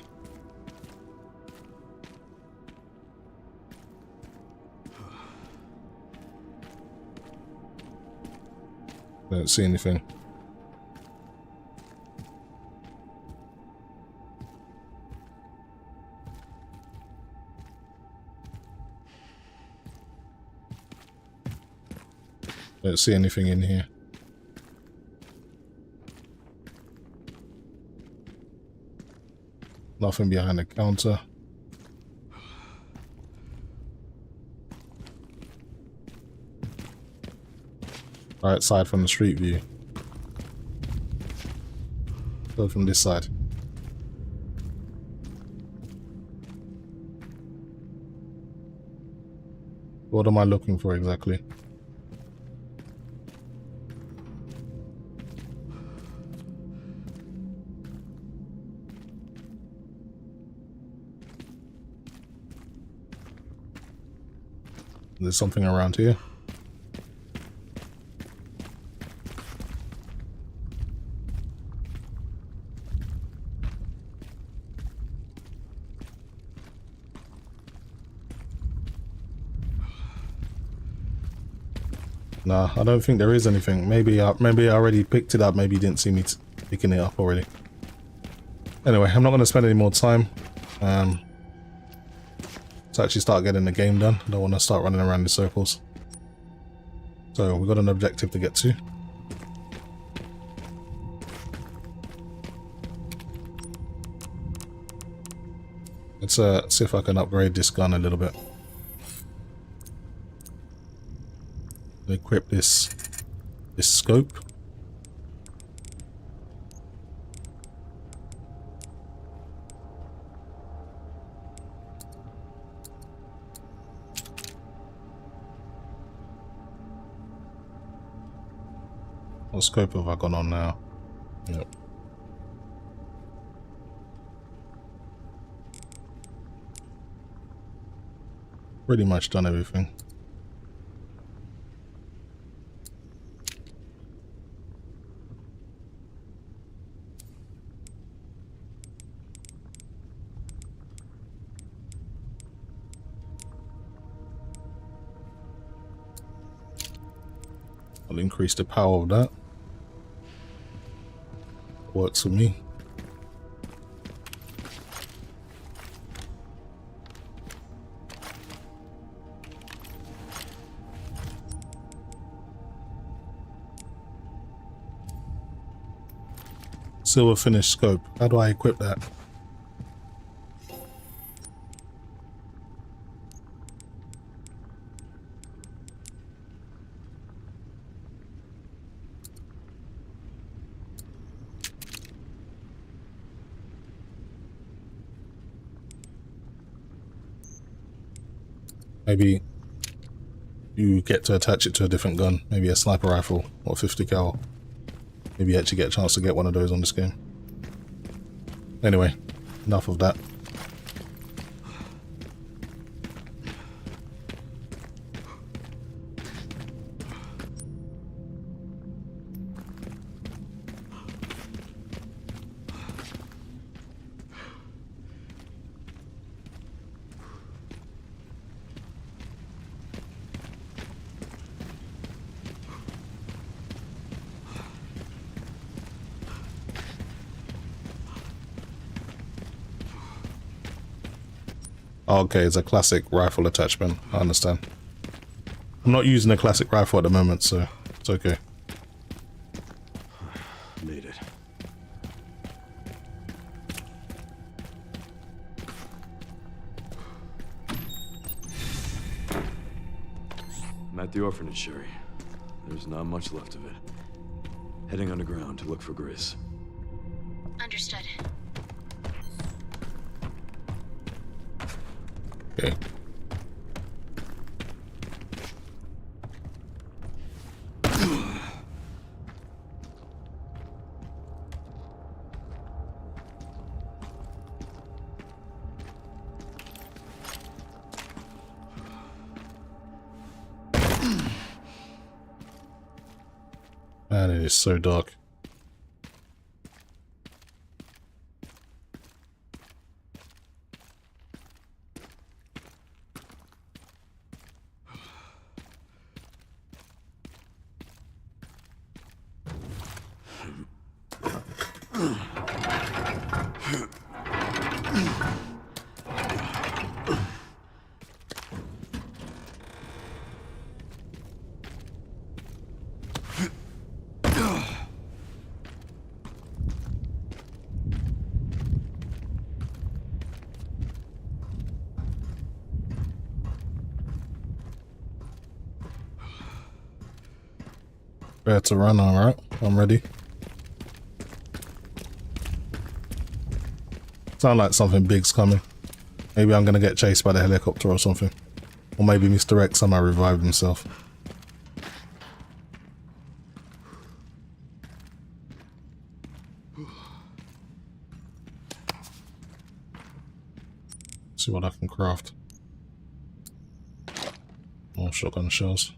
I don't see anything. Don't see anything in here. Nothing behind the counter. Right side from the street view. Go from this side. What am I looking for exactly? There's something around here. Nah, I don't think there is anything. Maybe I already picked it up. Maybe you didn't see me picking it up already. Anyway, I'm not going to spend any more time. To actually start getting the game done. I don't want to start running around in circles. So we've got an objective to get to. Let's see if I can upgrade this gun a little bit. Equip this scope. What scope have I got on now? Yep. Pretty much done everything. I'll increase the power of that. Works for me. Silver finish scope. How do I equip that? Maybe you get to attach it to a different gun, maybe a sniper rifle or 50 cal. Maybe you actually get a chance to get one of those on this game. Anyway, enough of that. Okay, it's a classic rifle attachment. I understand. I'm not using a classic rifle at the moment, so it's okay. Made it. I'm at the orphanage, Sherry. There's not much left of it. Heading underground to look for Gris. Understood. Okay. Man, it is so dark. Prepare to run, alright. I'm ready. Sound like something big's coming. Maybe I'm gonna get chased by the helicopter or something. Or maybe Mr. X somehow revived himself. See what I can craft. More shotgun shells.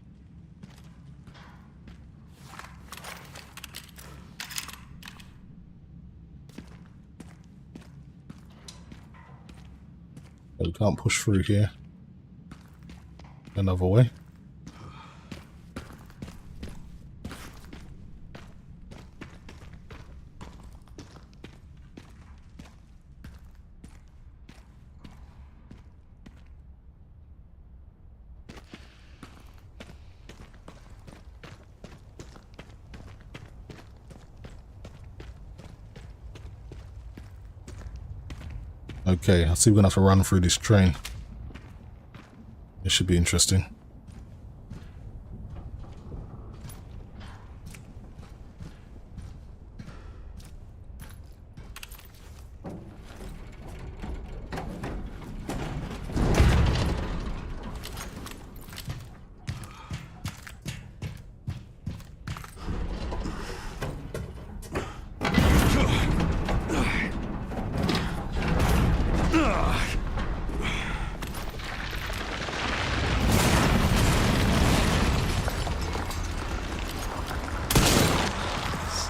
We can't push through here. Another way. Okay, I see we're gonna have to run through this train. It should be interesting.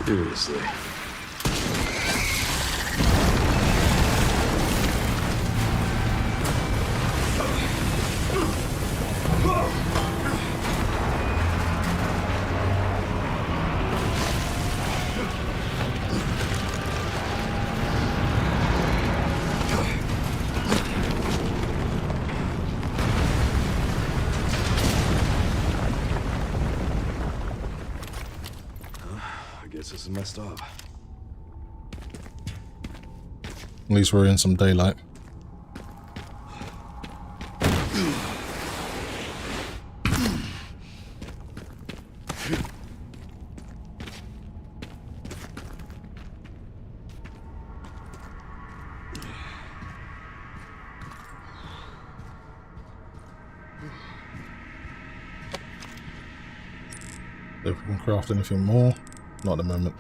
Seriously. This is messed up. At least we're in some daylight. If we can craft anything more. Not at the moment.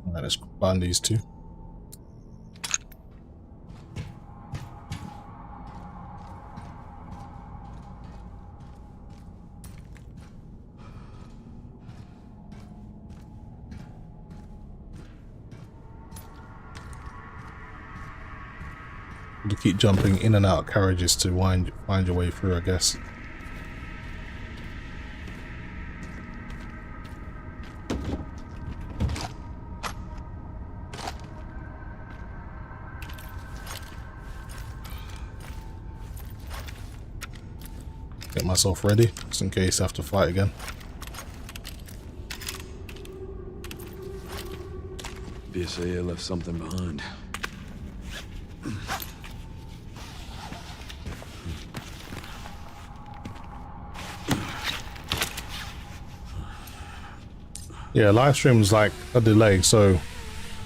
Alright, let's combine these two. To keep jumping in and out of carriages to find your way through, I guess. Get myself ready, just in case I have to fight again. BSAA left something behind. Yeah, live stream's like a delay, so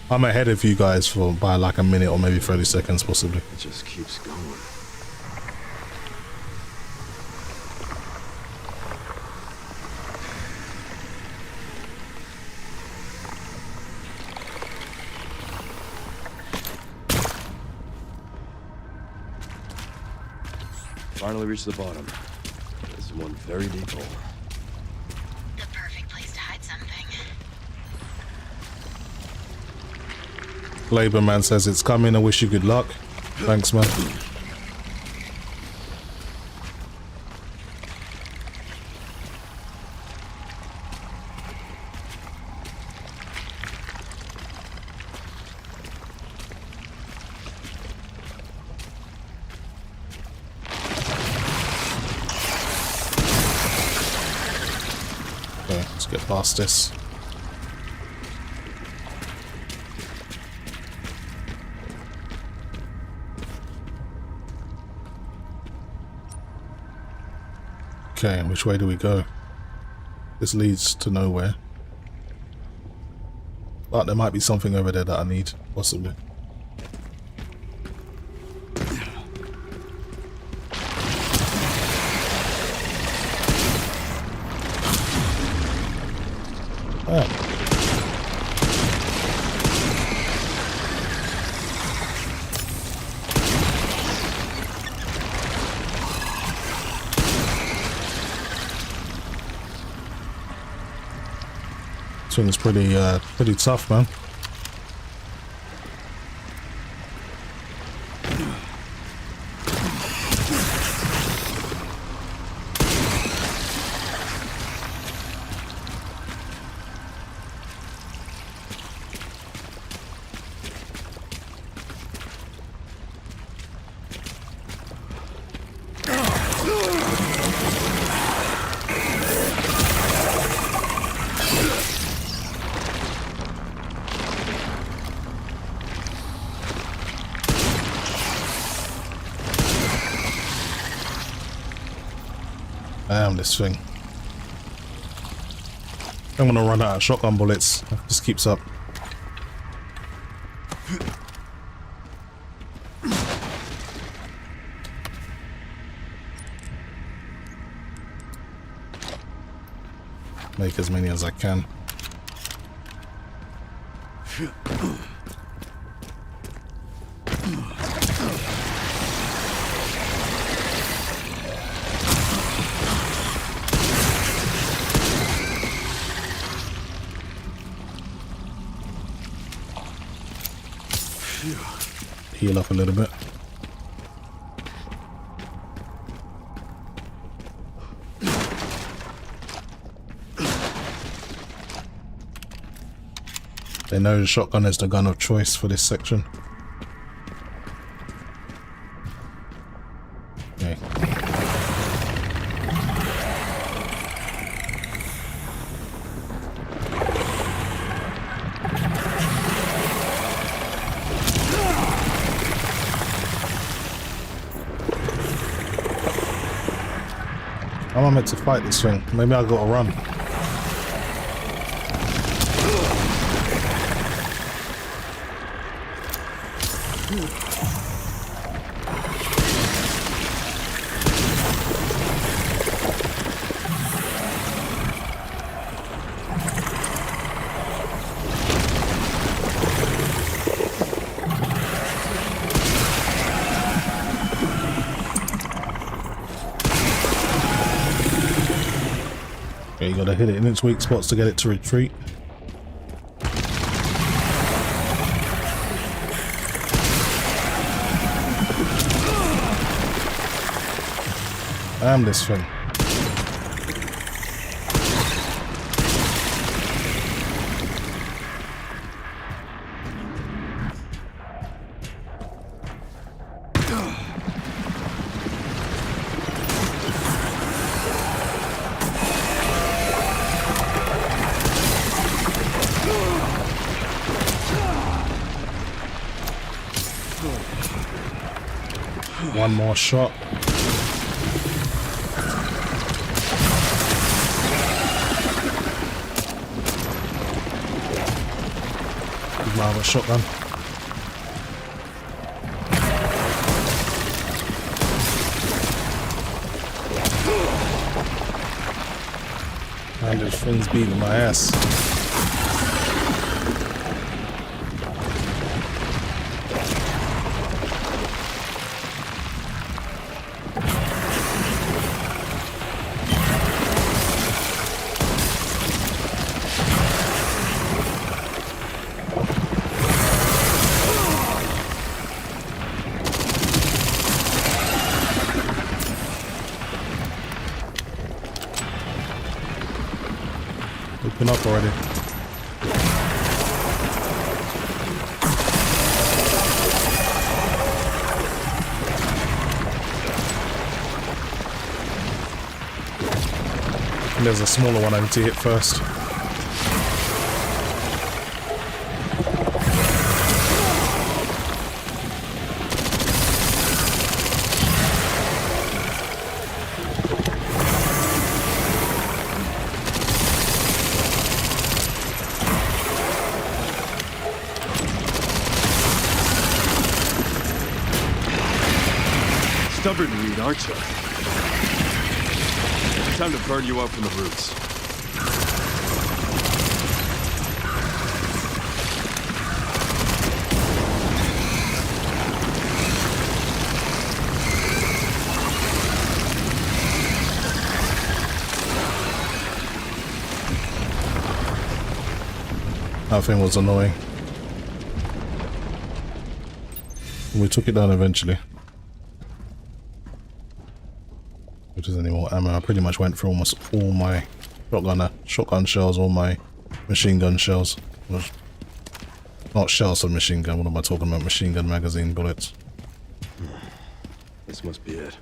I'm ahead of you guys by like a minute or maybe 30 seconds possibly. It just keeps going. Finally reached the bottom. This is one very deep hole. The perfect place to hide something. Labor Man says it's coming. I wish you good luck. Thanks, man. Okay, let's get past this. Okay, which way do we go? This leads to nowhere. But there might be something over there that I need, possibly. Ah. This one's pretty tough, man. Damn this thing. I'm gonna run out of shotgun bullets. If this keeps up. Make as many as I can. Heal up a little bit. They know the shotgun is the gun of choice for this section. Okay. How am I meant to fight this thing? Maybe I gotta run. Okay, you gotta hit it in its weak spots to get it to retreat. Damn this thing. One more shot. Now a shotgun. And this thing's beating my ass. Open up already. And there's a smaller one I need to hit first. Stubborn weed, aren't you? Time to burn you out from the roots. That thing was annoying. We took it down eventually. If there's any more ammo, I pretty much went through almost all my shotgun shells, all my machine gun shells. Well, not shells of machine gun, what am I talking about? Machine gun magazine bullets. This must be it.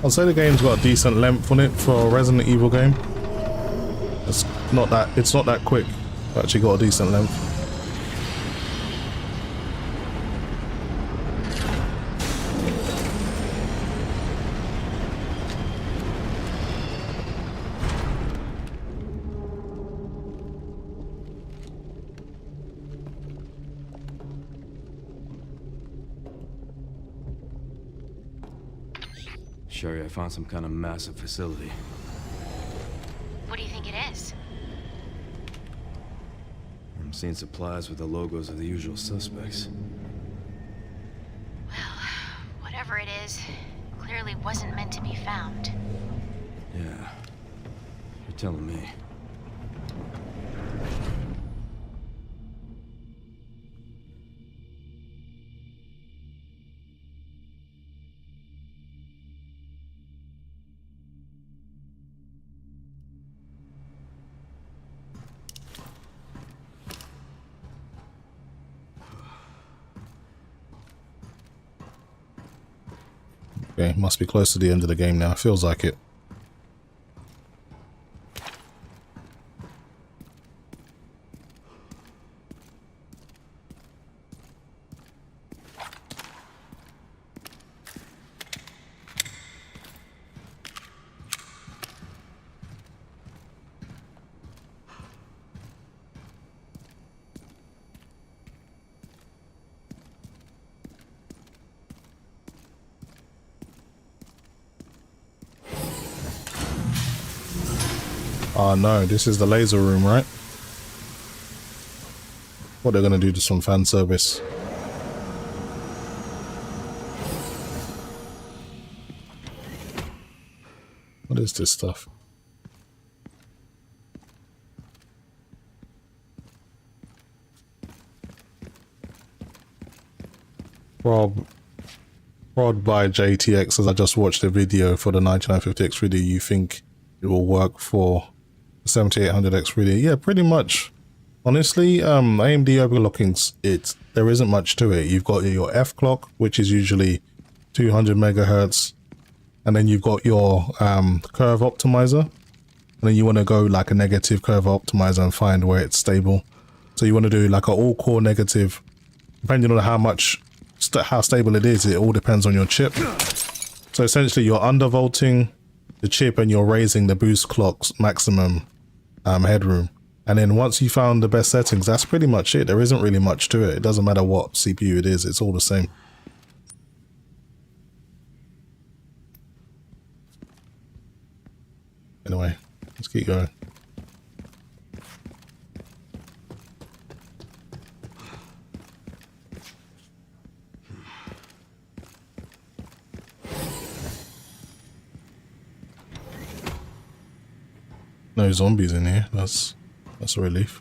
I'll say the game's got a decent length on it for a Resident Evil game. It's not that quick. Actually got a decent length. Sherry, I found some kind of massive facility. What do you think it is? I'm seeing supplies with the logos of the usual suspects. Well, whatever it is, clearly wasn't meant to be found. Yeah, you're telling me. Okay, must be close to the end of the game now. Feels like it. Oh no, this is the laser room, right? What, they're gonna do to some fan service? What is this stuff? Prod by JTX, as I just watched the video for the 9950X 3D. You think it will work for 7800X 3D? Yeah, pretty much. Honestly, AMD overclocking's there isn't much to it. You've got your F clock, which is usually 200 megahertz, and then you've got your curve optimizer, and then you want to go like a negative curve optimizer and find where it's stable. So you want to do like an all core negative, depending on how stable it is. It all depends on your chip. So essentially, you're undervolting the chip and you're raising the boost clock's maximum headroom. And then once you found the best settings, that's pretty much it. There isn't really much to it. It doesn't matter what CPU it is, it's all the same. Anyway, let's keep going. No zombies in here. That's a relief.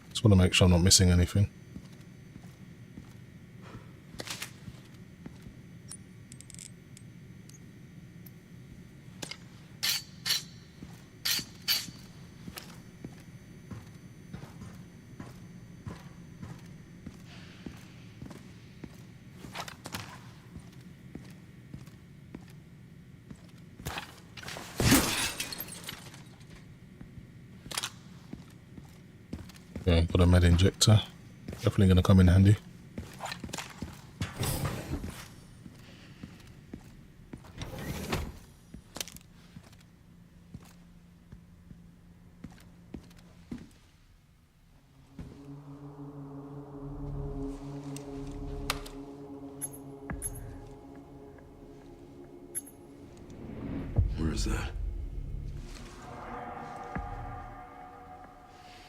Just want to make sure I'm not missing anything. Okay, got a med injector. Definitely going to come in handy. Where is that?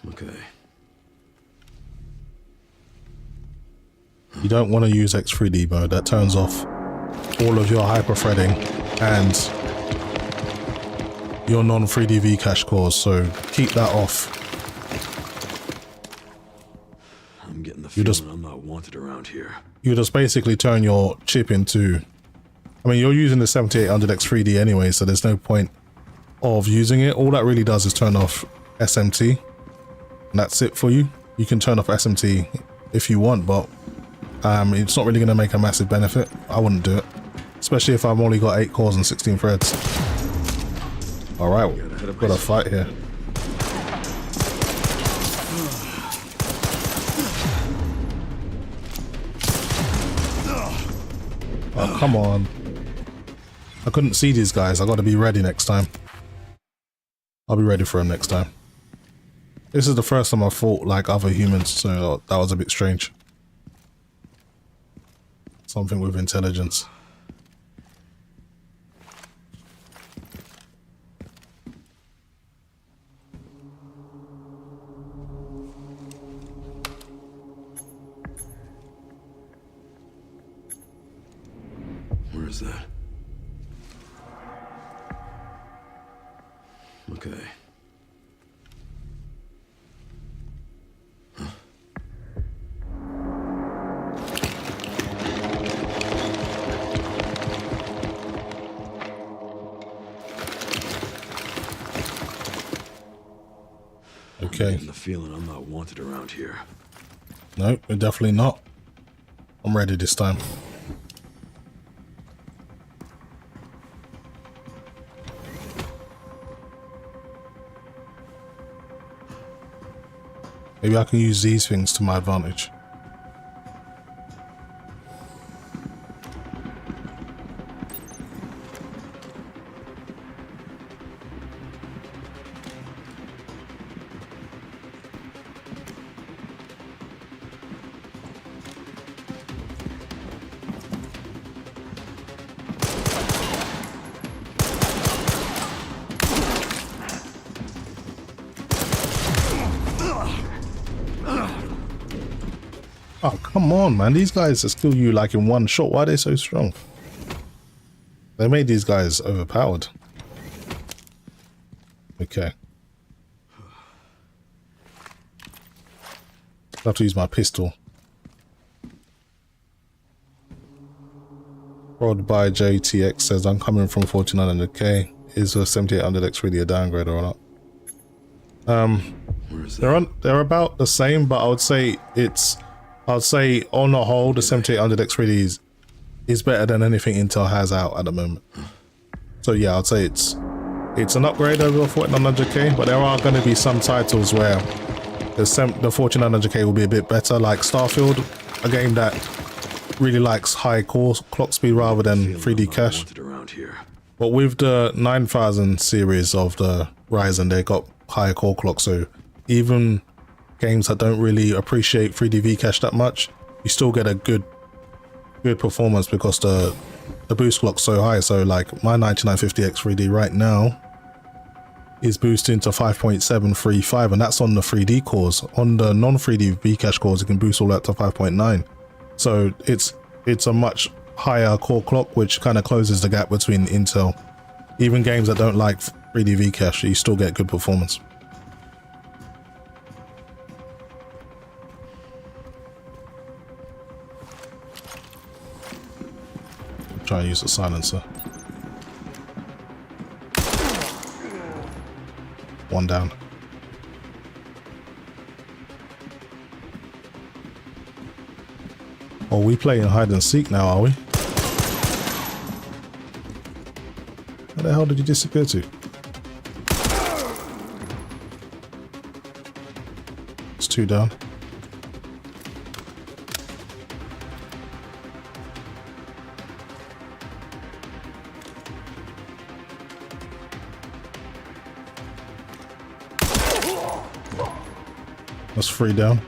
Okay. You don't want to use X3D mode. That turns off all of your hyper threading and your non-3D cache cores, so keep that off. I'm getting the feeling I'm not wanted around here. You just basically turn your chip into, I mean, you're using the 7800X 3D anyway, so there's no point of using it. All that really does is turn off SMT, and that's it for you. You can turn off SMT if you want, but It's not really going to make a massive benefit. I wouldn't do it, especially if I've only got 8 cores and 16 threads. All right, got a fight here. Oh, come on. I couldn't see these guys. I got to be ready next time. I'll be ready for them next time. This is the first time I fought like other humans, so that was a bit strange. Something with intelligence. Where is that? Okay. Okay. I'm getting the feeling I'm not wanted around here. No, we're definitely not. I'm ready this time. Maybe I can use these things to my advantage. Oh, come on, man. These guys are still you like in one shot. Why are they so strong? They made these guys overpowered. Okay. I have to use my pistol. Rod by JTX says, I'm coming from 4900K. Is a 7800X really a downgrade or not? They're about the same, but I would say on the whole, the 7800X really is better than anything Intel has out at the moment. So yeah, I'd say it's an upgrade over 4900K, but there are going to be some titles where the 4900K will be a bit better, like Starfield, a game that really likes high core clock speed rather than 3D cache. But with the 9000 series of the Ryzen, they got higher core clock, so even games that don't really appreciate 3D V-cache that much, you still get a good performance because the boost clock's so high. So like my 9950X 3D right now is boosting to 5.735, and that's on the 3D cores. On the non-3D V-cache cores, it can boost all that to 5.9. So it's a much higher core clock, which kind of closes the gap between Intel. Even games that don't like 3D V-cache, you still get good performance. Try and use the silencer. One down. Oh, we playing hide and seek now, are we? Where the hell did you disappear to? It's 2 down. That's 3 down.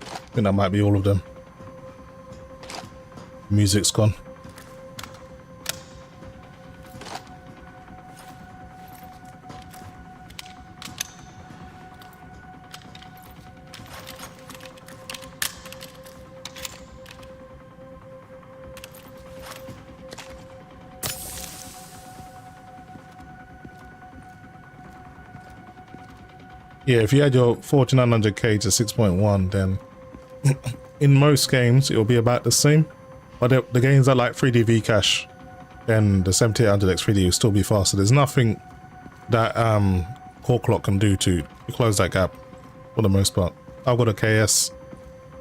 I think that might be all of them. Music's gone. Yeah, if you add your 4900K to 6.1, then in most games it'll be about the same. But the games that like 3D V-cache, then the 7800X 3D will still be faster. There's nothing that core clock can do to close that gap for the most part. I've got a KS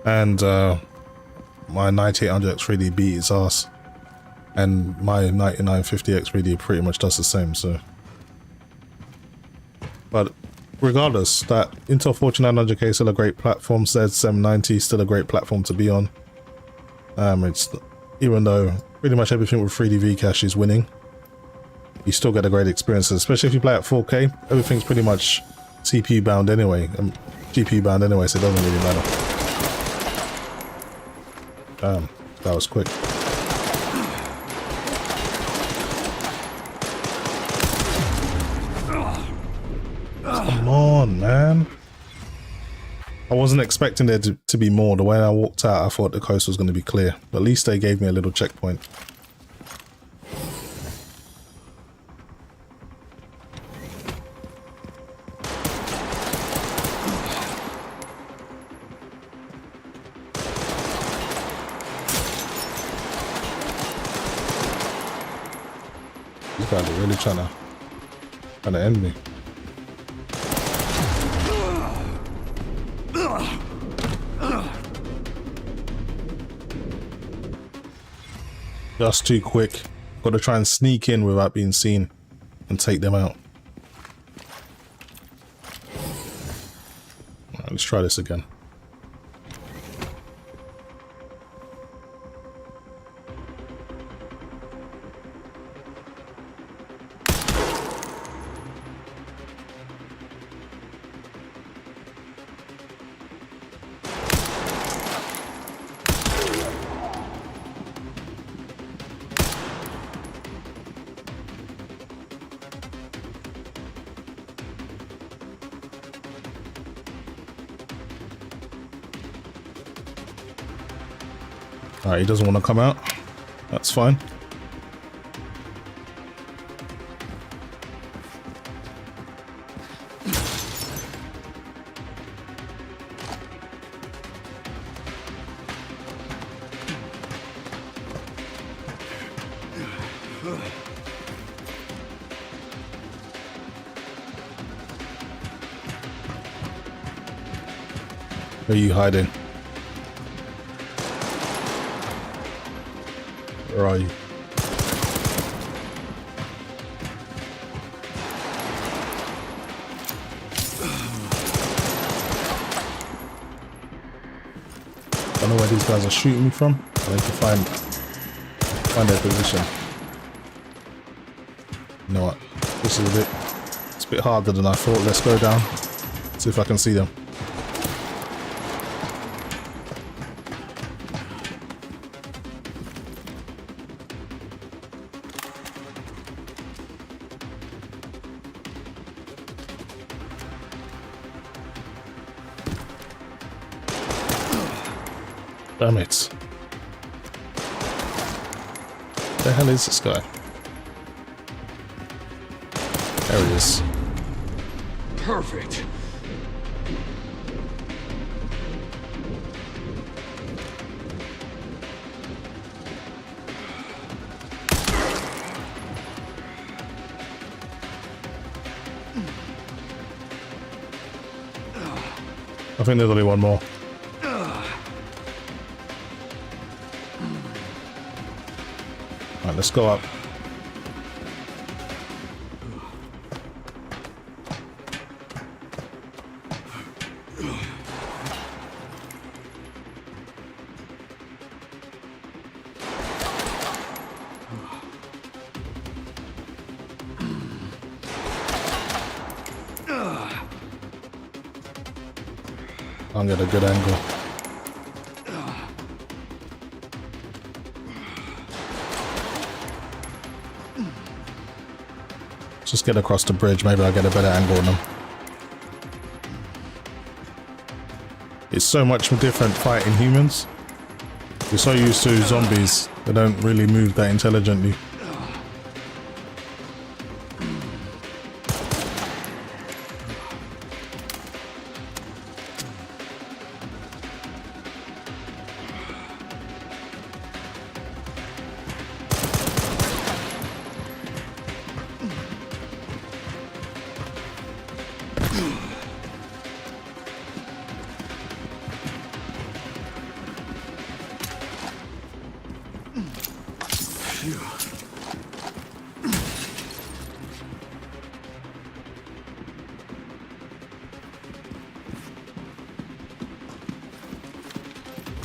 and my 9800X 3D beat its ass, and my 9950X 3D pretty much does the same. So, but regardless, that Intel 4900K is still a great platform. Z790 still a great platform to be on. It's, even though pretty much everything with 3D V-Cache is winning, you still get a great experience, especially if you play at 4K. Everything's pretty much CPU bound anyway, and GPU bound anyway, so it doesn't really matter. Damn, that was quick. Come on, man. I wasn't expecting there to be more. The way I walked out, I thought the coast was going to be clear. But at least they gave me a little checkpoint. These guys are really trying to end me. Just too quick. Got to try and sneak in without being seen and take them out. Alright, let's try this again. Alright, he doesn't want to come out. That's fine. Where are you hiding? Where are you? Don't know where these guys are shooting me from. I need to find their position. You know what? This is it's a bit harder than I thought. Let's go down. See if I can see them. Damn it. What the hell is this guy? There he is. Perfect. I think there's only one more. Alright, let's go up. I'll get a good angle. Just get across the bridge, maybe I'll get a better angle on them. It's so much different fighting humans. We're so used to zombies, they don't really move that intelligently.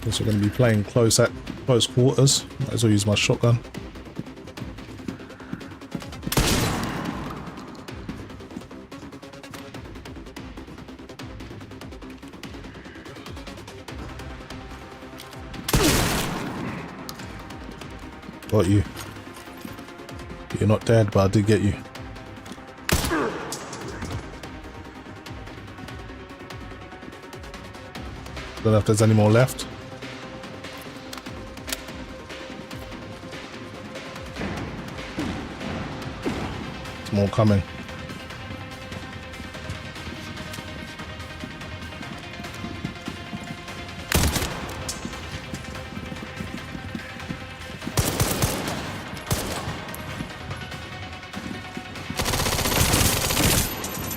Guess we're going to be playing close quarters. Might as well use my shotgun. Got you. You're not dead, but I did get you. Don't know if there's any more left. There's more coming.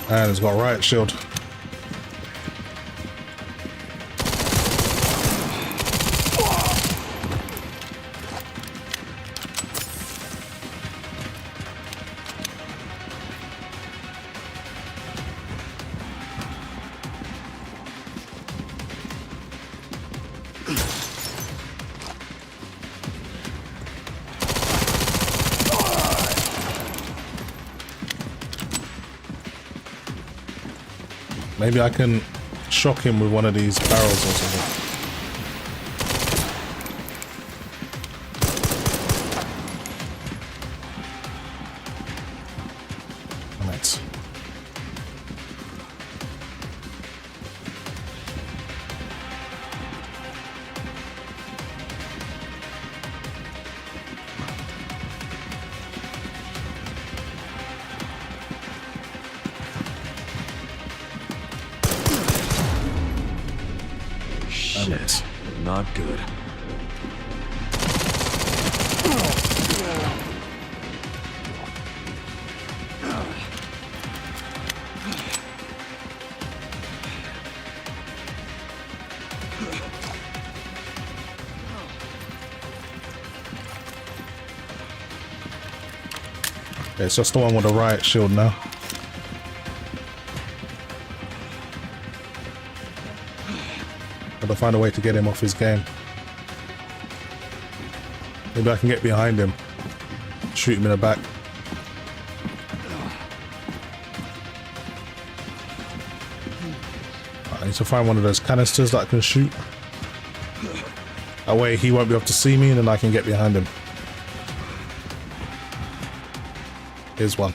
And it's got a riot shield. Maybe I can shock him with one of these barrels or something. Right. Shit, not good. Okay, it's just the one with the riot shield now. Gotta find a way to get him off his game. Maybe I can get behind him, shoot him in the back. I need to find one of those canisters that I can shoot. That way he won't be able to see me and then I can get behind him. Here's one.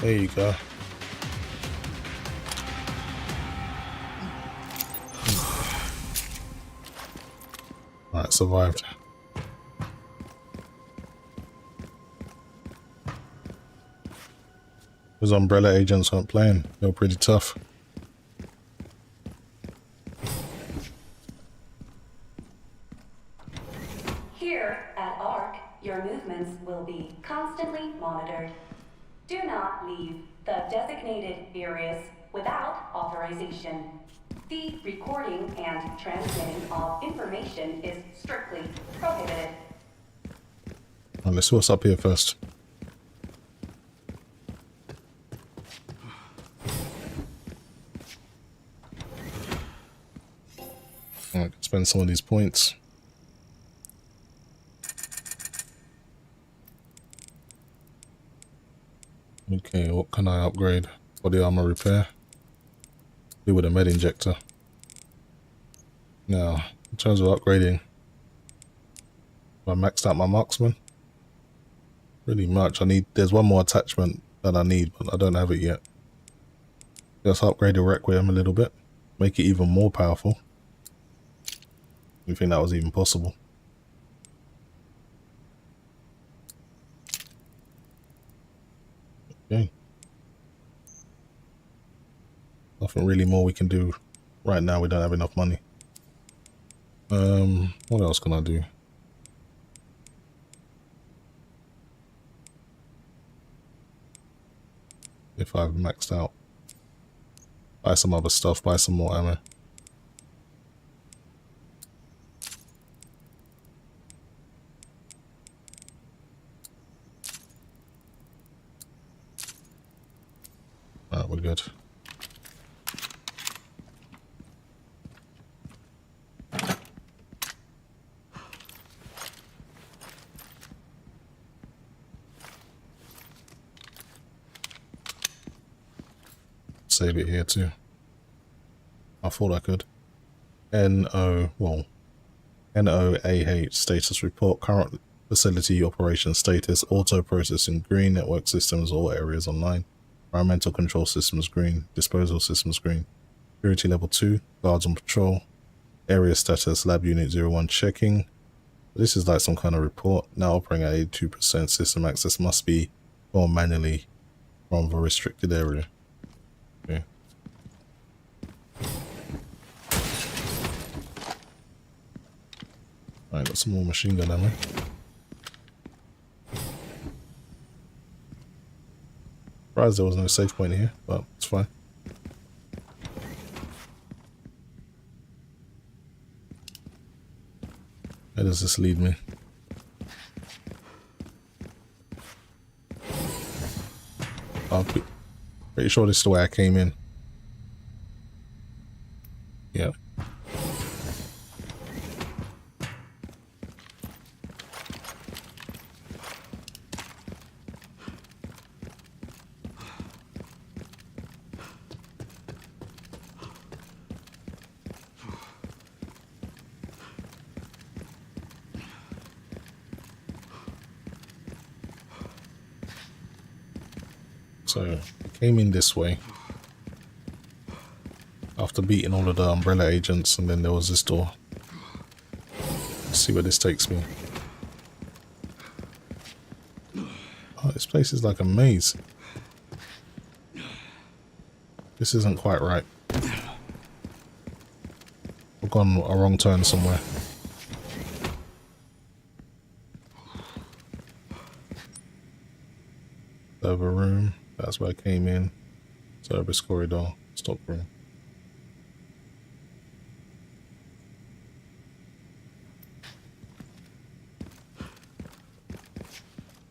There you go. Alright, survived. Those umbrella agents aren't playing. They were pretty tough. Here at ARC, your movements will be constantly monitored. Do not leave the designated areas without authorization. The recording and transmitting of information is strictly prohibited. Alright, let's see what's up here first. Alright, spend some of these points. Okay, what can I upgrade? Body armor repair. Do with a med injector. Now, in terms of upgrading, I maxed out my marksman. Really much. There's one more attachment that I need, but I don't have it yet. Let's upgrade the Requiem a little bit. Make it even more powerful. You think that was even possible? Okay. Nothing really more we can do right now. We don't have enough money. What else can I do? If I've maxed out. Buy some other stuff, buy some more ammo. Alright, we're good. Save it here too. I thought I could. NOAH status report, current facility operation status, auto processing green, network systems, all areas online, environmental control systems green, disposal systems green, security level 2, guards on patrol, area status, lab unit 01 checking. This is like some kind of report. Now operating at 82%, system access must be gone manually from the restricted area. Okay. Alright, got some more machine gun ammo. Surprised there was no safe point here, but it's fine. Where does this lead me? I'm pretty sure this is the way I came in. Yeah. So I came in this way after beating all of the umbrella agents, and then there was this door. Let's see where this takes me. Oh, this place is like a maze. This isn't quite right. I've gone a wrong turn somewhere. Server room. That's where I came in. Service corridor. Stock room.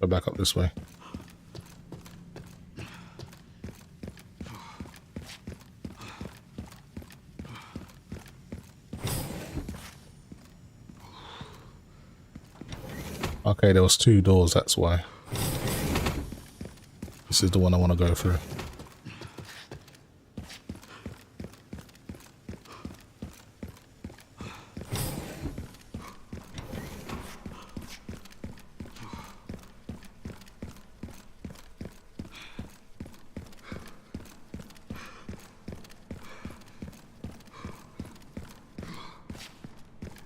Go back up this way. Okay, there was 2 doors, that's why. This is the one I want to go through.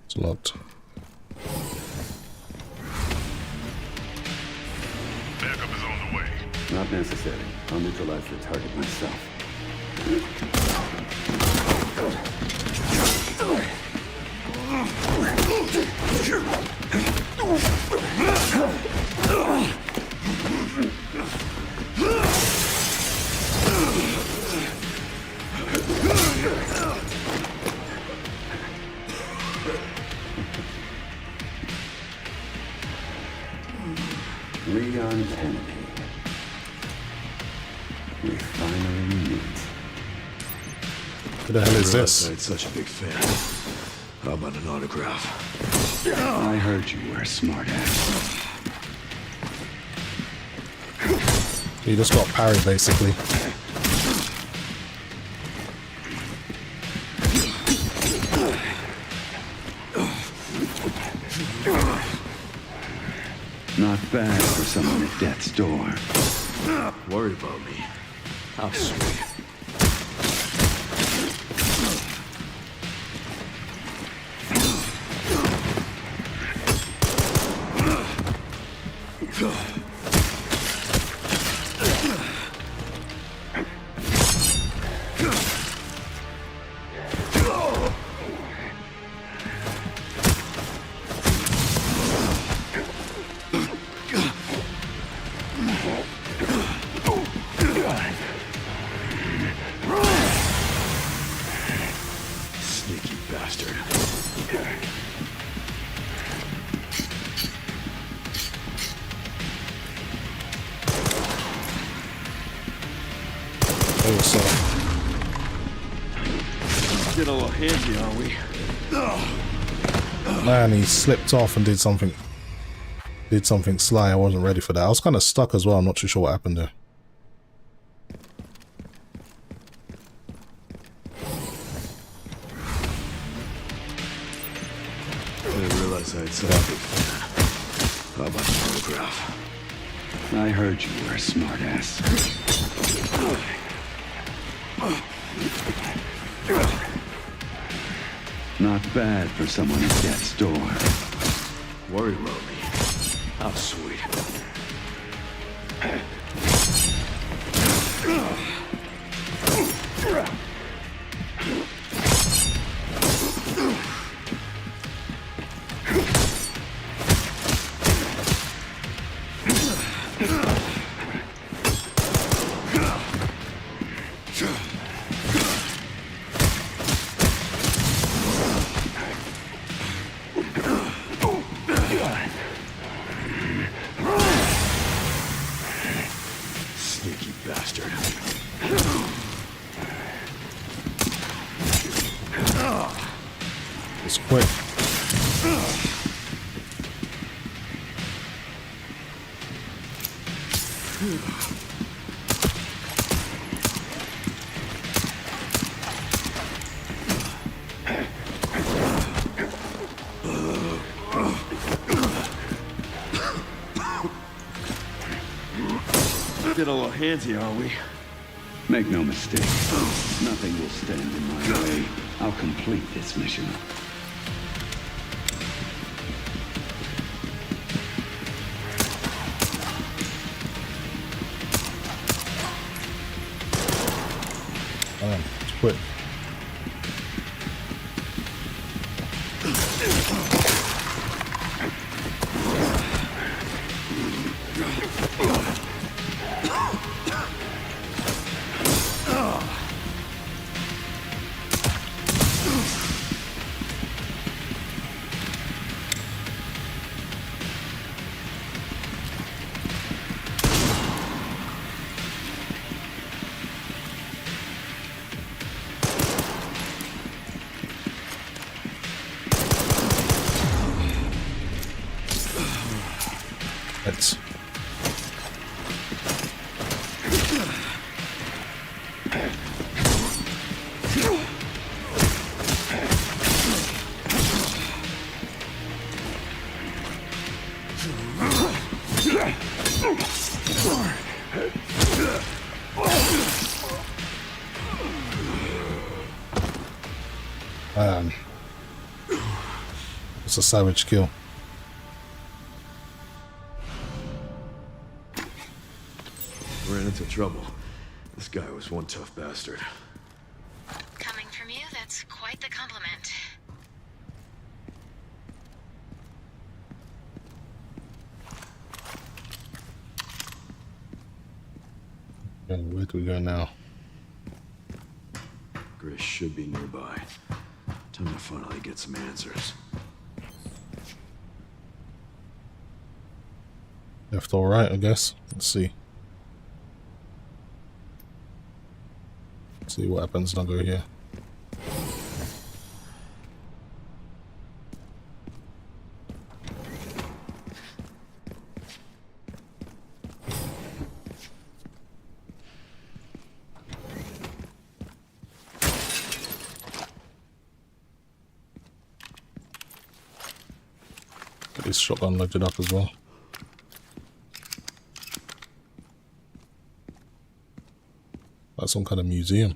It's locked. Backup is on the way. Not necessary. I'll neutralize the target myself. Leon Kennedy. We finally meet. What the hell is this? I'm such a big fan. How about an autograph? I heard you were a smartass. You just got parried, basically. Not bad for someone at death's door. Worried about me? How sweet. bastard. Hey, what's up? Getting a little handsy, are we? Man, he slipped off and did something sly. I wasn't ready for that. I was kind of stuck as well. I'm not too sure what happened there. I didn't realize I had such a big fan. How about the photograph? I heard you were a smartass. Not bad for someone at death's door. Worried about me. How sweet. Sneaky bastard. It's quick. Getting a little handsy, are we? Make no mistake, nothing will stand in my way. I'll complete this mission. It's quick. Let's. It's a savage kill. Ran into trouble. This guy was one tough bastard. Coming from you, that's quite the compliment. Okay, where do we go now? Grace should be nearby. Time to finally get some answers. Left or right, I guess. Let's see. See what happens when I go here. Get this shotgun loaded up as well. Like some kind of museum.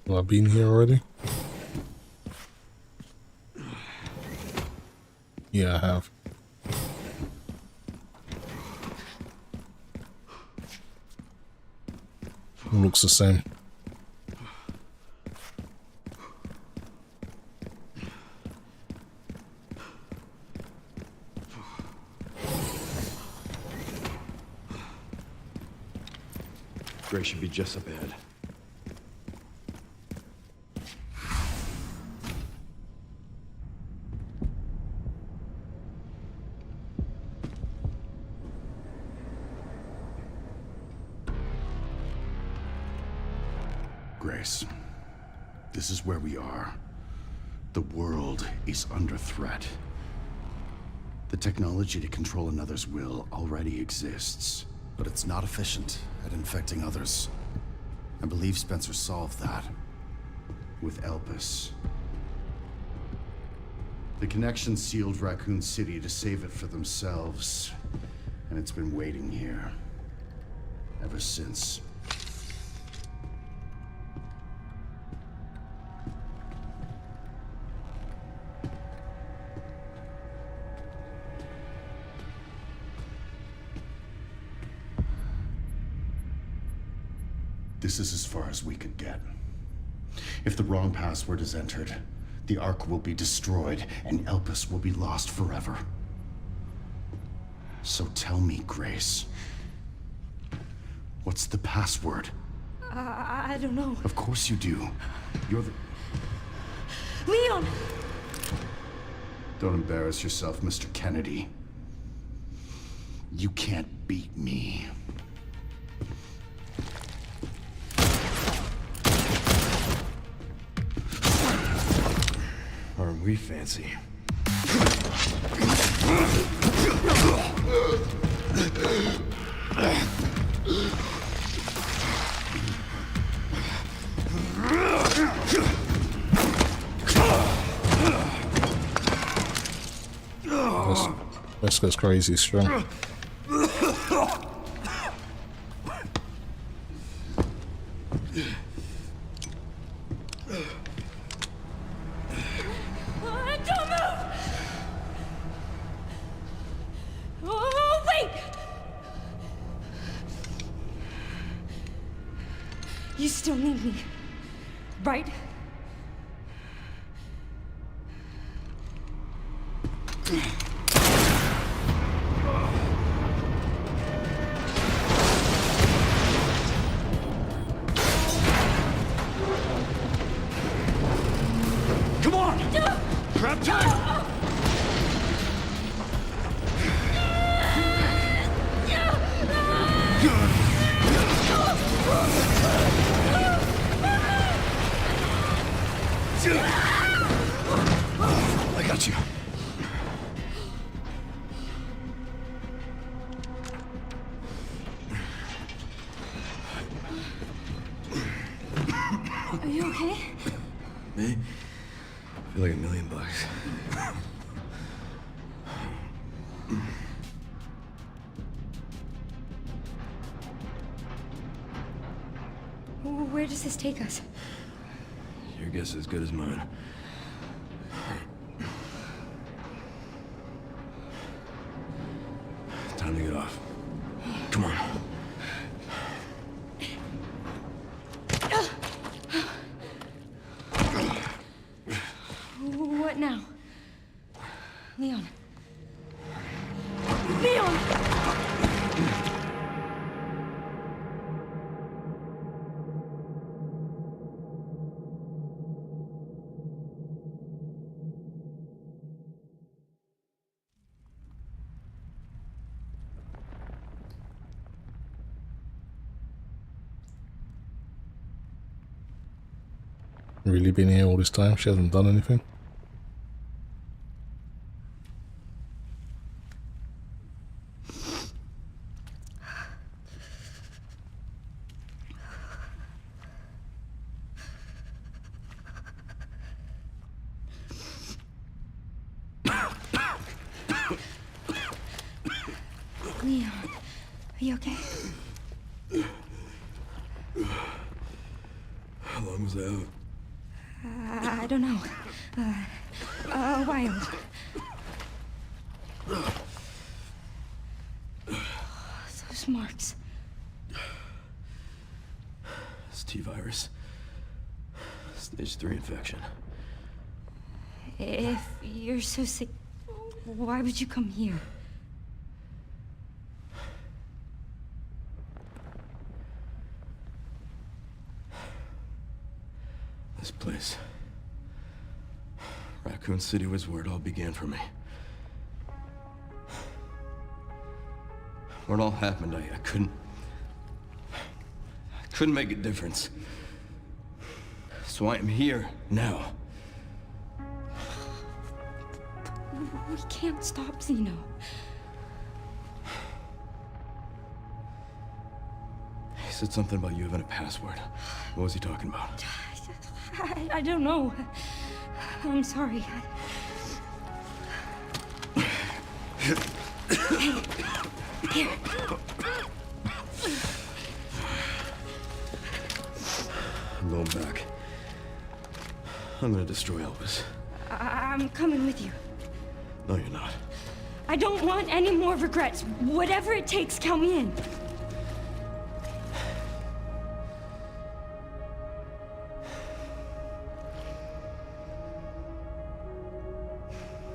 Have I been here already? Yeah, I have. Looks the same. Gray should be just up ahead. Grace, this is where we are. The world is under threat. The technology to control another's will already exists, but it's not efficient at infecting others. I believe Spencer solved that with Elpis. The connection sealed Raccoon City to save it for themselves, and it's been waiting here ever since. This is as far as we could get. If the wrong password is entered, the Ark will be destroyed and Elpis will be lost forever. So tell me, Grace, what's the password? I don't know. Of course you do. You're the... Leon! Don't embarrass yourself, Mr. Kennedy. You can't beat me. Aren't we fancy? This goes crazy strong. You still need me, right? Come on! Grab time! I got you. Are you okay? Me? I feel like $1 million. Where does this take us? Your guess is as good as mine. Time to get off. Come on. What now? Leon. Leon! Really been here all this time? She hasn't done anything? Leon, are you okay? How long was I out? I don't know. A while. Those marks. It's T-virus. Stage 3 infection. If you're so sick, why would you come here? This place. Raccoon City was where it all began for me. When it all happened, I couldn't make a difference. So I am here now. We can't stop Zeno. He said something about you having a password. What was he talking about? I don't know. I'm sorry. Here. I'm going back. I'm gonna destroy Elvis. I'm coming with you. No, you're not. I don't want any more regrets. Whatever it takes, count me in.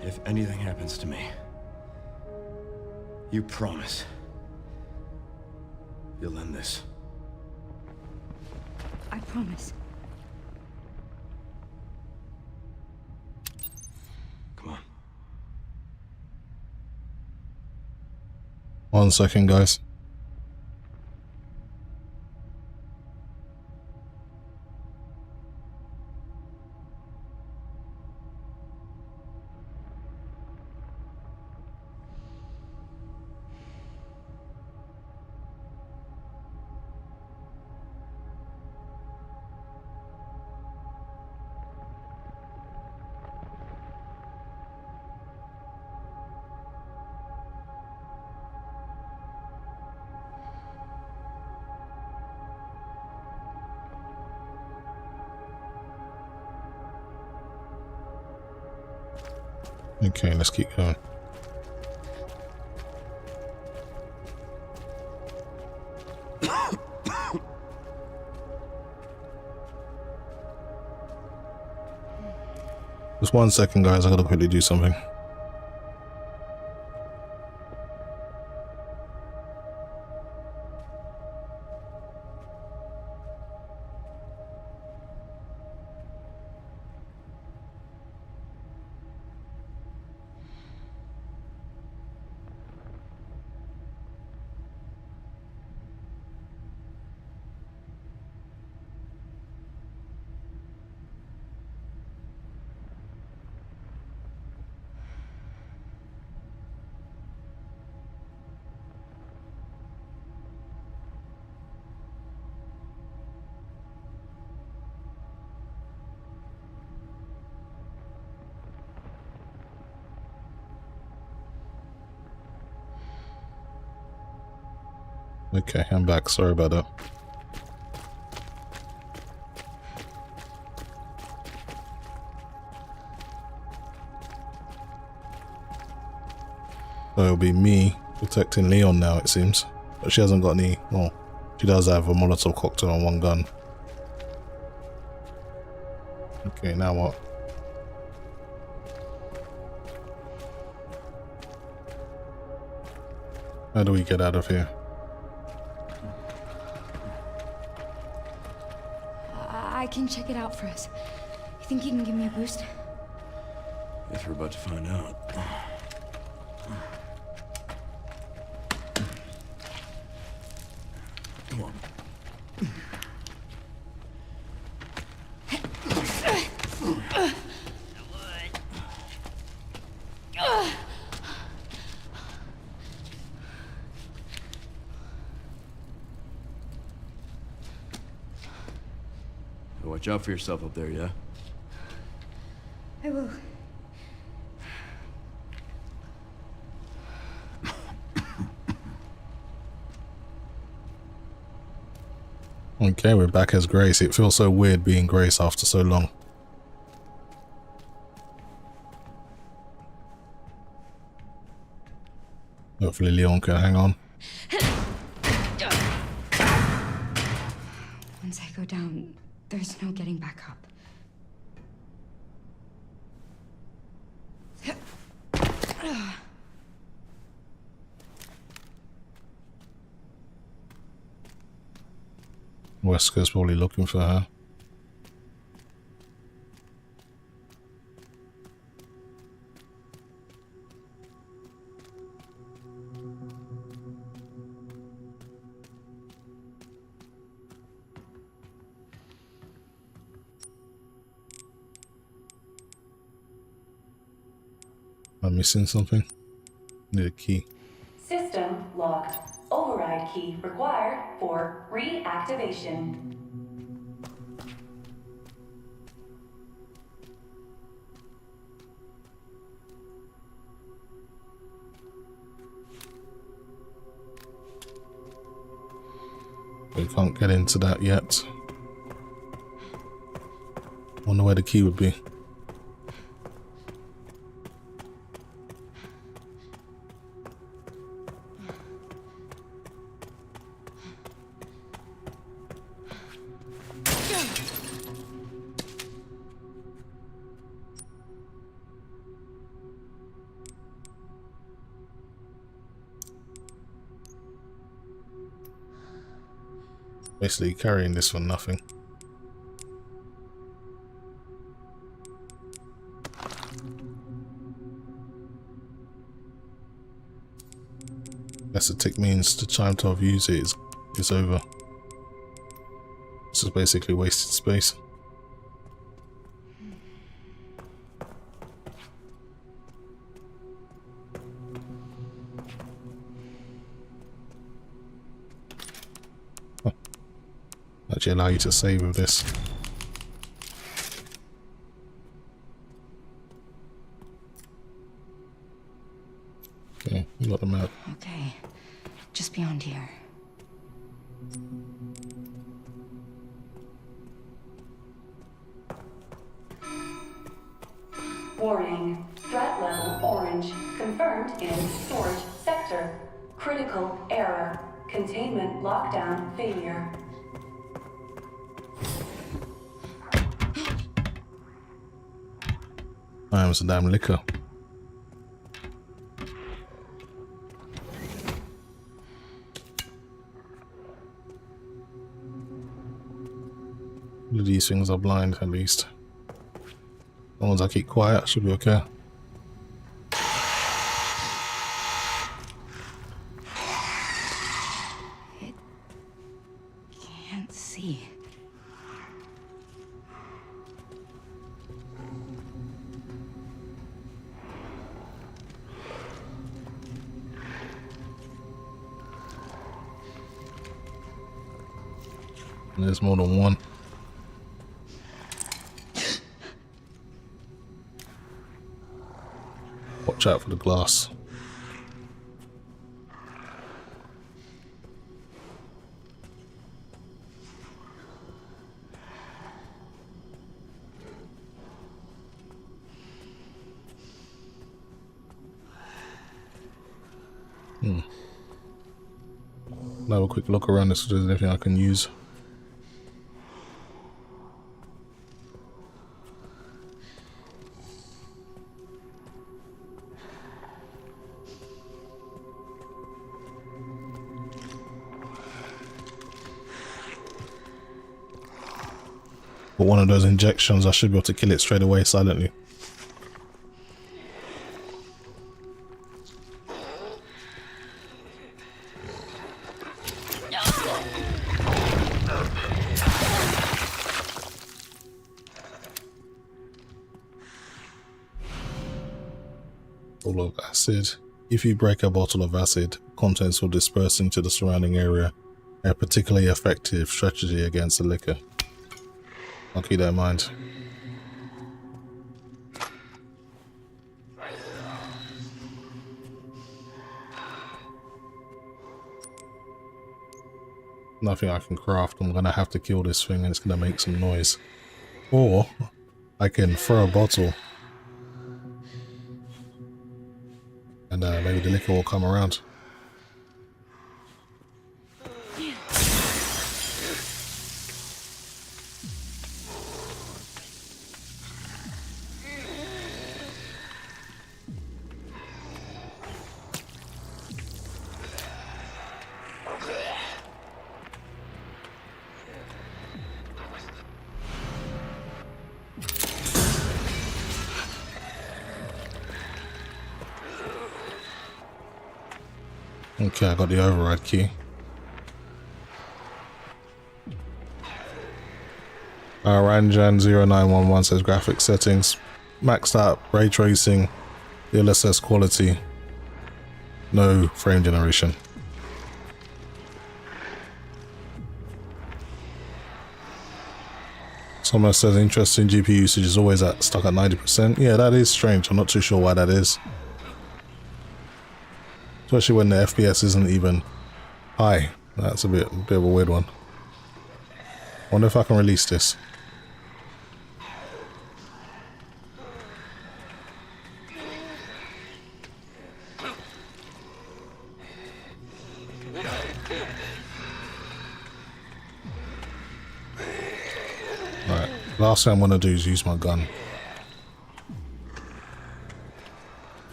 If anything happens to me, you promise you'll end this. I promise. Come on. 1 second, guys. Okay, let's keep going. Just 1 second, guys. I gotta quickly do something. Okay, I'm back. Sorry about that. So it'll be me protecting Leon now, it seems. But she hasn't got any... Well, she does have a Molotov cocktail on one gun. Okay, now what? How do we get out of here? I can check it out for us. You think you can give me a boost? Guess we're about to find out. Come on. Watch out for yourself up there, yeah? I will. Okay, we're back as Grace. It feels so weird being Grace after so long. Hopefully Leon can hang on. Once I go down, there's no getting back up. Wesker's probably looking for her. I'm missing something. Need a key. System locked. Override key required for reactivation. We can't get into that yet. Wonder where the key would be. Basically carrying this for nothing. That's a tick means the time to have used it is over. This is basically wasted space. Actually allow you to save with this. Okay, you got the map. Okay, just beyond here. Warning. Threat level orange. Confirmed in storage sector. Critical error. Containment lockdown failure. I am some damn liquor. These things are blind at least. The ones I keep quiet should be okay. It can't see. There's more than one. Watch out for the glass. I'll have a quick look around this if there's anything I can use. But one of those injections, I should be able to kill it straight away silently. Bottle of acid. If you break a bottle of acid, contents will disperse into the surrounding area. A particularly effective strategy against the liquor. I'll keep that in mind. Nothing I can craft. I'm gonna have to kill this thing and it's gonna make some noise. Or I can throw a bottle and maybe the liquor will come around. Okay, I got the override key. Ranjan0911 says graphics settings, maxed out ray tracing, DLSS quality, no frame generation. Someone says interesting GPU usage is always stuck at 90%. Yeah, that is strange. I'm not too sure why that is. Especially when the FPS isn't even high. That's a bit of a weird one. Wonder if I can release this. Right, last thing I'm gonna do is use my gun.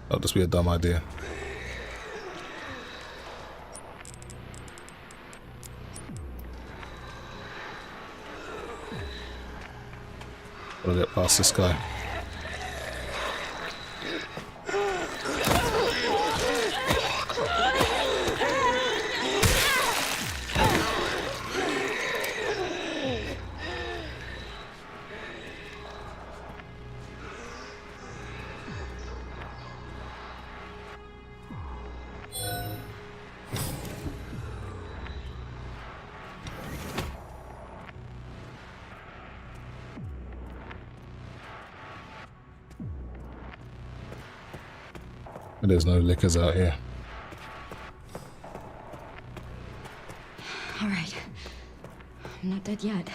That'll just be a dumb idea. Gotta get past this guy. There's no liquors out here. All right. I'm not dead yet.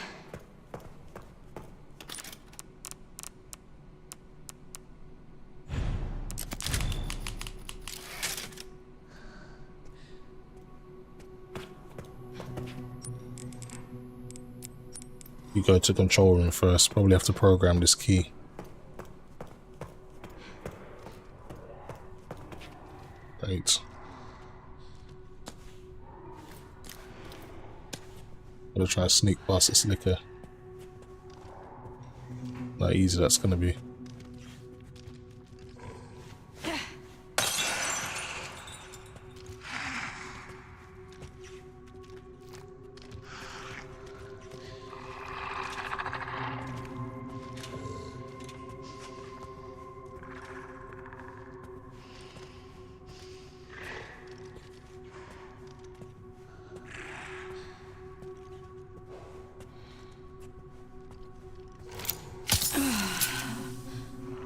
You go to control room first. Probably have to program this key. Right. Gotta try to sneak past this liquor. Not easy that's gonna be.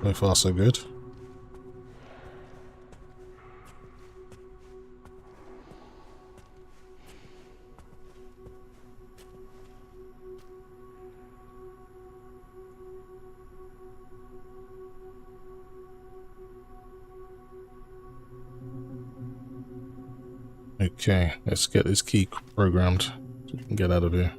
So far so good. Okay, let's get this key programmed so we can get out of here.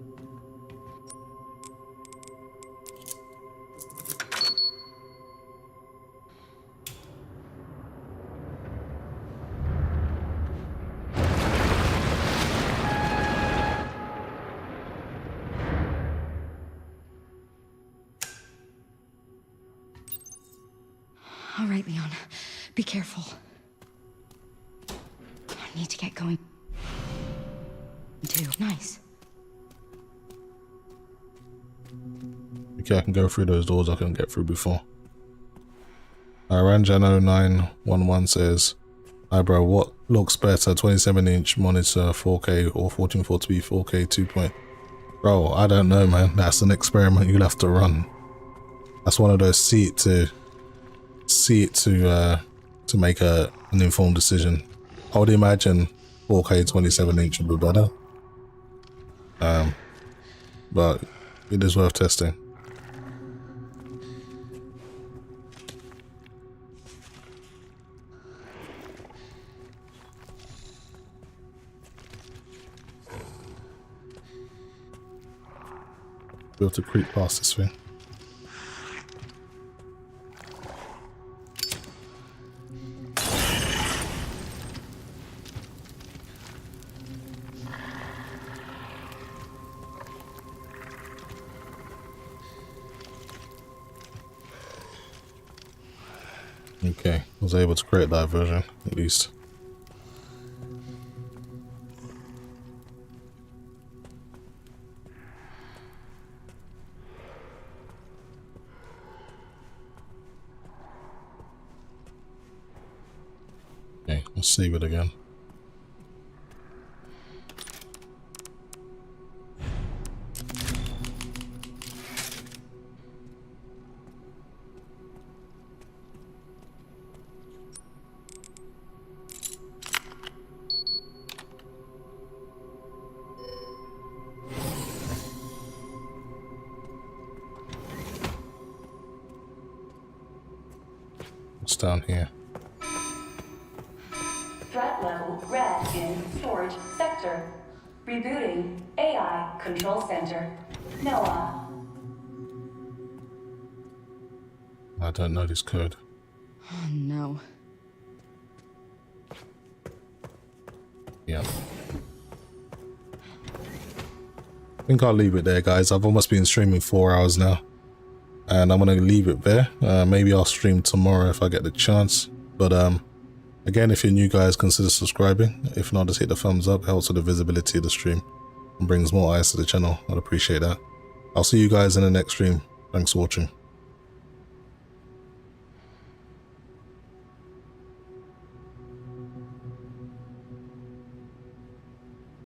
All right, Leon. Be careful. I need to get going. Too. Nice. Okay, I can go through those doors I couldn't get through before. Ranjan0911 says, hi bro, what looks better, 27-inch monitor 4K or 1440p 4K 2. Bro, I don't know, man. That's an experiment you'll have to run. That's one of those see it to make an informed decision. I would imagine 4K 27-inch would be better. But it is worth testing. Be able to creep past this thing. Okay, I was able to create that version, at least. Let's save it again. What's down here? Threat level red in storage sector. Rebooting AI control center. Noah. I don't know this code. Oh no. Yeah. I think I'll leave it there, guys. I've almost been streaming 4 hours now. And I'm going to leave it there. Maybe I'll stream tomorrow if I get the chance. But again, if you're new, guys, consider subscribing. If not, just hit the thumbs up. Helps with the visibility of the stream and brings more eyes to the channel. I'd appreciate that. I'll see you guys in the next stream. Thanks for watching.